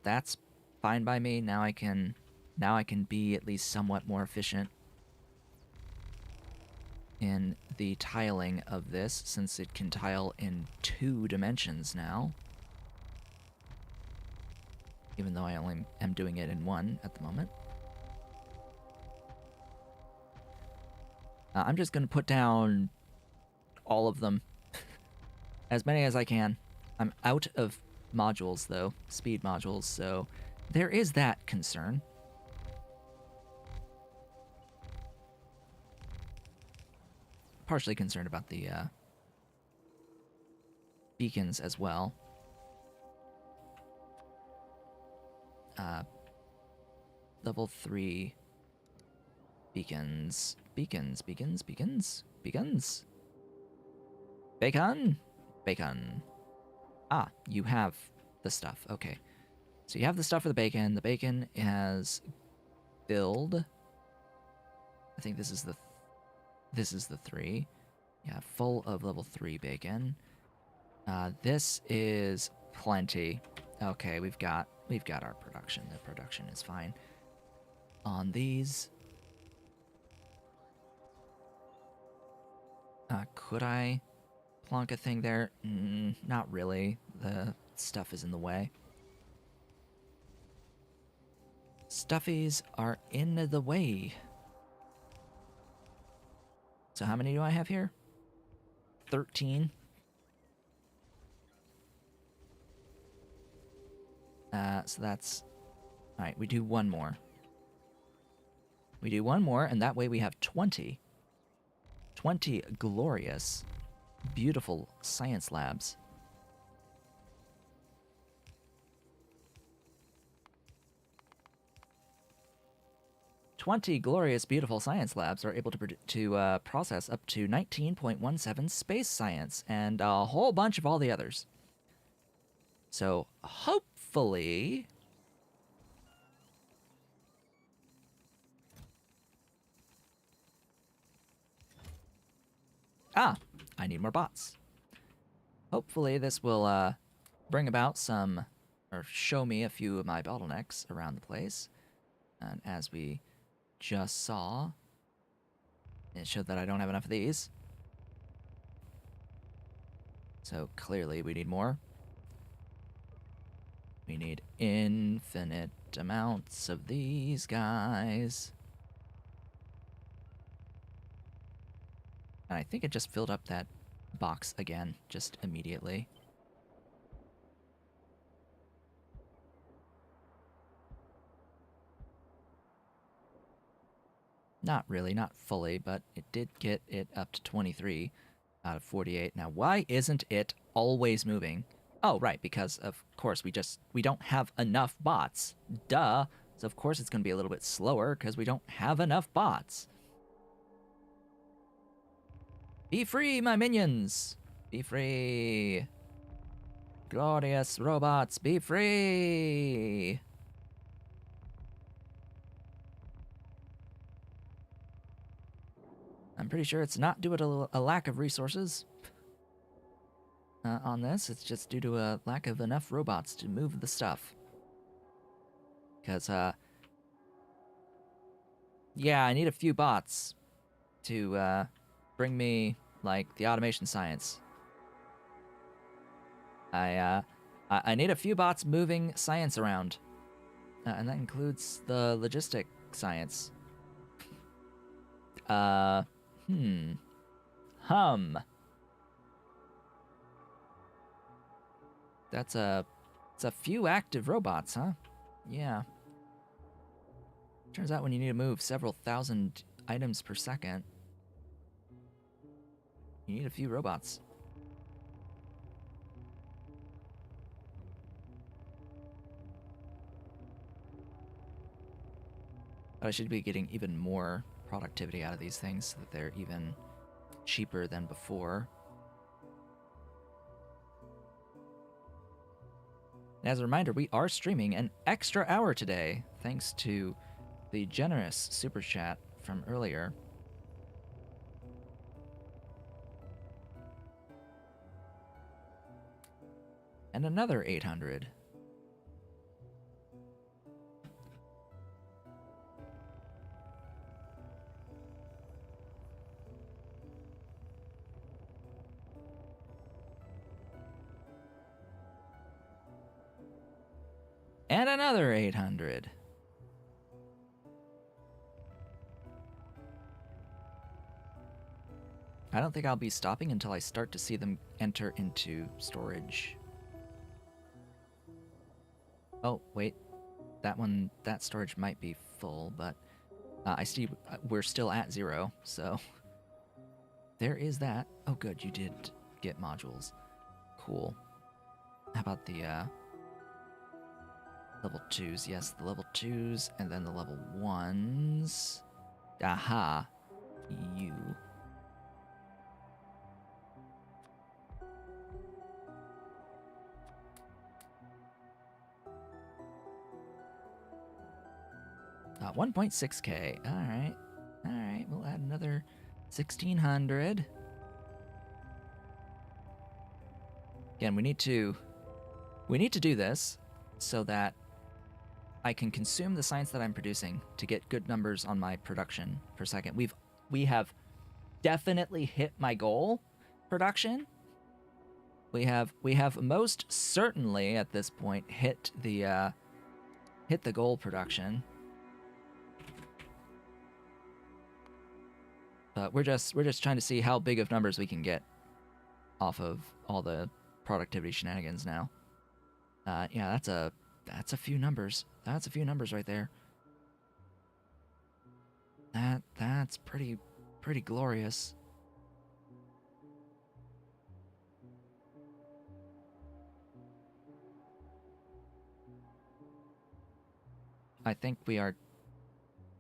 that's fine by me. Now I can be at least somewhat more efficient in the tiling of this, since it can tile in 2 dimensions now. Even though I only am doing it in 1 at the moment. I'm just gonna put down all of them. As many as I can. I'm out of modules, though. Speed modules, so there is that concern. Partially concerned about the beacons as well. Level 3 beacons. Beacons. Bacon! Bacon. Ah, you have the stuff. Okay. So you have the stuff for the bacon. The bacon has build. I think this is the 3. Yeah, full of level 3 bacon. This is plenty. Okay, we've got our production. The production is fine. On these, Could I plonk a thing there? Not really. The stuff is in the way. Stuffies are in the way. So how many do I have here? 13. So that's... Alright, we do one more. We do one more, and that way we have 20. 20 glorious, beautiful science labs. Glorious, beautiful science labs are able to process up to 19.17 space science and a whole bunch of all the others. So hopefully... I need more bots. Hopefully this will bring about some, or show me a few of my bottlenecks around the place. And as we just saw, it showed that I don't have enough of these. So clearly we need more. We need infinite amounts of these guys. And I think it just filled up that box again, just immediately. Not really, not fully, but it did get it up to 23 out of 48. Now, why isn't it always moving? Oh, right, because of course we don't have enough bots. Duh. So of course it's going to be a little bit slower because we don't have enough bots. Be free, my minions! Be free! Glorious robots, be free! I'm pretty sure it's not due to a lack of resources on this. It's just due to a lack of enough robots to move the stuff. Because, yeah, I need a few bots to bring me, like, the automation science. I need a few bots moving science around. And that includes the logistic science. It's a few active robots, huh? Yeah. Turns out when you need to move several thousand items per second, you need a few robots. But I should be getting even more productivity out of these things so that they're even cheaper than before. And as a reminder, we are streaming an extra hour today, thanks to the generous super chat from earlier. And another 800. And another 800. I don't think I'll be stopping until I start to see them enter into storage. Oh, wait. That storage might be full, but I see we're still at 0, so there is that. Oh, good, you did get modules. Cool. How about the level 2s? Yes, the level 2s, and then the level 1s. Aha. You. Uh, 1.6k. Alright. Alright, we'll add another 1,600. Again, we need to do this so that I can consume the science that I'm producing to get good numbers on my production per second. We have definitely hit my goal production. We have most certainly at this point hit the goal production. But we're just trying to see how big of numbers we can get off of all the productivity shenanigans now. Yeah, that's a few numbers. That's a few numbers right there. That's pretty glorious. I think we are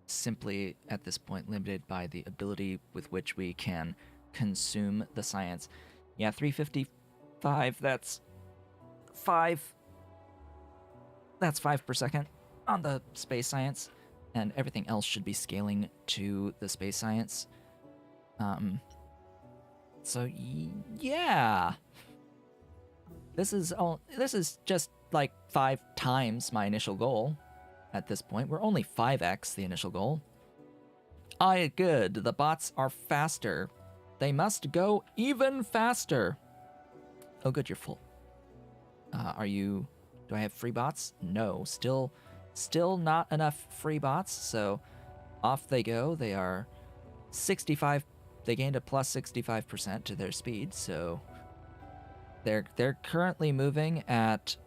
simply at this point limited by the ability with which we can consume the science. Yeah, 355, that's 5 per second on the space science, and everything else should be scaling to the space science. So yeah. This is just like 5 times my initial goal. At this point, we're only 5x the initial goal. Good. The bots are faster. They must go even faster. Oh, good, you're full. Do I have free bots? No, still not enough free bots, so off they go. They are 65, they gained a plus 65% to their speed, so they're currently moving at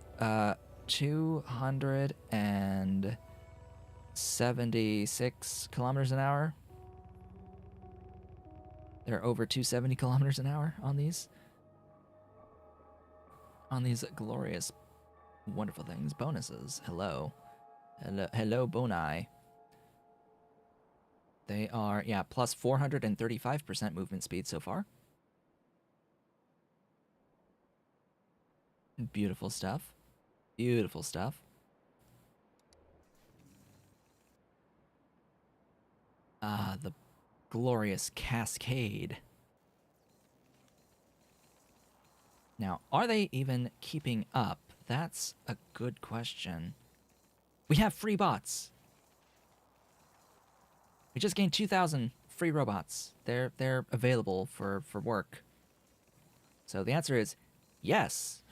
276 kilometers an hour. They're over 270 kilometers an hour on these glorious, wonderful things. Bonuses. Hello, Boni. They are, yeah, plus 435% movement speed so far. Beautiful stuff. Beautiful stuff. The glorious cascade. Now, are they even keeping up? That's a good question. We have free bots. We just gained 2,000 free robots. They're available for work. So the answer is yes.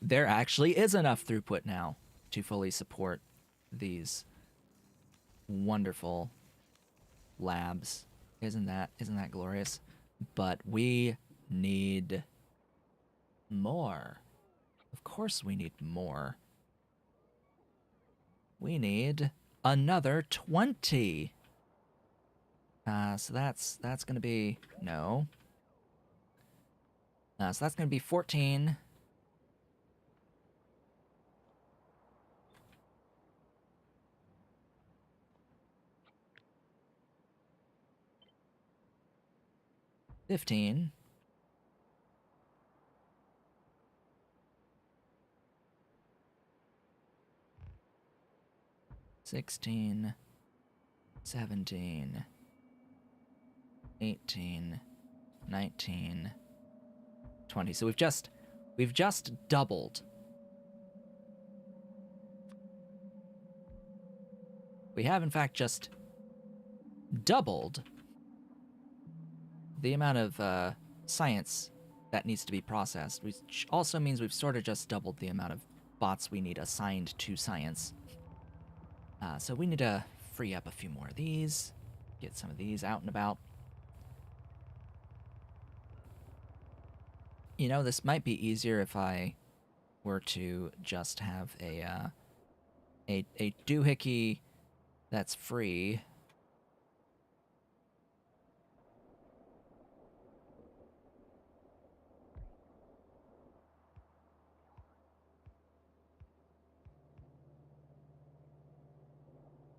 There actually is enough throughput now to fully support these wonderful labs. Isn't that glorious? But we need more. Of course we need more. We need another 20. So that's gonna be no. So that's gonna be 14. $15. 16, 17, 18, 19, 20. So we've just doubled. We have in fact just doubled the amount of science that needs to be processed, which also means we've sort of just doubled the amount of bots we need assigned to science. So we need to free up a few more of these, get some of these out and about. You know, this might be easier if I were to just have a doohickey that's free.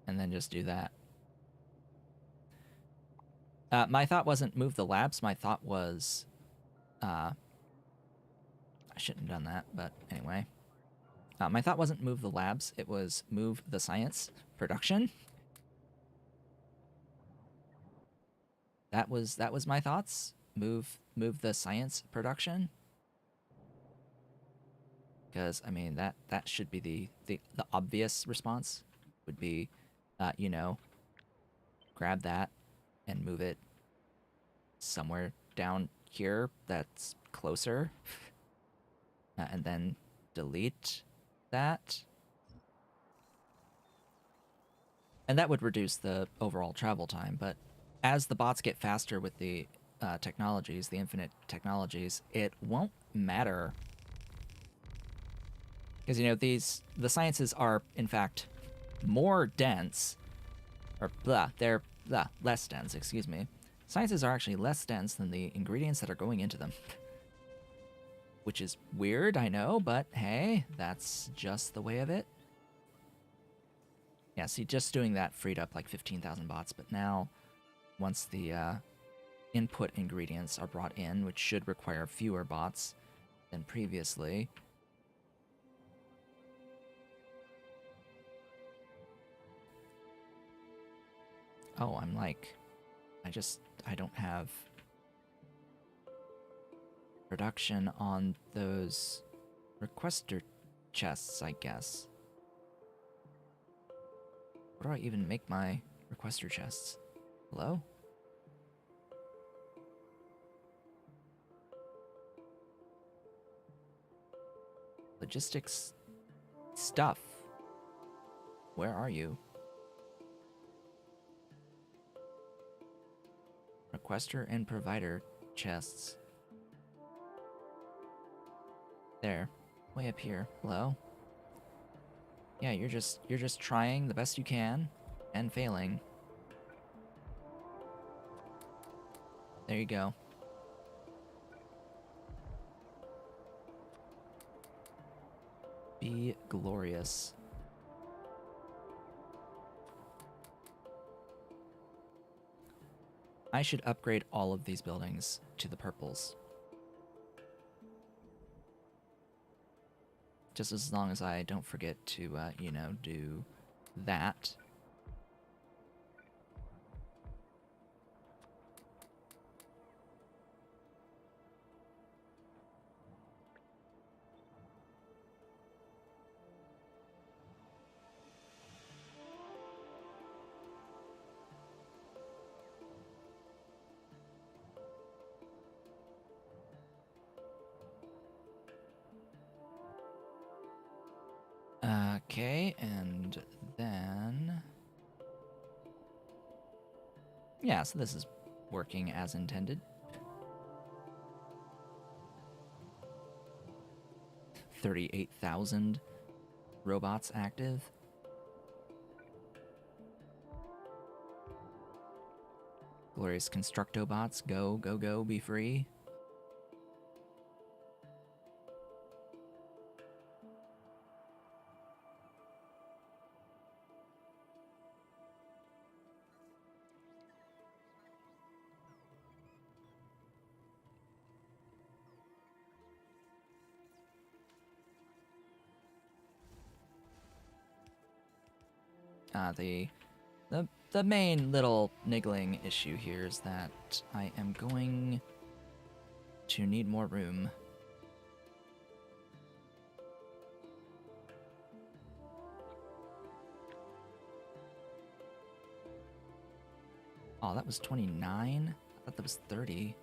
And then just do that. My thought wasn't move the labs. My thought was, I shouldn't have done that, but anyway. My thought wasn't move the labs. It was move the science production. That was my thoughts. Move the science production. Because I mean that should be the obvious response would be, you know, grab that and move it somewhere down here that's closer. And then delete that. And that would reduce the overall travel time, but as the bots get faster with the technologies, the infinite technologies, it won't matter. Because, you know, the sciences are, in fact, more dense, or they're less dense, excuse me. Sciences are actually less dense than the ingredients that are going into them. Which is weird, I know, but hey, that's just the way of it. Yeah, see, just doing that freed up like 15,000 bots, but now, once the input ingredients are brought in, which should require fewer bots than previously. Oh, I'm like, I don't have production on those requester chests, I guess. What do I even make my requester chests? Hello? Logistics stuff. Where are you? Requester and provider chests. There. Way up here. Hello? Yeah, you're just trying the best you can and failing. There you go. Be glorious. I should upgrade all of these buildings to the purples. Just as long as I don't forget to, you know, do that. Okay, and then... yeah, so this is working as intended. 38,000 robots active. Glorious Constructobots, go, go, go, be free. The main little niggling issue here is that I am going to need more room. Oh, that was 29? I thought that was 30.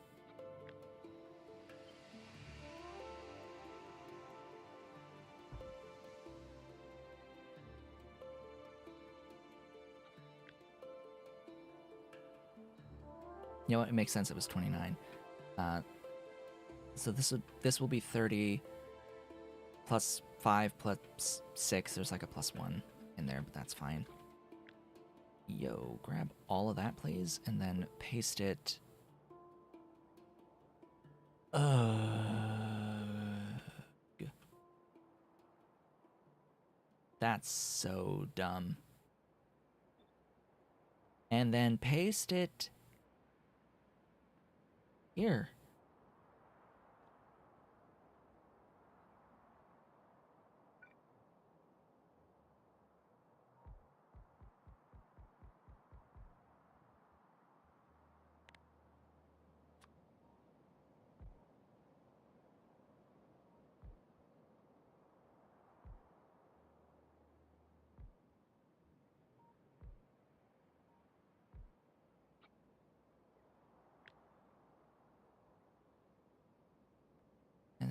You know what? It makes sense. It was 29. So this will be 30 plus 5 plus 6. There's like a plus 1 in there, but that's fine. Yo, grab all of that, please, and then paste it. That's so dumb. And then paste it here.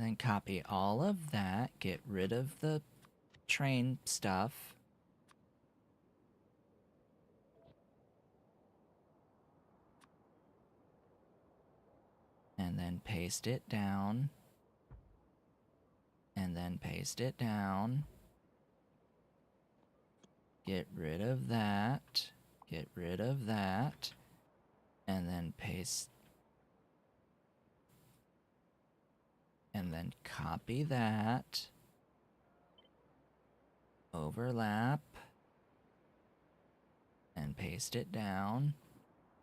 then copy all of that. Get rid of the train stuff. And then paste it down. And then paste it down. Get rid of that. Get rid of that. And then paste. And then copy that. Overlap. And paste it down.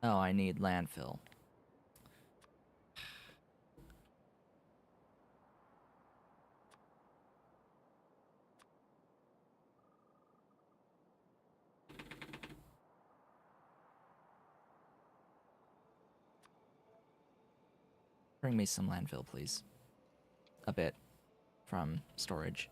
Oh, I need landfill. Bring me some landfill, please. A bit from storage.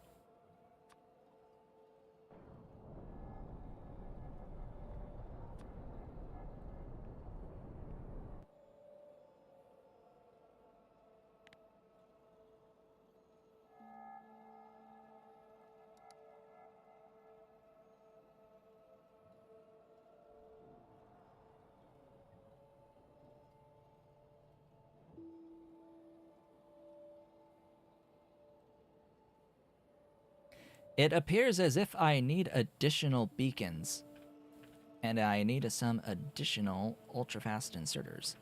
It appears as if I need additional beacons. And I need some additional ultra-fast inserters.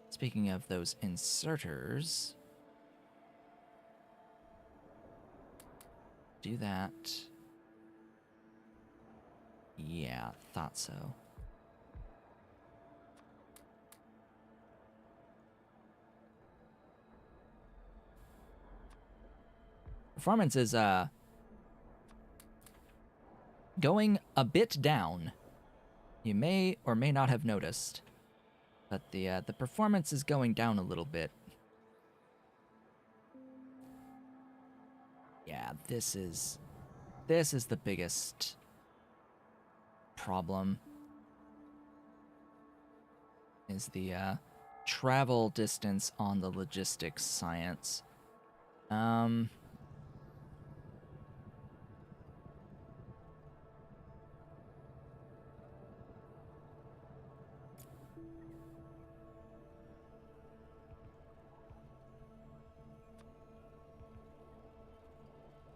Speaking of those inserters... Do that. Yeah, thought so. Performance is, going a bit down. You may or may not have noticed, but the performance is going down a little bit. Yeah, this is the biggest problem. Is the travel distance on the logistics science.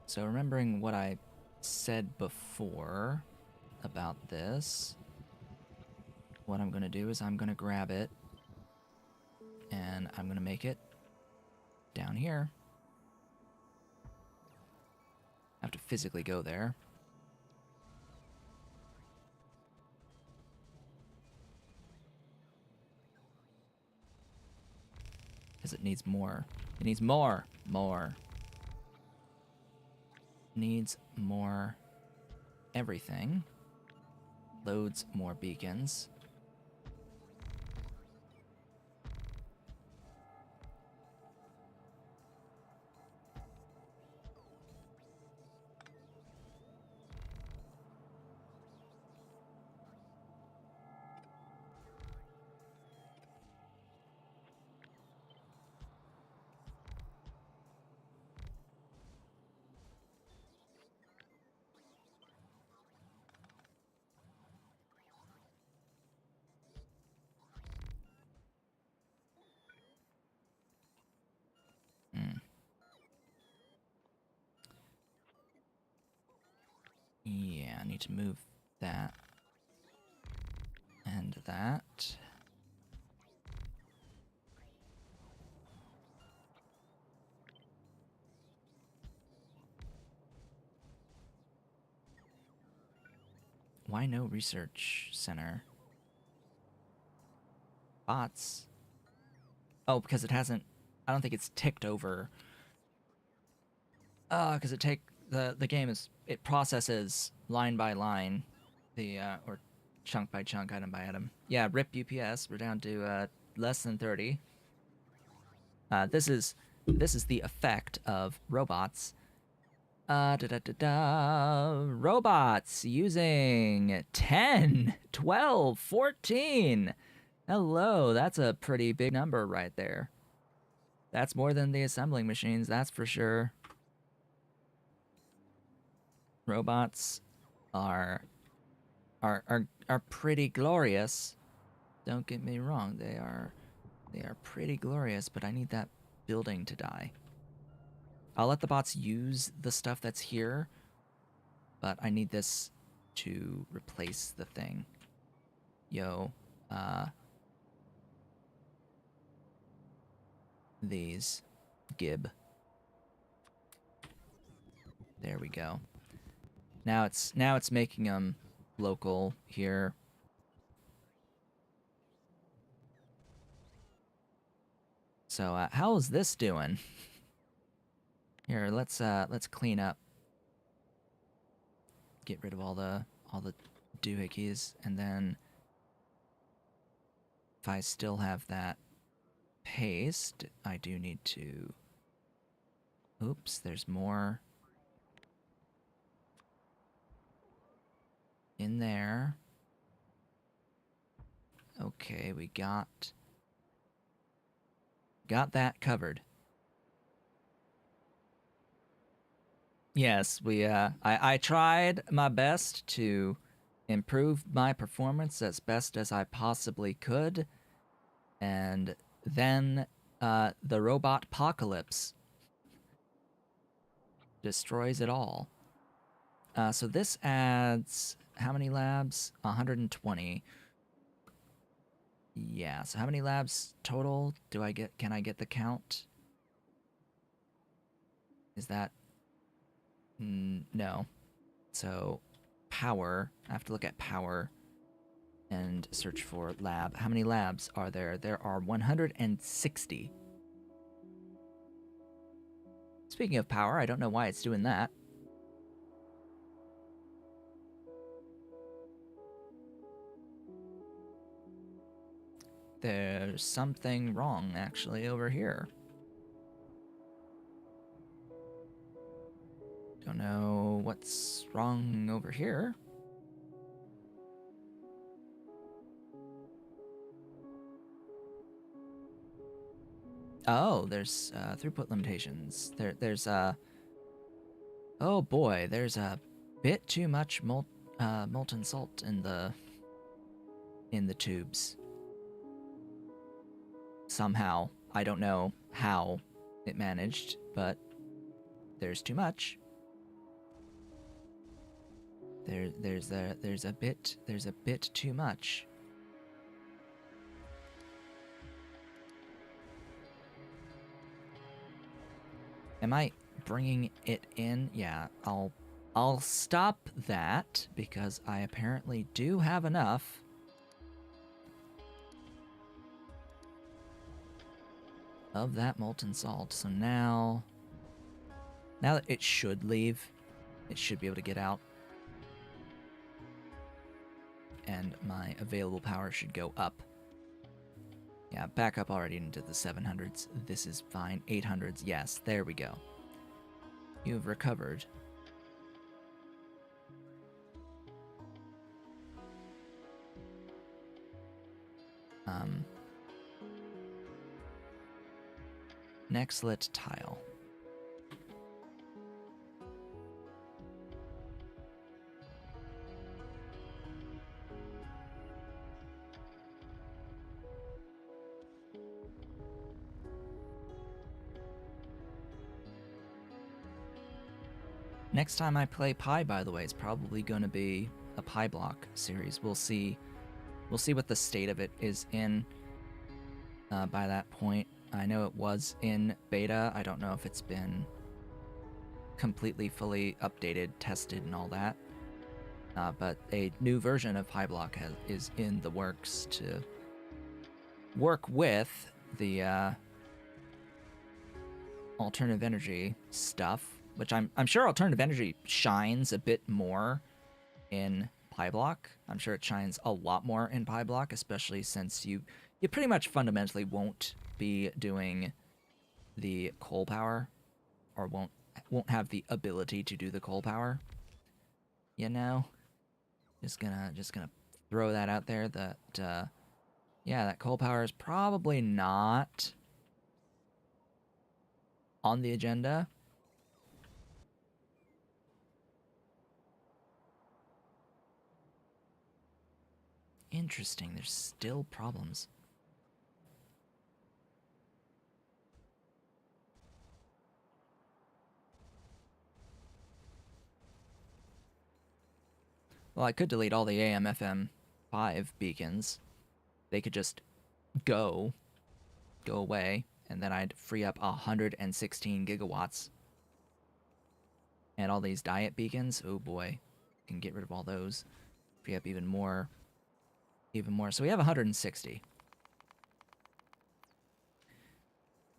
So remembering what I said before about this, what I'm going to do is I'm going to grab it and I'm going to make it down here. I have to physically go there. Because it needs more. It needs more. More. Needs more everything. Loads more beacons. Yeah, I need to move that and that. Why no research center? Bots? Oh, because it hasn't... I don't think it's ticked over. Because the game is... It processes line by line, or chunk by chunk, item by item. Yeah, rip UPS, we're down to less than 30. This is the effect of robots. Robots using 10, 12, 14. Hello, that's a pretty big number right there. That's more than the assembling machines, that's for sure. Robots are pretty glorious. Don't get me wrong, they are pretty glorious, but I need that building to die. I'll let the bots use the stuff that's here, but I need this to replace the thing. Yo, these gib. There we go. Now it's making them local here. So how is this doing? Here, let's clean up. Get rid of all the doohickeys, and then if I still have that paste, I do need to. Oops, there's more in there. Okay, we got that covered. Yes, I tried my best to improve my performance as best as I possibly could, and then the robot apocalypse destroys it all. So this adds how many labs? 120. Yeah, so how many labs total do I get? Can I get the count? Is that... no. So power, I have to look at power and search for lab. How many labs are there? There are 160. Speaking of power, I don't know why it's doing that. There's something wrong, actually, over here. Don't know what's wrong over here. Oh, there's throughput limitations. There's oh boy, there's a bit too much molten salt in the tubes. Somehow, I don't know how it managed, but there's too much. There's a bit too much. Am I bringing it in? Yeah, I'll stop that because I apparently do have enough. Of that molten salt. So now that it should leave, it should be able to get out. And my available power should go up. Yeah, back up already into the 700s. This is fine. 800s. Yes, there we go. You've recovered. Next, let's tile. Next time I play Pi, by the way, is probably going to be a Pi block series. We'll see what the state of it is in by that point. I know it was in beta. I don't know if it's been completely fully updated, tested, and all that. But a new version of Pi block is in the works to work with the alternative energy stuff, which I'm sure alternative energy shines a bit more in Pi block. I'm sure it shines a lot more in Pi block, especially since you pretty much fundamentally won't be doing the coal power, or won't have the ability to do the coal power. You know, just gonna throw that out there. That yeah, that coal power is probably not on the agenda. Interesting, there's still problems. Well, I could delete all the AM/FM5 beacons. They could just go away, and then I'd free up 116 gigawatts. And all these diet beacons, oh boy, can get rid of all those. Free up even more. So we have 160.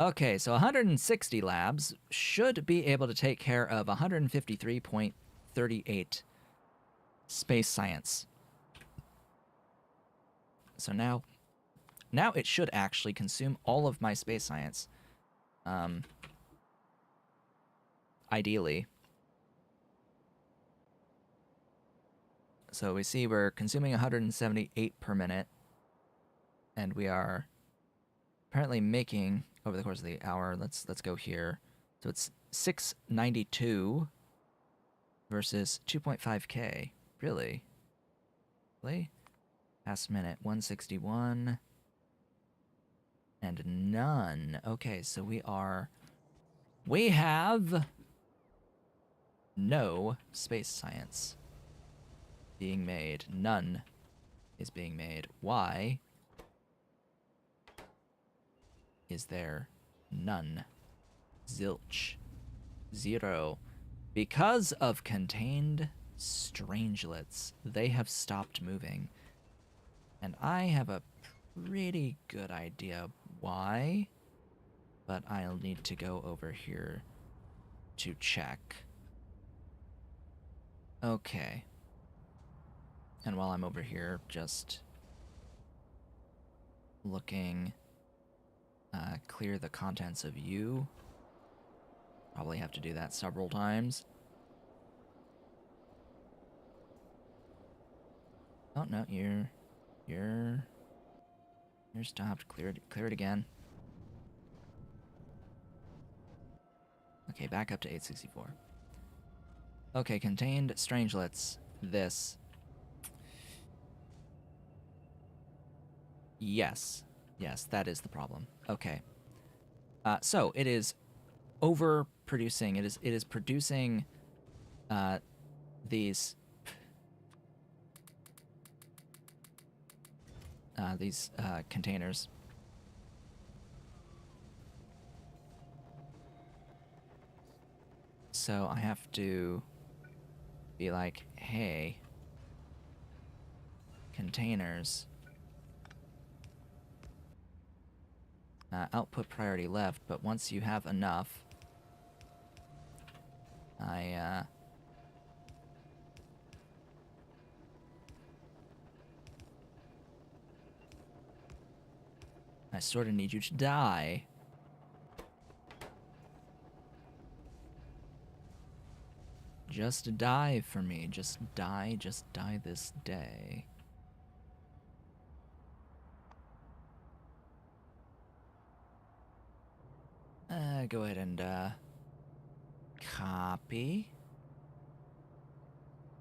Okay, so 160 labs should be able to take care of 153.38 space science. So now it should actually consume all of my space science. Ideally. So we see we're consuming 178 per minute, and we are apparently making over the course of the hour. Let's go here. So it's 692 versus 2.5K. Really? Past minute 161 and none. Okay, so we have no space science being made. None is being made. Why is there none? Zilch. Zero. Because of contained strangelets, they have stopped moving. And I have a pretty good idea why, but I'll need to go over here to check. Okay. And while I'm over here, just looking, clear the contents of you. Probably have to do that several times. Oh no, you're stopped. Clear it again. Okay, back up to 864. Okay, contained strangelets. This. Yes, that is the problem. Okay. So it is overproducing. It is producing these containers. So I have to be like, hey, containers. Output priority left, but once you have enough, I sort of need you to die. Just die for me. Just die this day. Go ahead and, copy.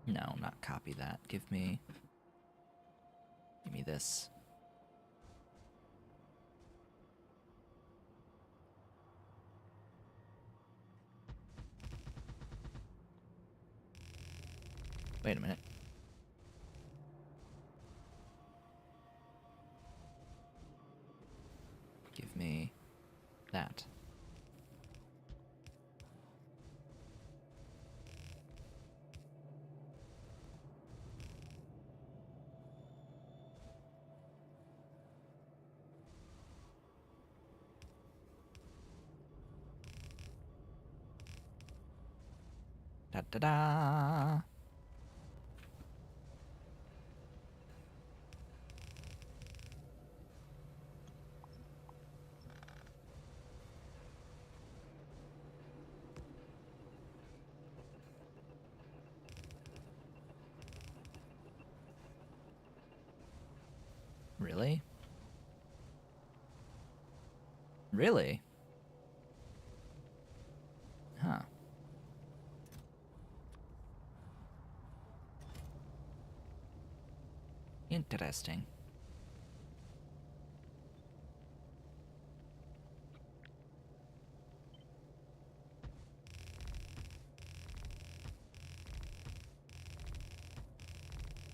No, not copy that. Give me this. Wait a minute. Give me that. Da-da-da! Really? Really? Interesting.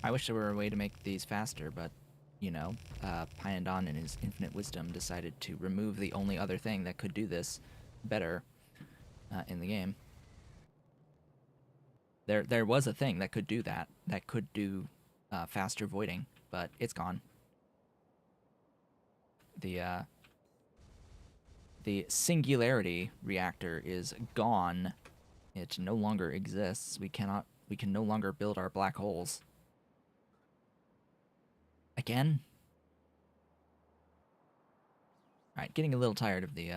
I wish there were a way to make these faster, but, you know, Pyanodon in his infinite wisdom decided to remove the only other thing that could do this better in the game. There was a thing that could do that could do faster voiding, but it's gone. The singularity reactor is gone. It no longer exists. We can no longer build our black holes. Again? Alright, getting a little tired of the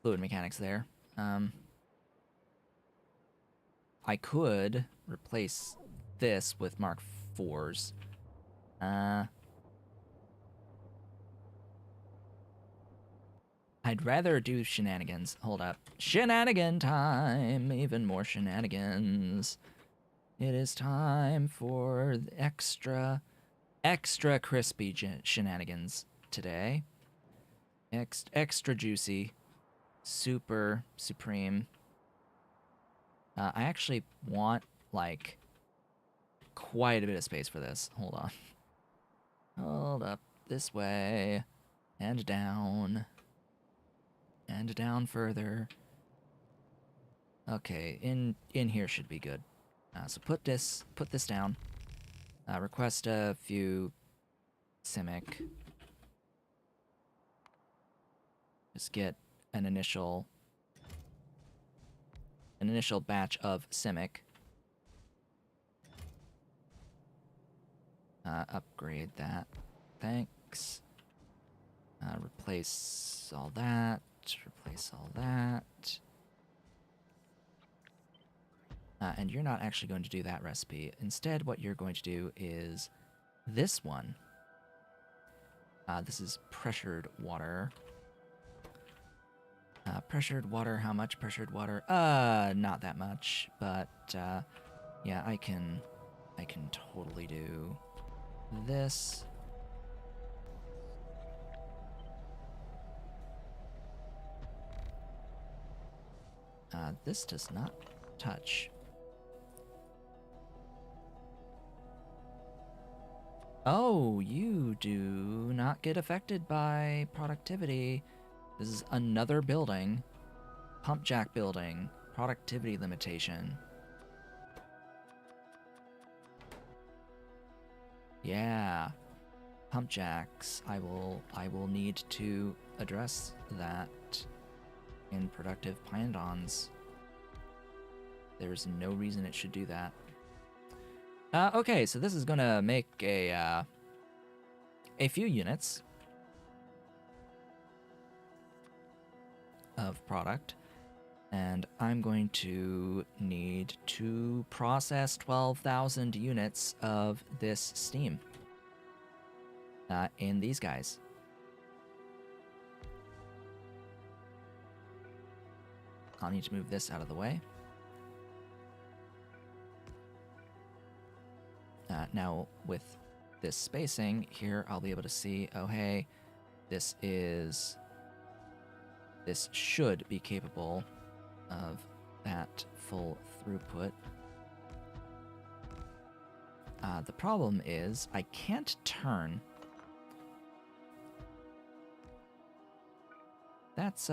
fluid mechanics there. I could replace this with Mark IVs. I'd rather do shenanigans. Hold up. Shenanigan time! Even more shenanigans. It is time for the extra crispy shenanigans today. Extra juicy. Super supreme. I actually want, like, quite a bit of space for this. Hold on. Hold up. This way. And down. And down further. Okay, in here should be good. So put this down. Request a few Simic. Just get an initial batch of Simic. Upgrade that. Thanks. Replace all that. Replace all that. And you're not actually going to do that recipe. Instead, what you're going to do is this one. This is pressured water. Pressured water, how much pressured water? Not that much, but yeah, I can totally do this. This does not touch. Oh, you do not get affected by productivity. This is another building. Pump jack building. Productivity limitation. Yeah. Pump jacks. I will need to address that in productive Pyanodons. There's no reason it should do that. Okay, so this is gonna make a few units of product, and I'm going to need to process 12,000 units of this steam in these guys. I'll need to move this out of the way. Now, with this spacing here, I'll be able to see, oh hey, this should be capable of that full throughput. The problem is I can't turn. That's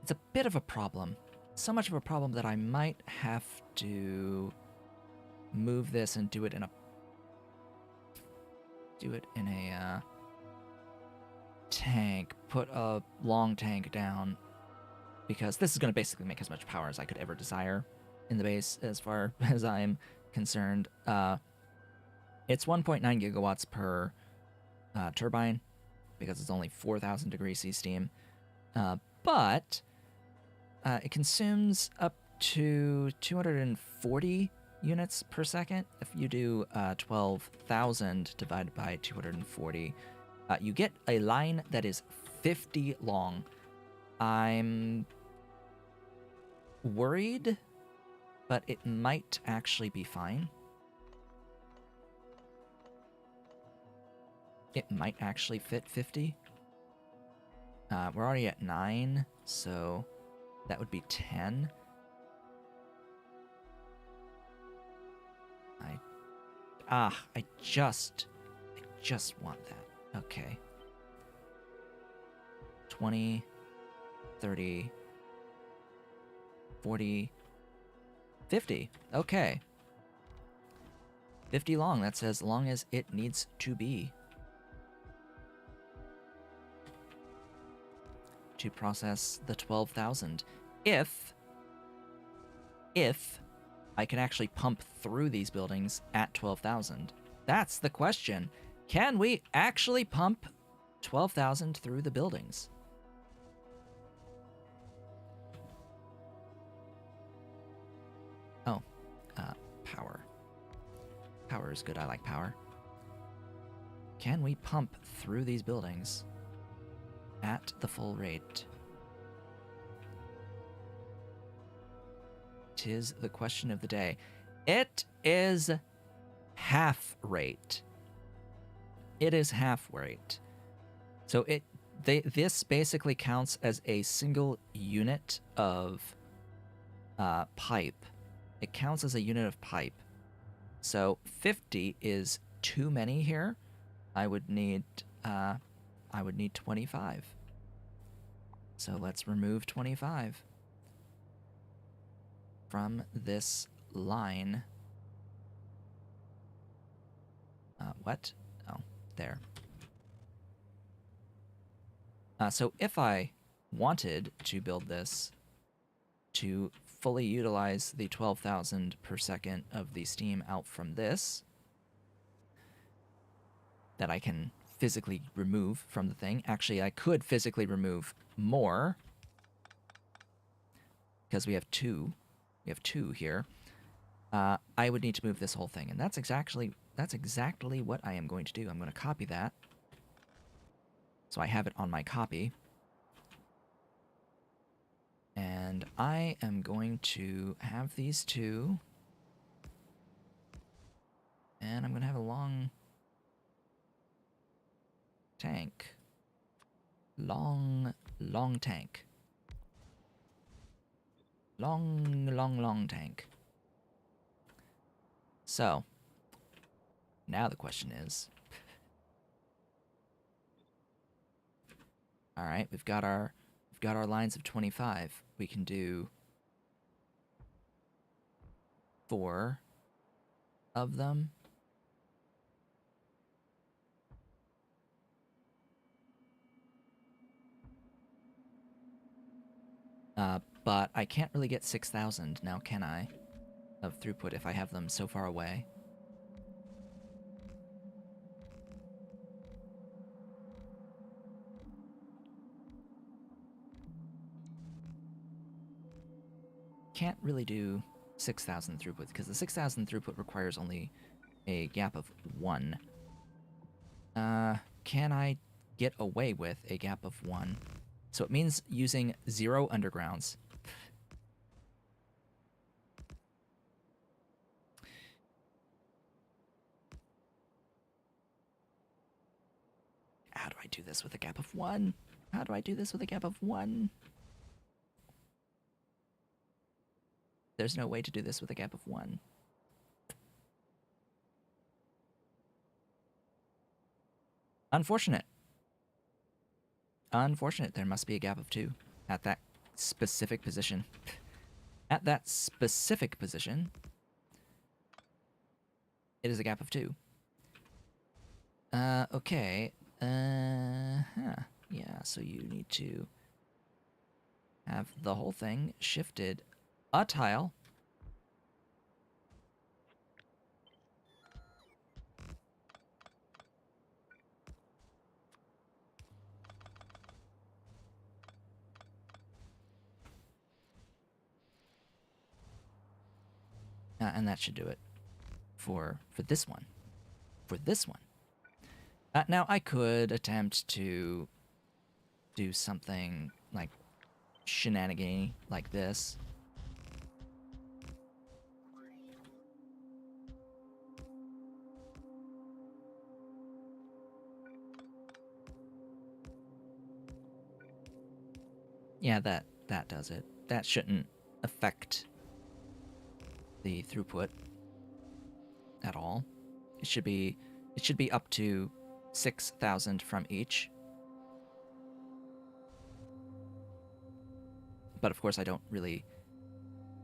it's a bit of a problem. So much of a problem that I might have to move this and do it in a tank, put a long tank down, because this is going to basically make as much power as I could ever desire in the base as far as I'm concerned. It's 1.9 gigawatts per turbine because it's only 4,000 degrees C steam, but it consumes up to 240 units per second. If you do 12,000 divided by 240, you get a line that is 50 long. I'm worried, but it might actually be fine. it might actually fit 50. We're already at 9, so that would be 10. I just want that. Okay. 20, 30, 40, 50. Okay. 50 long, that's as long as it needs to be to process the 12,000. If I can actually pump through these buildings at 12,000. That's the question. Can we actually pump 12,000 through the buildings? Oh, power. Power is good. I like power. Can we pump through these buildings at the full rate? 'Tis the question of the day. It is half rate. It is half rate. So this basically counts as a single unit of pipe. It counts as a unit of pipe. So 50 is too many here. I would need 25. So let's remove 25 from this line. What? Oh, there. So if I wanted to build this to fully utilize the 12,000 per second of the steam out from this, that I can physically remove from the thing. Actually, I could physically remove more, because we have two. We have two here. I would need to move this whole thing, and that's exactly what I am going to do. I'm going to copy that, so I have it on my copy. And I am going to have these two, and I'm going to have a long tank. Long tank. Long tank. So, now the question is, all right, we've got our lines of 25. We can do 4 of them. But I can't really get 6,000 now, can I? Of throughput if I have them so far away. Can't really do 6,000 throughput, because the 6,000 throughput requires only a gap of 1. Can I get away with a gap of 1? So it means using 0 undergrounds. How do I do this with a gap of 1? How do I do this with a gap of 1? There's no way to do this with a gap of 1. Unfortunate. Unfortunate. There must be a gap of 2 at that specific position. At that specific position, it is a gap of 2. Okay. Yeah, so you need to have the whole thing shifted a tile. And that should do it for this one. For this one. Now, I could attempt to do something like shenanigan like this. Yeah, that does it. That shouldn't affect the throughput at all. It should be up to 6,000 from each. But of course I don't really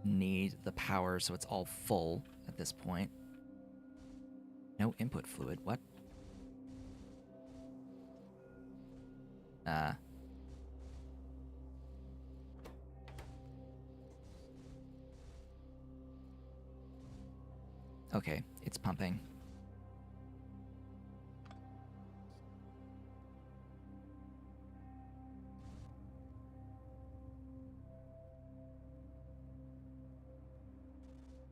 need the power, so it's all full at this point. No input fluid, what? Okay, it's pumping.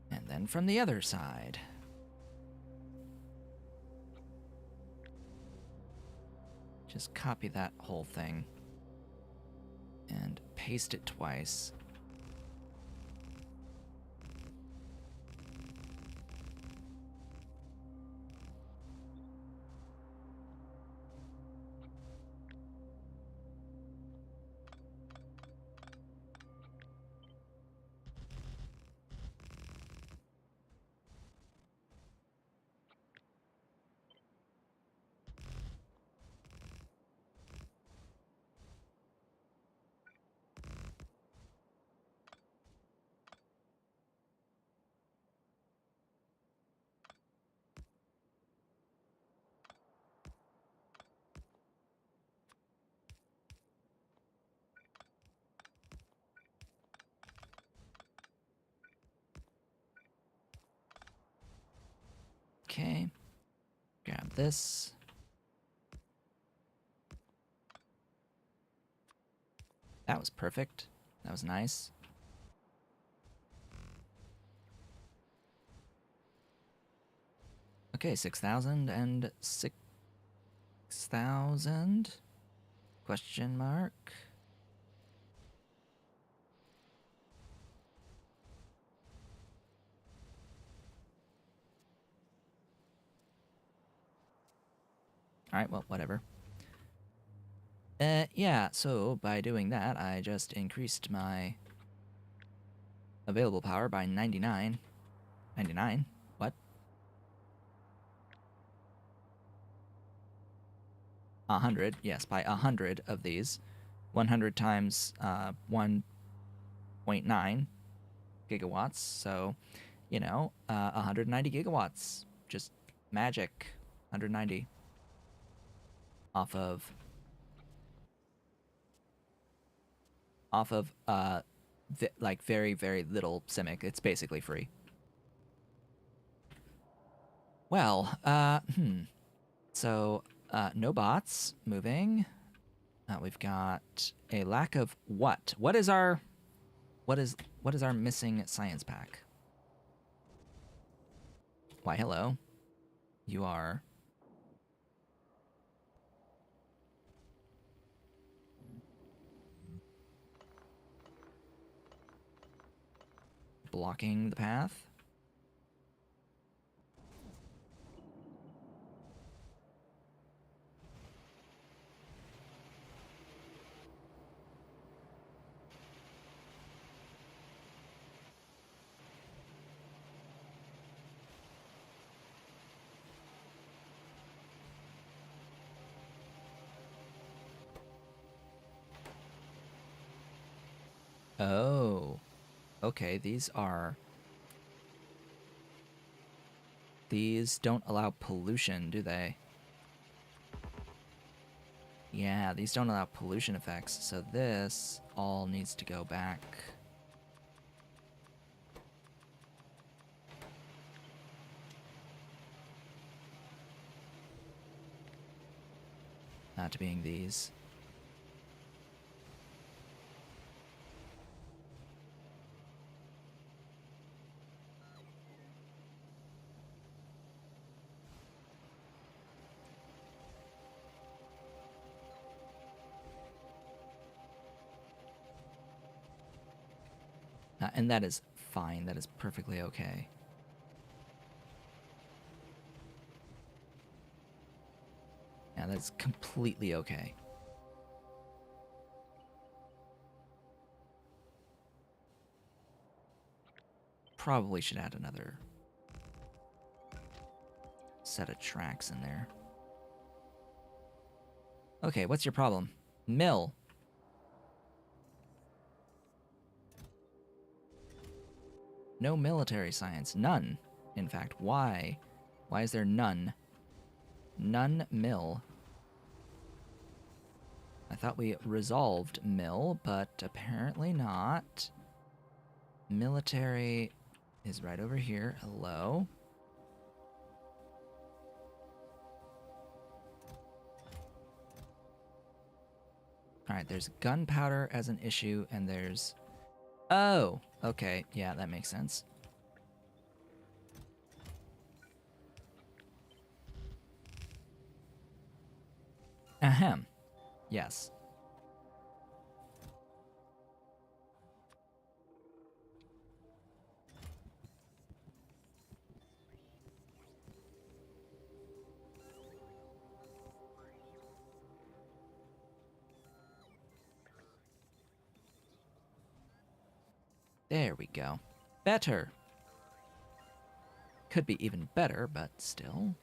And then from the other side. Just copy that whole thing and paste it twice. Okay, grab this. That was perfect. That was nice. Okay, 6,000 and 6,000? Question mark. Alright, well, whatever. Yeah, so by doing that, I just increased my available power by 99. 99? What? 100, yes, by 100 of these. 100 times 1.9 gigawatts, so, 190 gigawatts. Just magic. 190. Off of like very, very little Simic. It's basically free. Well, so no bots moving. We've got a lack of what? What is our missing science pack? Why, hello. You are blocking the path. Oh. Okay, these don't allow pollution, do they? Yeah, these don't allow pollution effects, so this all needs to go back. To being these. And that is fine. That is perfectly okay. Yeah, that's completely okay. probably should add another set of tracks in there. Okay, what's your problem? Mill. No military science. None. In fact, why? Why is there none? None mill. I thought we resolved mill, but apparently not. Military is right over here. Hello. Alright, there's gunpowder as an issue, and there's... Oh! Okay, yeah, that makes sense. Ahem. Yes. There we go. Better. Could be even better, but still.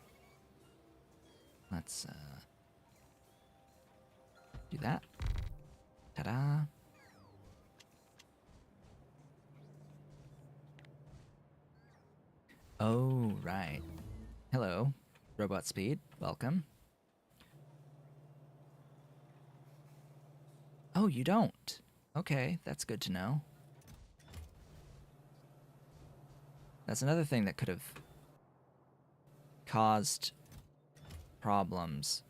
Let's, do that. Ta-da. Oh, right. Hello, Robot Speed. Welcome. Oh, you don't. Okay, that's good to know. That's another thing that could have caused problems.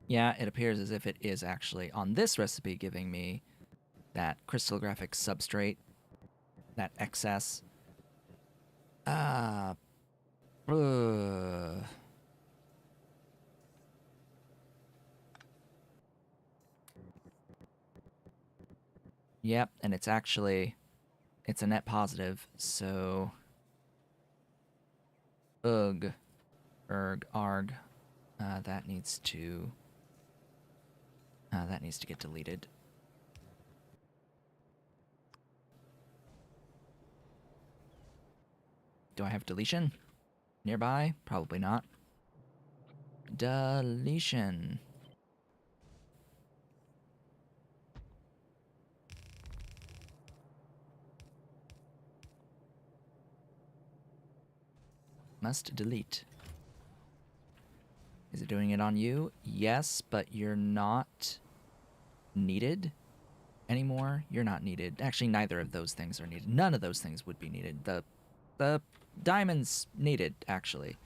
Yeah, it appears as if it is actually on this recipe giving me that crystallographic substrate, that excess. Uh, Yep, and it's actually, it's a net positive, so... Ugh. Erg, arg. That needs to get deleted. Do I have deletion nearby? Probably not. Deletion. Must delete. Is it doing it on you? Yes, but you're not needed anymore. You're not needed. Actually, neither of those things are needed. None of those things would be needed. The diamonds needed, actually.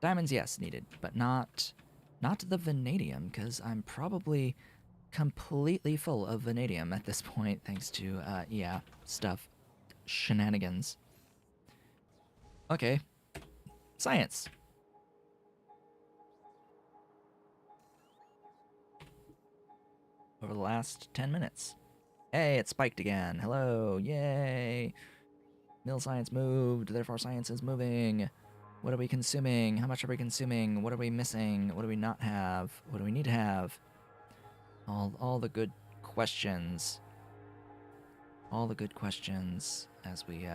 Diamonds, yes, needed, but not the vanadium, because I'm probably completely full of vanadium at this point, thanks to, yeah, stuff. Shenanigans. Okay. Science. Over the last 10 minutes. Hey, it spiked again. Hello, yay. Mill science moved, therefore science is moving. What are we consuming? How much are we consuming? What are we missing? What do we not have? What do we need to have? All the good questions. All the good questions as we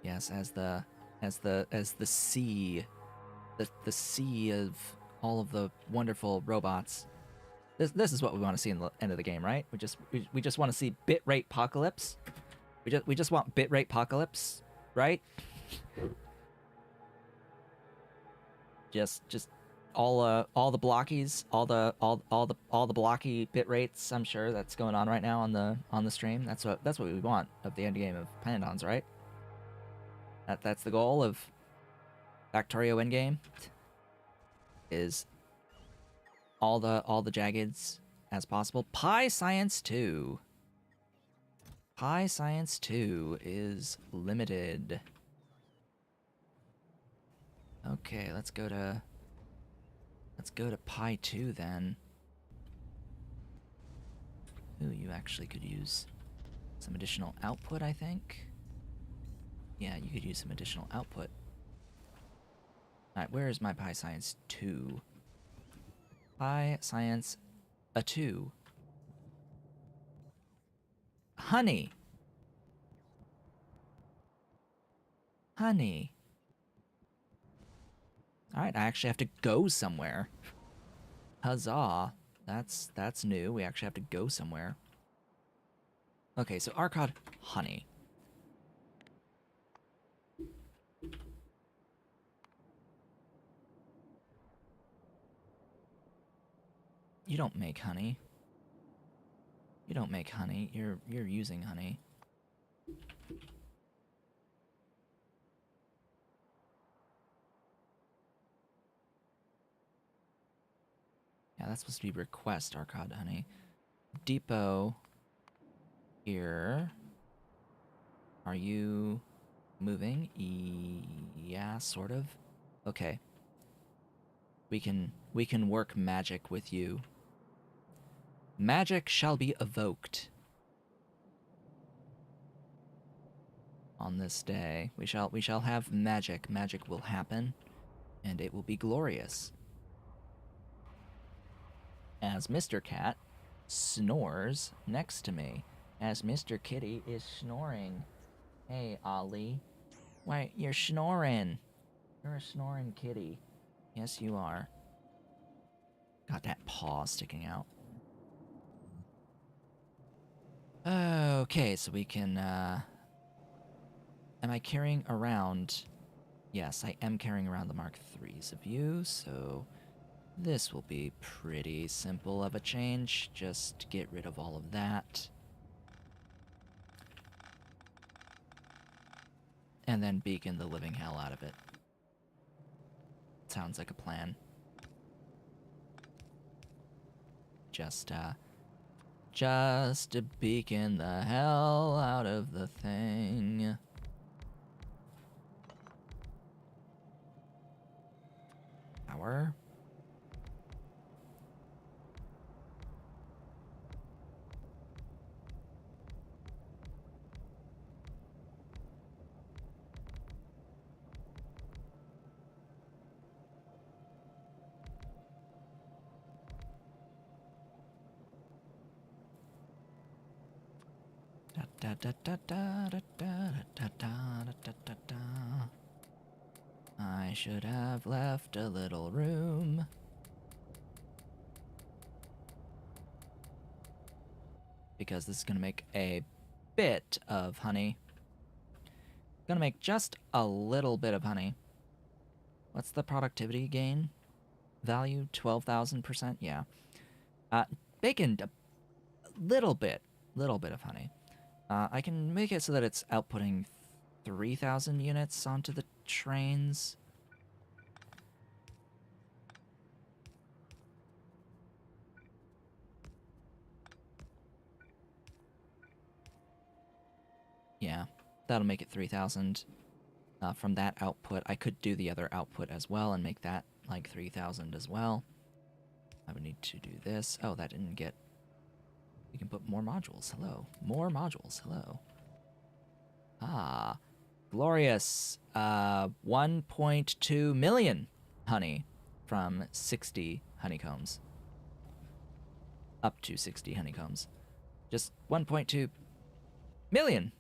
yes, as the sea, the sea of all of the wonderful robots. This is what we want to see in the end of the game, right? We just want to see bitrate apocalypse. We just want bitrate apocalypse, right? Just all the blockies, all the blocky bit rates. I'm sure that's going on right now on the stream. That's what we want of the end game of Pyanodons, right? That's the goal of Factorio endgame. Is all the jaggeds as possible. Pi Science 2. Pi Science 2 is limited. Okay, let's go to Pi 2 then. Ooh, you actually could use Some additional output, I think. Yeah, you could use some additional output. Alright, where is my Pi Science 2? Pi Science a 2. Honey! Honey. Alright, I actually have to go somewhere. Huzzah. That's new. We actually have to go somewhere. Okay, so Arcod honey. You don't make honey. You don't make honey. You're using honey. Yeah, that's supposed to be request, Arcod honey. Depot here. Are you moving? Yeah, sort of. Okay. We can work magic with you. Magic shall be evoked. On this day, we shall have magic. Magic will happen, and it will be glorious. As Mr. Cat snores next to me, as Mr. Kitty is snoring. Hey, Ollie. Why, you're snoring. You're a snoring kitty. Yes, you are. Got that paw sticking out. Okay, so we can, Am I carrying around... Yes, I am carrying around the Mark IIIs of you, so... This will be pretty simple of a change. Just get rid of all of that. And then beacon the living hell out of it. Sounds like a plan. Just to beacon the hell out of the thing. Power. I should have left a little room. Because this is gonna make a bit of honey. Gonna make just a little bit of honey. What's the productivity gain? Value 12,000%? Yeah. Bacon, a little bit of honey. I can make it so that it's outputting 3,000 units onto the trains. Yeah, that'll make it 3,000. From that output, I could do the other output as well and make that like 3,000 as well. I would need to do this. Oh, that didn't get... We can put more modules. Hello. More modules. Hello. Ah. Glorious. 1.2 million honey from 60 honeycombs. Up to 60 honeycombs. Just 1.2 million.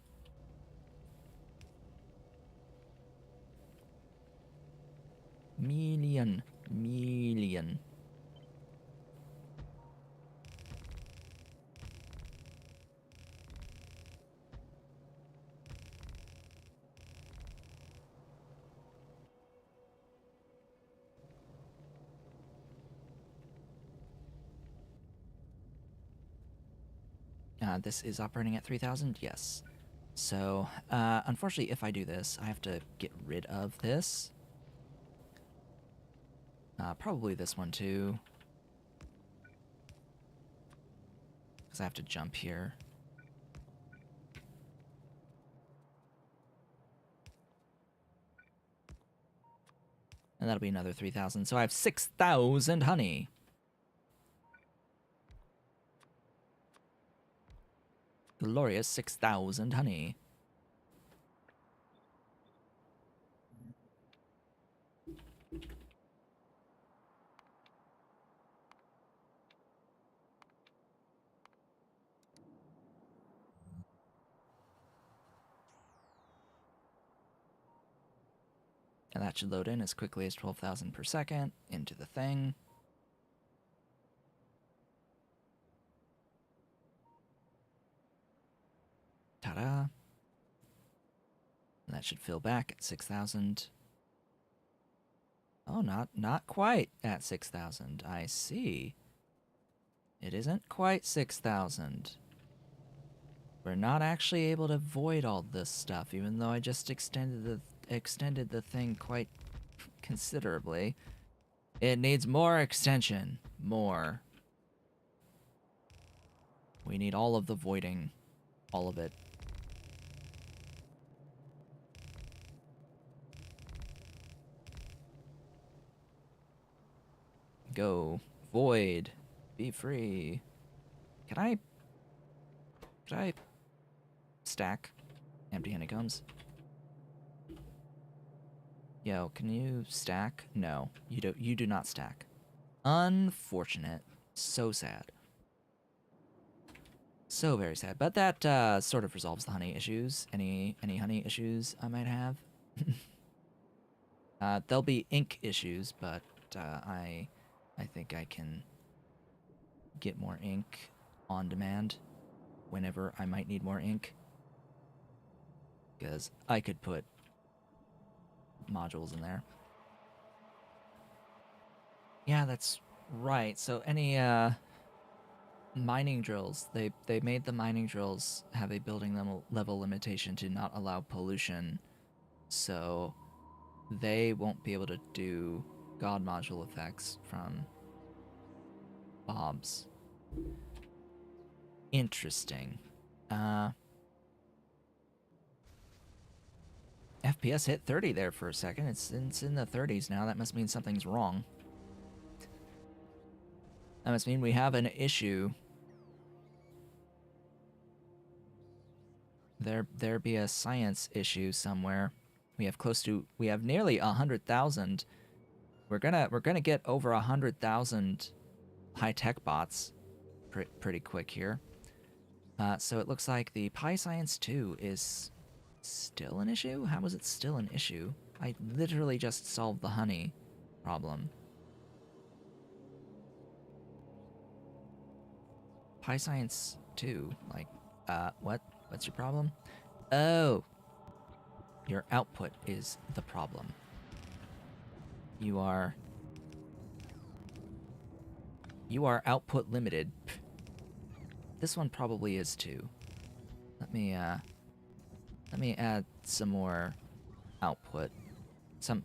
Million. This is operating at 3,000? Yes. So, unfortunately, if I do this, I have to get rid of this. Probably this one, too. Because I have to jump here. And that'll be another 3,000. So I have 6,000 honey. glorious 6,000 honey. And that should load in as quickly as 12,000 per second into the thing. Ta-da. And that should fill back at 6,000. Oh, not quite at 6,000. I see. It isn't quite 6,000. We're not actually able to void all this stuff, even though I just extended the thing quite considerably. It needs more extension. More. We need all of the voiding. All of it. Go. Void. Be free. Could I stack empty honeycombs? Yo, can you stack? No, you do not stack. Unfortunate. So sad. So very sad. But that sort of resolves the honey issues. Any honey issues I might have? There'll be ink issues, but I think I can get more ink on demand whenever I might need more ink. Because I could put modules in there. Yeah, that's right. So any mining drills, they made the mining drills have a building level limitation to not allow pollution. So they won't be able to do god module effects from bobs. Interesting. FPS hit 30 there for a second. It's in the 30s now. That must mean something's wrong. That must mean we have an issue. There be a science issue somewhere. We have nearly 100,000. We're gonna get over 100,000 high-tech bots pretty quick here. So it looks like the PyScience 2 is still an issue? How is it still an issue? I literally just solved the honey problem. PyScience 2, like, what's your problem? Oh, your output is the problem. You are output limited. This one probably is too. Let me add some more output. Some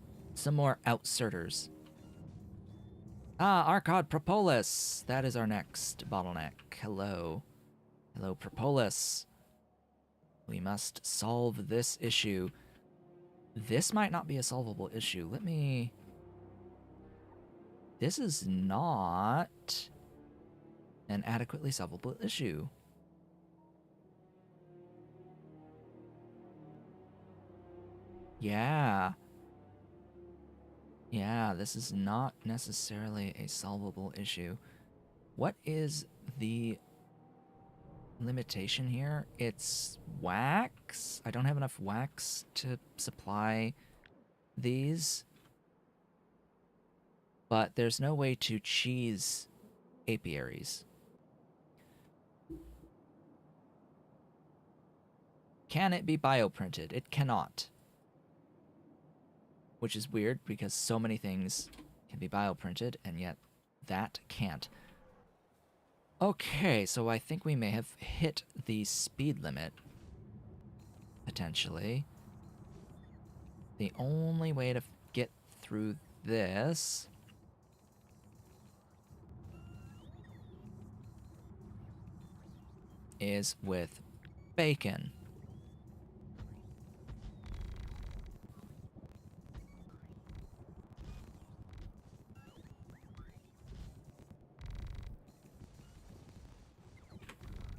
more outserters. Arcod Propolis! That is our next bottleneck. Hello. Hello, Propolis. We must solve this issue. This might not be a solvable issue. This is not an adequately solvable issue. Yeah. Yeah, this is not necessarily a solvable issue. What is the limitation here? It's wax? I don't have enough wax to supply these. But there's no way to cheese apiaries. Can it be bioprinted? It cannot. Which is weird because so many things can be bioprinted and yet that can't. Okay, so I think we may have hit the speed limit. Potentially. The only way to get through this is with bacon.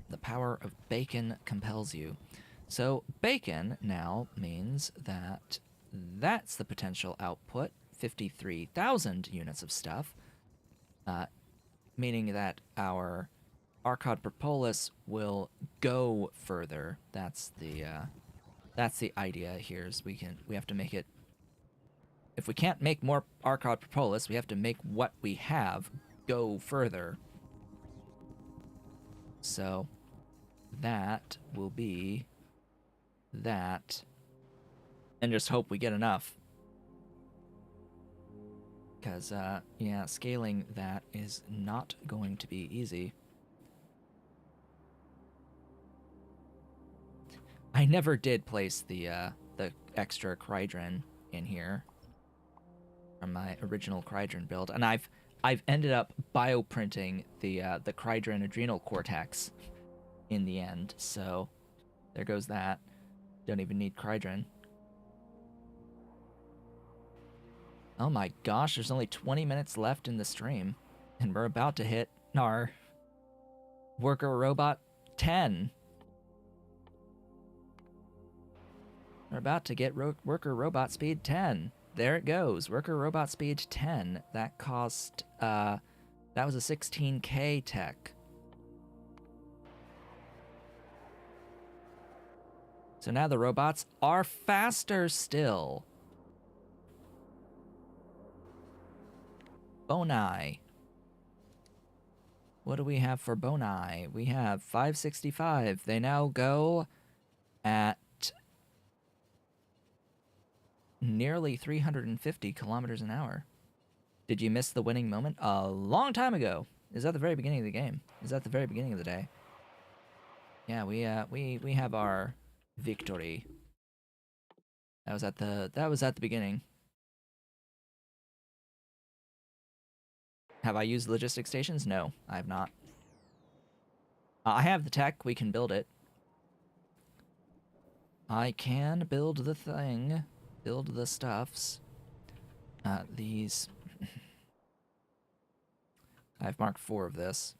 The power of bacon compels you. So bacon now means that that's the potential output, 53,000 units of stuff, meaning that our Archod Propolis will go further. That's the idea here. Is we have to make it. If we can't make more Archod Propolis, we have to make what we have go further. So that will be that, and just hope we get enough. Because, yeah, scaling that is not going to be easy. I never did place the extra Crydron in here from my original Crydron build, and I've ended up bioprinting the Crydron adrenal cortex in the end, so there goes that. Don't even need Crydron. Oh my gosh, there's only 20 minutes left in the stream, and we're about to hit our Worker Robot 10. We're about to get Worker Robot Speed 10. There it goes, Worker Robot Speed 10. That cost, that was a 16K tech. So now the robots are faster still. Boni. What do we have for Boni? We have 565. They now go at nearly 350 kilometers an hour. Did you miss the winning moment? A long time ago. Is that the very beginning of the game? Is that the very beginning of the day? Yeah, we have our victory. That was at the beginning. Have I used logistic stations? No, I have not. I have the tech. We can build it. I can build the thing. Build the stuffs. These... I've marked 4 of this.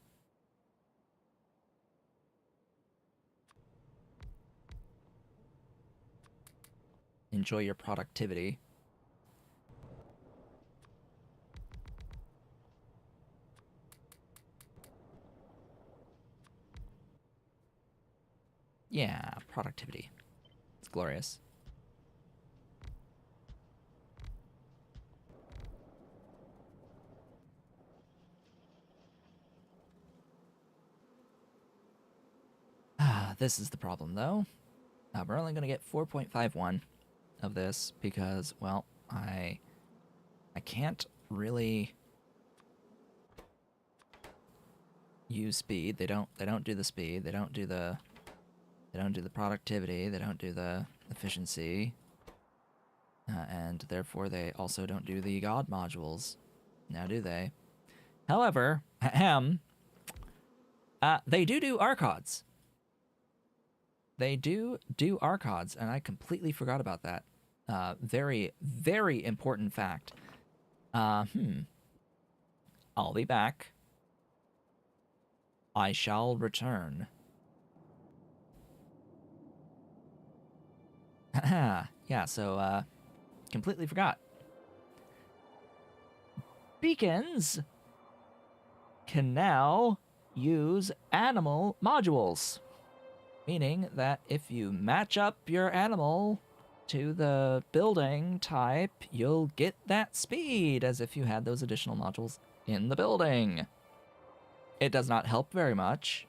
Enjoy your productivity. Yeah, productivity. It's glorious. This is the problem, though. We're only going to get 4.51 of this because, well, I can't really use speed. They don't do the speed. They don't do the productivity. They don't do the efficiency. And therefore they also don't do the god modules. Now do they? However, they do Archods. They do Archods, and I completely forgot about that. Very, very important fact. I'll be back. I shall return. Yeah, so, completely forgot. Beacons can now use animal modules. Meaning that if you match up your animal to the building type, you'll get that speed as if you had those additional modules in the building. It does not help very much.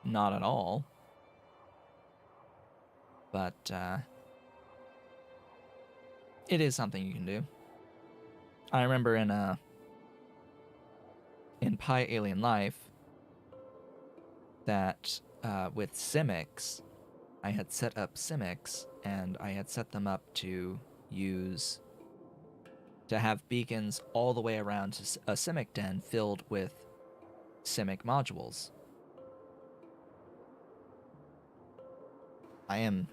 Not at all. But, it is something you can do. I remember in PyAlien Life that with Simics, I had set up Simics, and I had set them up to have beacons all the way around a Simic den filled with Simic modules. I am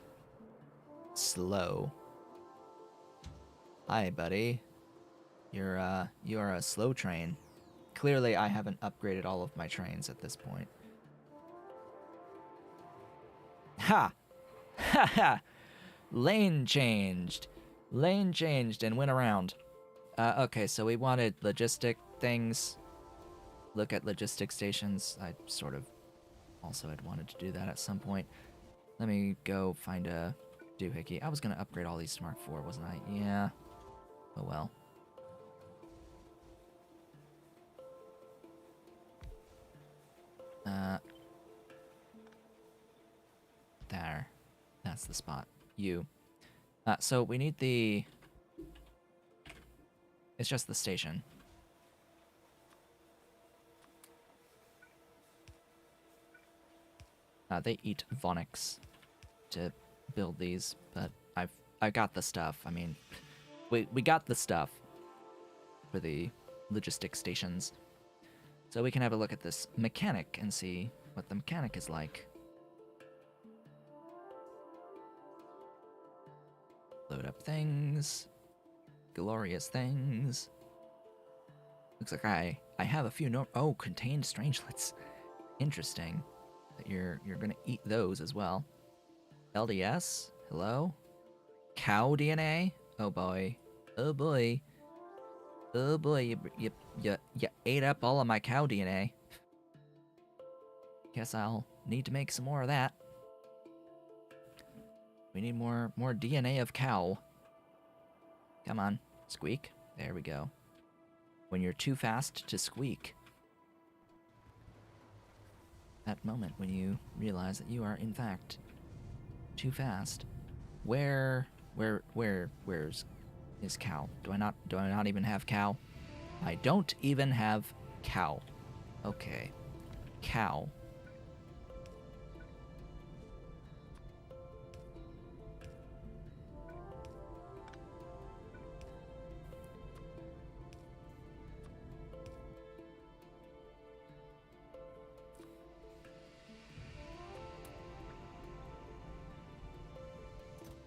slow. Hi, buddy. You are a slow train. Clearly, I haven't upgraded all of my trains at this point. Ha! Ha ha! Lane changed. Lane changed and went around. Okay, so we wanted logistic things. Look at logistic stations. I sort of also had wanted to do that at some point. Let me go find a doohickey. I was going to upgrade all these to Mark IV, wasn't I? Yeah. Oh well. There. That's the spot. You. So we need the... It's just the station. They eat Vonix to build these, but I've got the stuff. I mean, we got the stuff for the logistic stations. So we can have a look at this mechanic and see what the mechanic is like. Load up things. Glorious things. Looks like I have a few oh, contained strangelets. Interesting. That you're gonna eat those as well. LDS? Hello? Cow DNA? Oh boy. Oh boy. Oh boy, you ate up all of my cow DNA. Guess I'll need to make some more of that. We need more DNA of cow. Come on, squeak. There we go. When you're too fast to squeak. That moment when you realize that you are in fact too fast. Where's cow? Do I not even have cow? I don't even have cow. Okay. Cow.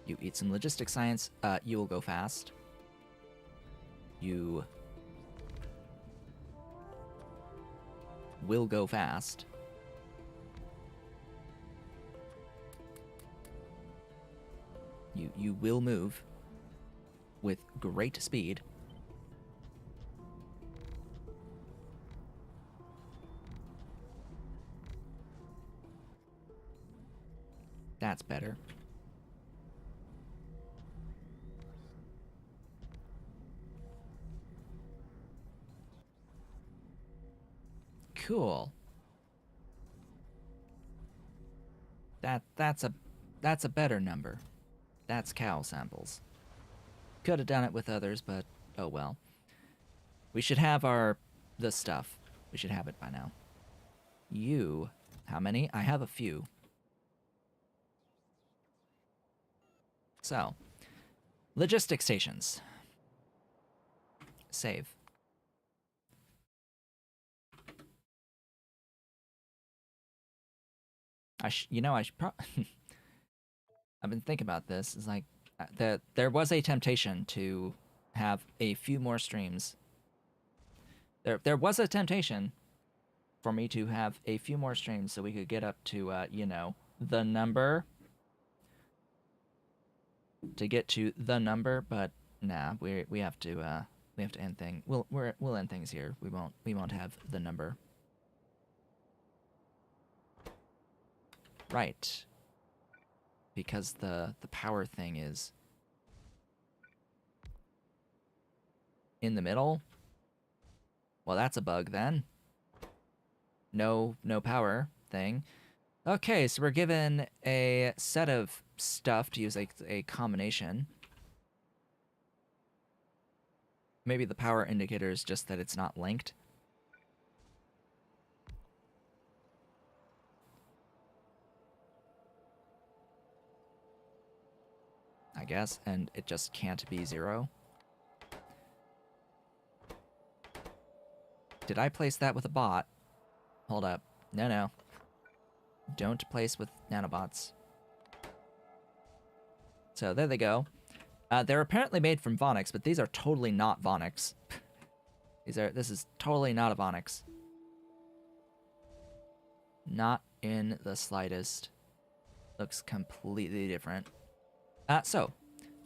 You eat some logistic science, you will go fast. You will go fast. You will move with great speed. That's better. Cool. That's a better number. That's cow samples. Could have done it with others, but oh well. We should have the stuff. We should have it by now. You, how many? I have a few. So, logistic stations. Save. I should probably... I've been thinking about this. It's like, there was a temptation to have a few more streams. There was a temptation for me to have a few more streams so we could get up to, you know, the number. To get to the number, but nah, we have to end things. We'll end things here. We won't have the number. Right. Because the power thing is in the middle. Well, that's a bug then. No power thing. Okay, so we're given a set of stuff to use a combination. Maybe the power indicator is just that it's not linked. I guess, and it just can't be 0. Did I place that with a bot? Hold up. No. Don't place with nanobots. So there they go. They're apparently made from Vonix, but these are totally not Vonix. This is totally not a Vonix. Not in the slightest. Looks completely different. So,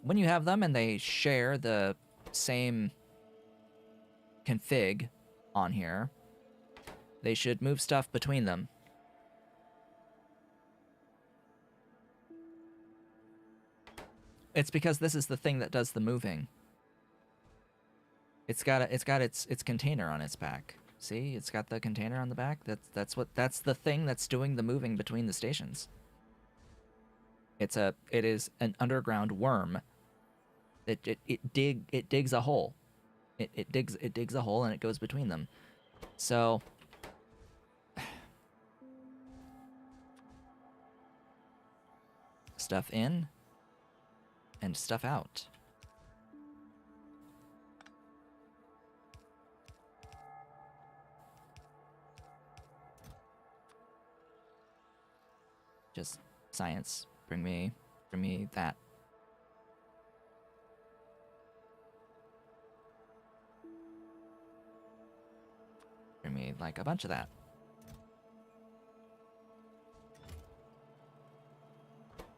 when you have them and they share the same config on here, they should move stuff between them. It's because this is the thing that does the moving. It's got its container on its back. See, it's got the container on the back. That's the thing that's doing the moving between the stations. It is an underground worm. It digs a hole. It digs a hole and it goes between them. So stuff in and stuff out. Just science. Bring me that. Bring me like a bunch of that.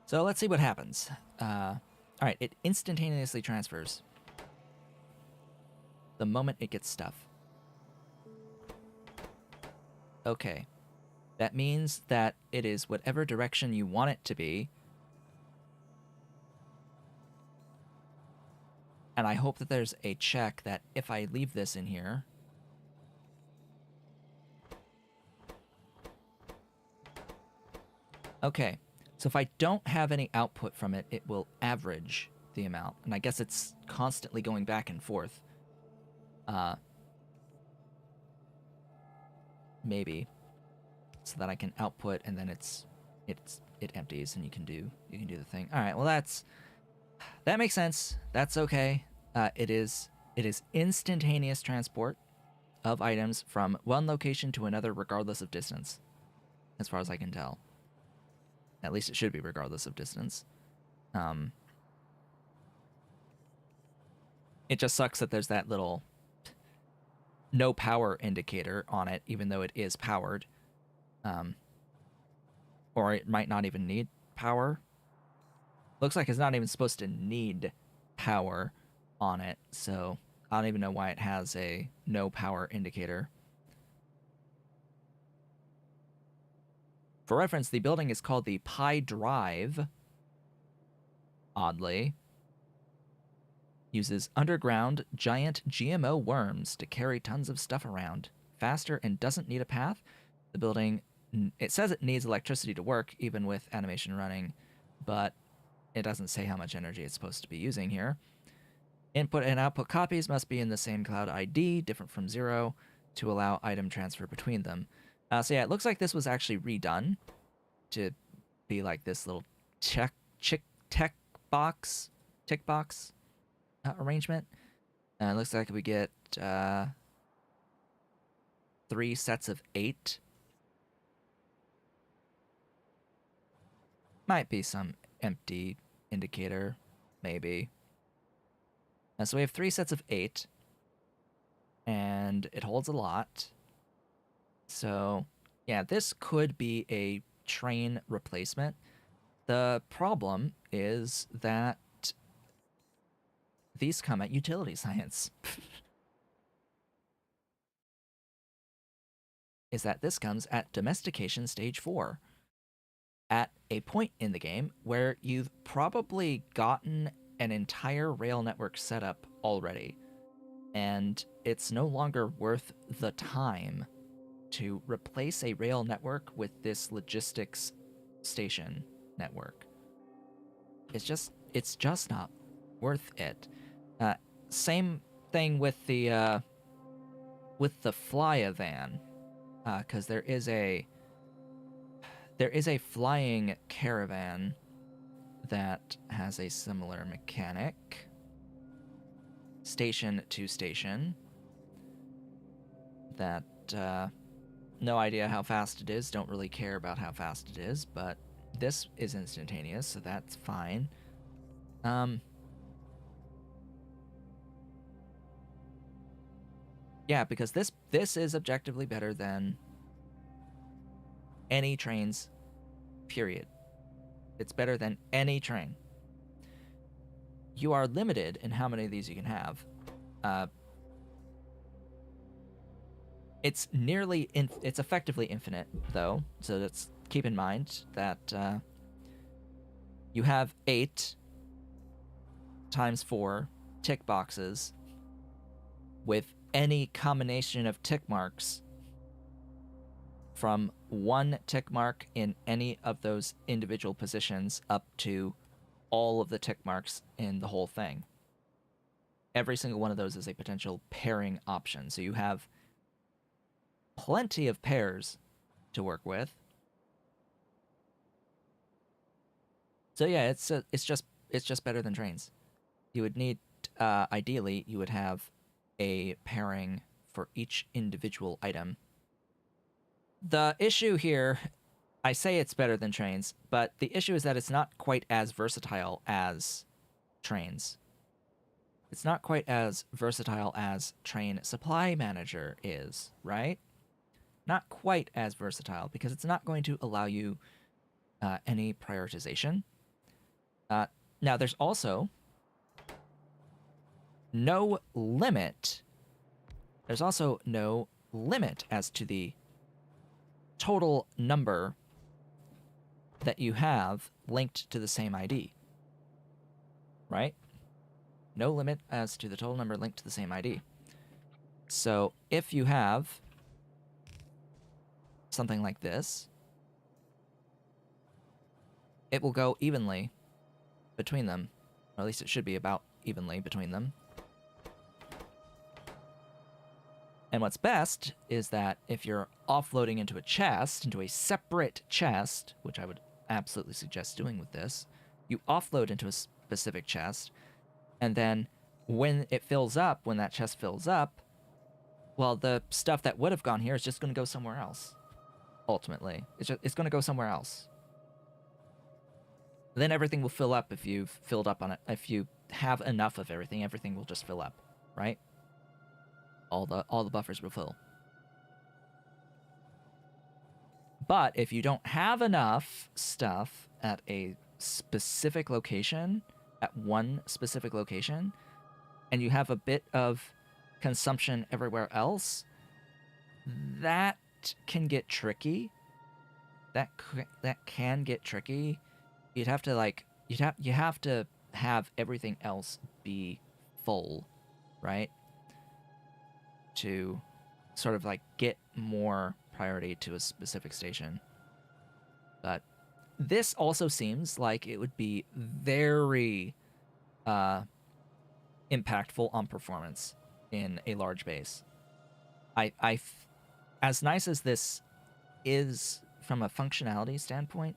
So let's see what happens. All right, it instantaneously transfers the moment it gets stuff. Okay. That means that it is whatever direction you want it to be. And I hope that there's a check that if I leave this in here... Okay, so if I don't have any output from it, it will average the amount. And I guess it's constantly going back and forth. Maybe. So that I can output and then it empties and you can do the thing. All right, well that makes sense. That's okay. It is instantaneous transport of items from one location to another regardless of distance, as far as I can tell. At least it should be regardless of distance. It just sucks that there's that little no power indicator on it, even though it is powered. Or it might not even need power. Looks like it's not even supposed to need power on it, so I don't even know why it has a no power indicator. For reference, the building is called the Pi Drive. Oddly. Uses underground giant GMO worms to carry tons of stuff around. Faster and doesn't need a path. The building, it says it needs electricity to work, even with animation running, but it doesn't say how much energy it's supposed to be using here. Input and output copies must be in the same cloud ID, different from 0, to allow item transfer between them. So yeah, it looks like this was actually redone to be like this little tick box arrangement. It looks like we get 3 sets of 8. Might be some empty indicator, maybe. So we have 3 sets of 8, and it holds a lot. So yeah, this could be a train replacement. The problem is that these come at utility science. Is that this comes at domestication stage 4. At a point in the game where you've probably gotten an entire rail network set up already, and it's no longer worth the time to replace a rail network with this logistics station network. It's just not worth it. Same thing with the Flyavan, because there is a flying caravan that has a similar mechanic. Station to station. That, no idea how fast it is, don't really care about how fast it is, but this is instantaneous, so that's fine. Yeah, because this is objectively better than any trains, period. It's better than any train. You are limited in how many of these you can have. It's it's effectively infinite, though, so let's keep in mind that you have 8 times 4 tick boxes with any combination of tick marks from 1 tick mark in any of those individual positions up to all of the tick marks in the whole thing. Every single one of those is a potential pairing option, so you have plenty of pairs to work with. So yeah, it's just better than trains. You would need ideally you would have a pairing for each individual item. The issue here, I say it's better than trains, but the issue is that it's not quite as versatile as trains. It's not quite as versatile as Train Supply Manager is, right? Not quite as versatile because it's not going to allow you any prioritization. Now, there's also no limit. There's also no limit as to the total number that you have linked to the same ID, right? No limit as to the total number linked to the same ID. So if you have something like this, it will go evenly between them, or at least it should be about evenly between them. And what's best is that if you're offloading into a chest, into a separate chest, which I would absolutely suggest doing with this, you offload into a specific chest, and then when it fills up, when that chest fills up, well, the stuff that would have gone here is just going to go somewhere else. Ultimately, it's going to go somewhere else. Then everything will fill up if you've filled up on it. If you have enough of everything, everything will just fill up, right? All the buffers will fill. But if you don't have enough stuff at a specific location, at one specific location, and you have a bit of consumption everywhere else, that can get tricky. That can get tricky. You'd have to you have to have everything else be full, right? To sort of like get more priority to a specific station. But this also seems like it would be very impactful on performance in a large base. As nice as this is from a functionality standpoint,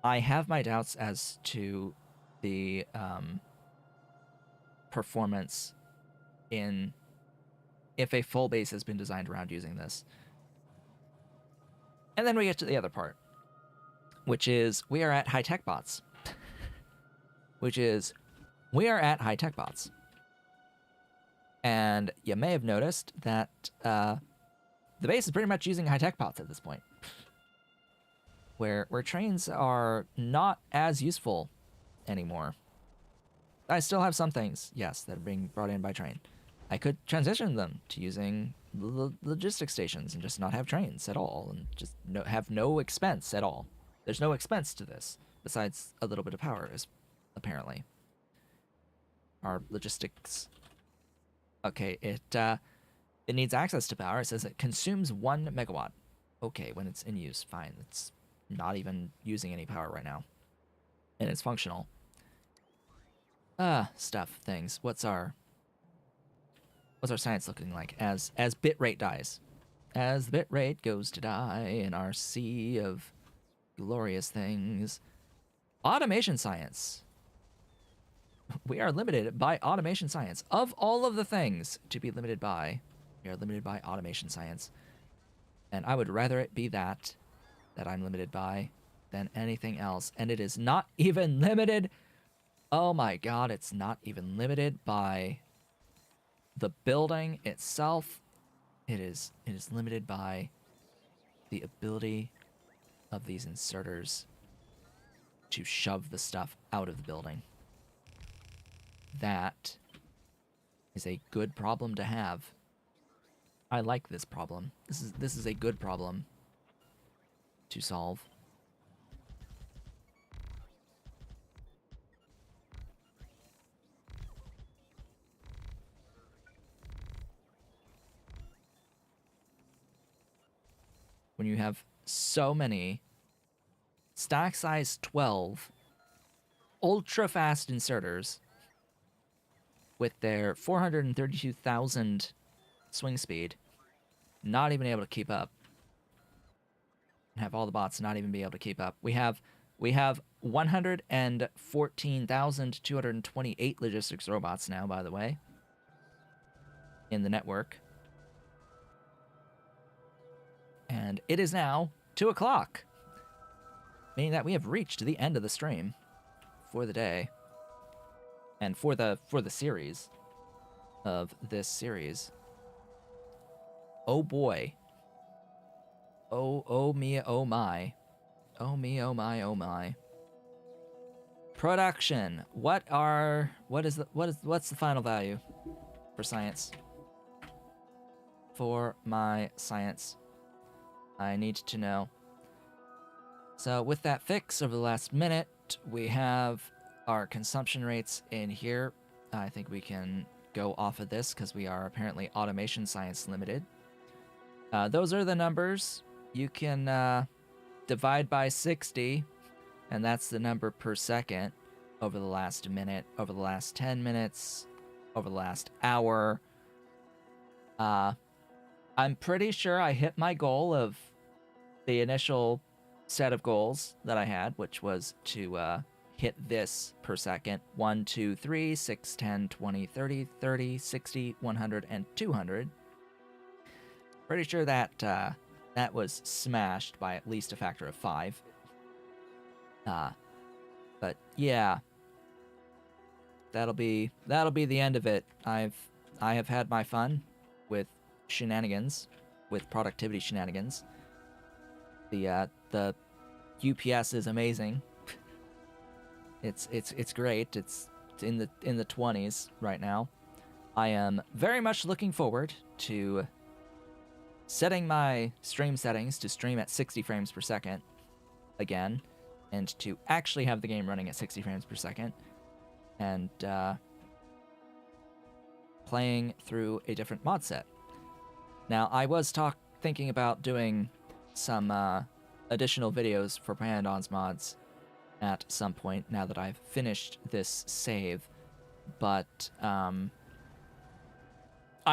I have my doubts as to the performance in if a full base has been designed around using this. And then we get to the other part, which is we are at high-tech bots. And you may have noticed that the base is pretty much using high-tech bots at this point. Where trains are not as useful anymore. I still have some things, yes, that are being brought in by train. I could transition them to using logistic stations and just not have trains at all, and just have no expense at all. There's no expense to this, besides a little bit of power, apparently. Our logistics... Okay, it needs access to power. It says it consumes 1 megawatt. Okay, when it's in use, fine. It's not even using any power right now. And it's functional. Things. What's our science looking like as bitrate dies? As the bitrate goes to die in our sea of glorious things. Automation science. We are limited by automation science. Of all of the things to be limited by, we are limited by automation science. And I would rather it be that I'm limited by than anything else. And it is not even limited. Oh my god, it's not even limited by the building itself. It is limited by the ability of these inserters to shove the stuff out of the building. That is a good problem to have. I like this problem. This is a good problem to solve. When you have so many stack size 12 ultra fast inserters with their 432,000 swing speed not even able to keep up, and have all the bots not even be able to keep up. We have 114,228 logistics robots now, by the way, in the network. And it is now 2 o'clock, meaning that we have reached the end of the stream for the day, and for the series of this series. Oh boy. Oh me, oh my. Oh me, oh my, oh my. Production. What's the final value for science? For my science. I need to know. So with that fix over the last minute, we have our consumption rates in here. I think we can go off of this because we are apparently automation science limited. Those are the numbers. You can divide by 60, and that's the number per second over the last minute, over the last 10 minutes, over the last hour. I'm pretty sure I hit my goal of the initial set of goals that I had, which was to hit this per second. 1, 2, 3, 6, 10, 20, 30, 30, 60, 100, and 200. Pretty sure that that was smashed by at least a factor of 5. But yeah, that'll be the end of it. I have had my fun with shenanigans, with productivity shenanigans. The UPS is amazing. It's great. It's in the 20s right now. I am very much looking forward to setting my stream settings to stream at 60 frames per second again, and to actually have the game running at 60 frames per second, and playing through a different mod set. Now, I was thinking about doing some additional videos for Pyanodons mods at some point now that I've finished this save, but I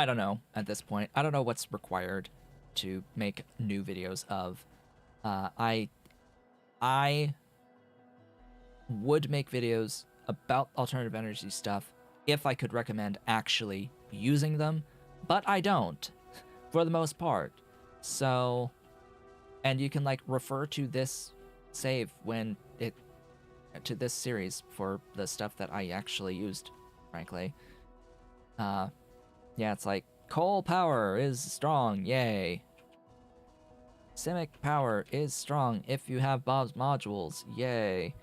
don't know at this point. I don't know what's required to make new videos of. I would make videos about alternative energy stuff if I could recommend actually using them, but I don't, for the most part. So, and you can like refer to this save to this series for the stuff that I actually used, frankly. Yeah, it's like coal power is strong, yay. Simic power is strong if you have Bob's modules, yay.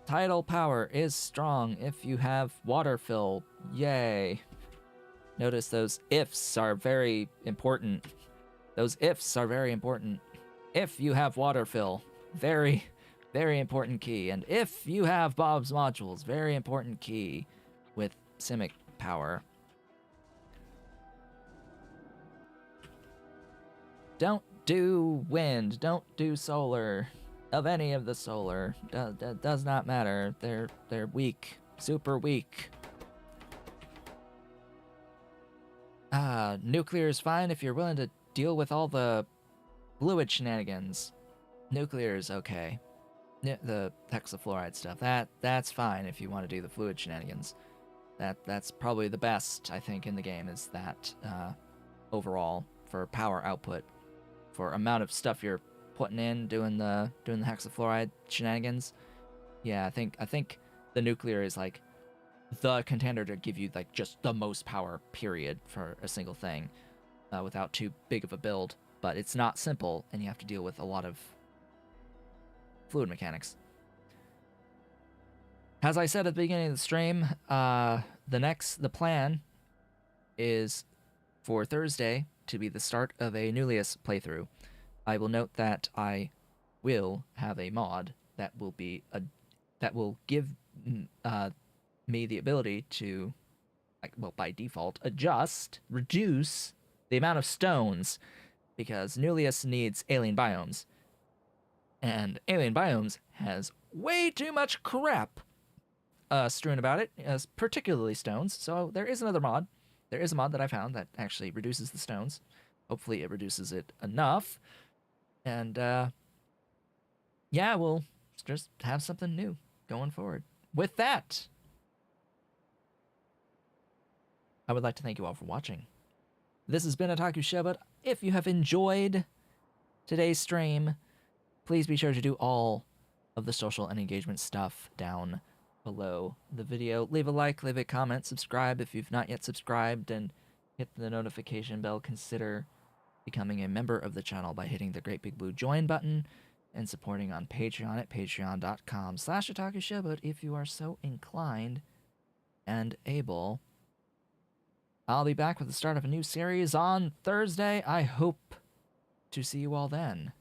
Tidal power is strong if you have water fill, yay. Notice those ifs are very important. Those ifs are very important. If you have water fill, very, very important key. And if you have Bob's modules, very important key with Simic power. Don't do wind, don't do solar, of any of the solar. Does not matter. They're weak, super weak. Nuclear is fine if you're willing to deal with all the fluid shenanigans. Nuclear is okay. The hexafluoride stuff, that's fine if you want to do the fluid shenanigans. That's probably the best, I think, in the game, is that overall for power output, for amount of stuff you're putting in doing the hexafluoride shenanigans. Yeah, I think the nuclear is like the contender to give you like just the most power, period, for a single thing, without too big of a build. But it's not simple, and you have to deal with a lot of fluid mechanics. As I said at the beginning of the stream, the plan is for Thursday to be the start of a Nullius playthrough. I will note that I will have a mod that will give me the ability to, by default, reduce the amount of stones, because Nullius needs alien biomes, and alien biomes has way too much crap strewn about it, as particularly stones. So there is another mod. There is a mod that I found that actually reduces the stones. Hopefully it reduces it enough. And yeah, we'll just have something new going forward. With that, I would like to thank you all for watching. This has been Otaku Shobot. If you have enjoyed today's stream, please be sure to do all of the social and engagement stuff down below the video. Leave a like, leave a comment, subscribe if you've not yet subscribed, and hit the notification bell. Consider becoming a member of the channel by hitting the great big blue join button and supporting on Patreon at patreon.com/otakushobot if you are so inclined and able. I'll be back with the start of a new series on Thursday. I hope to see you all then.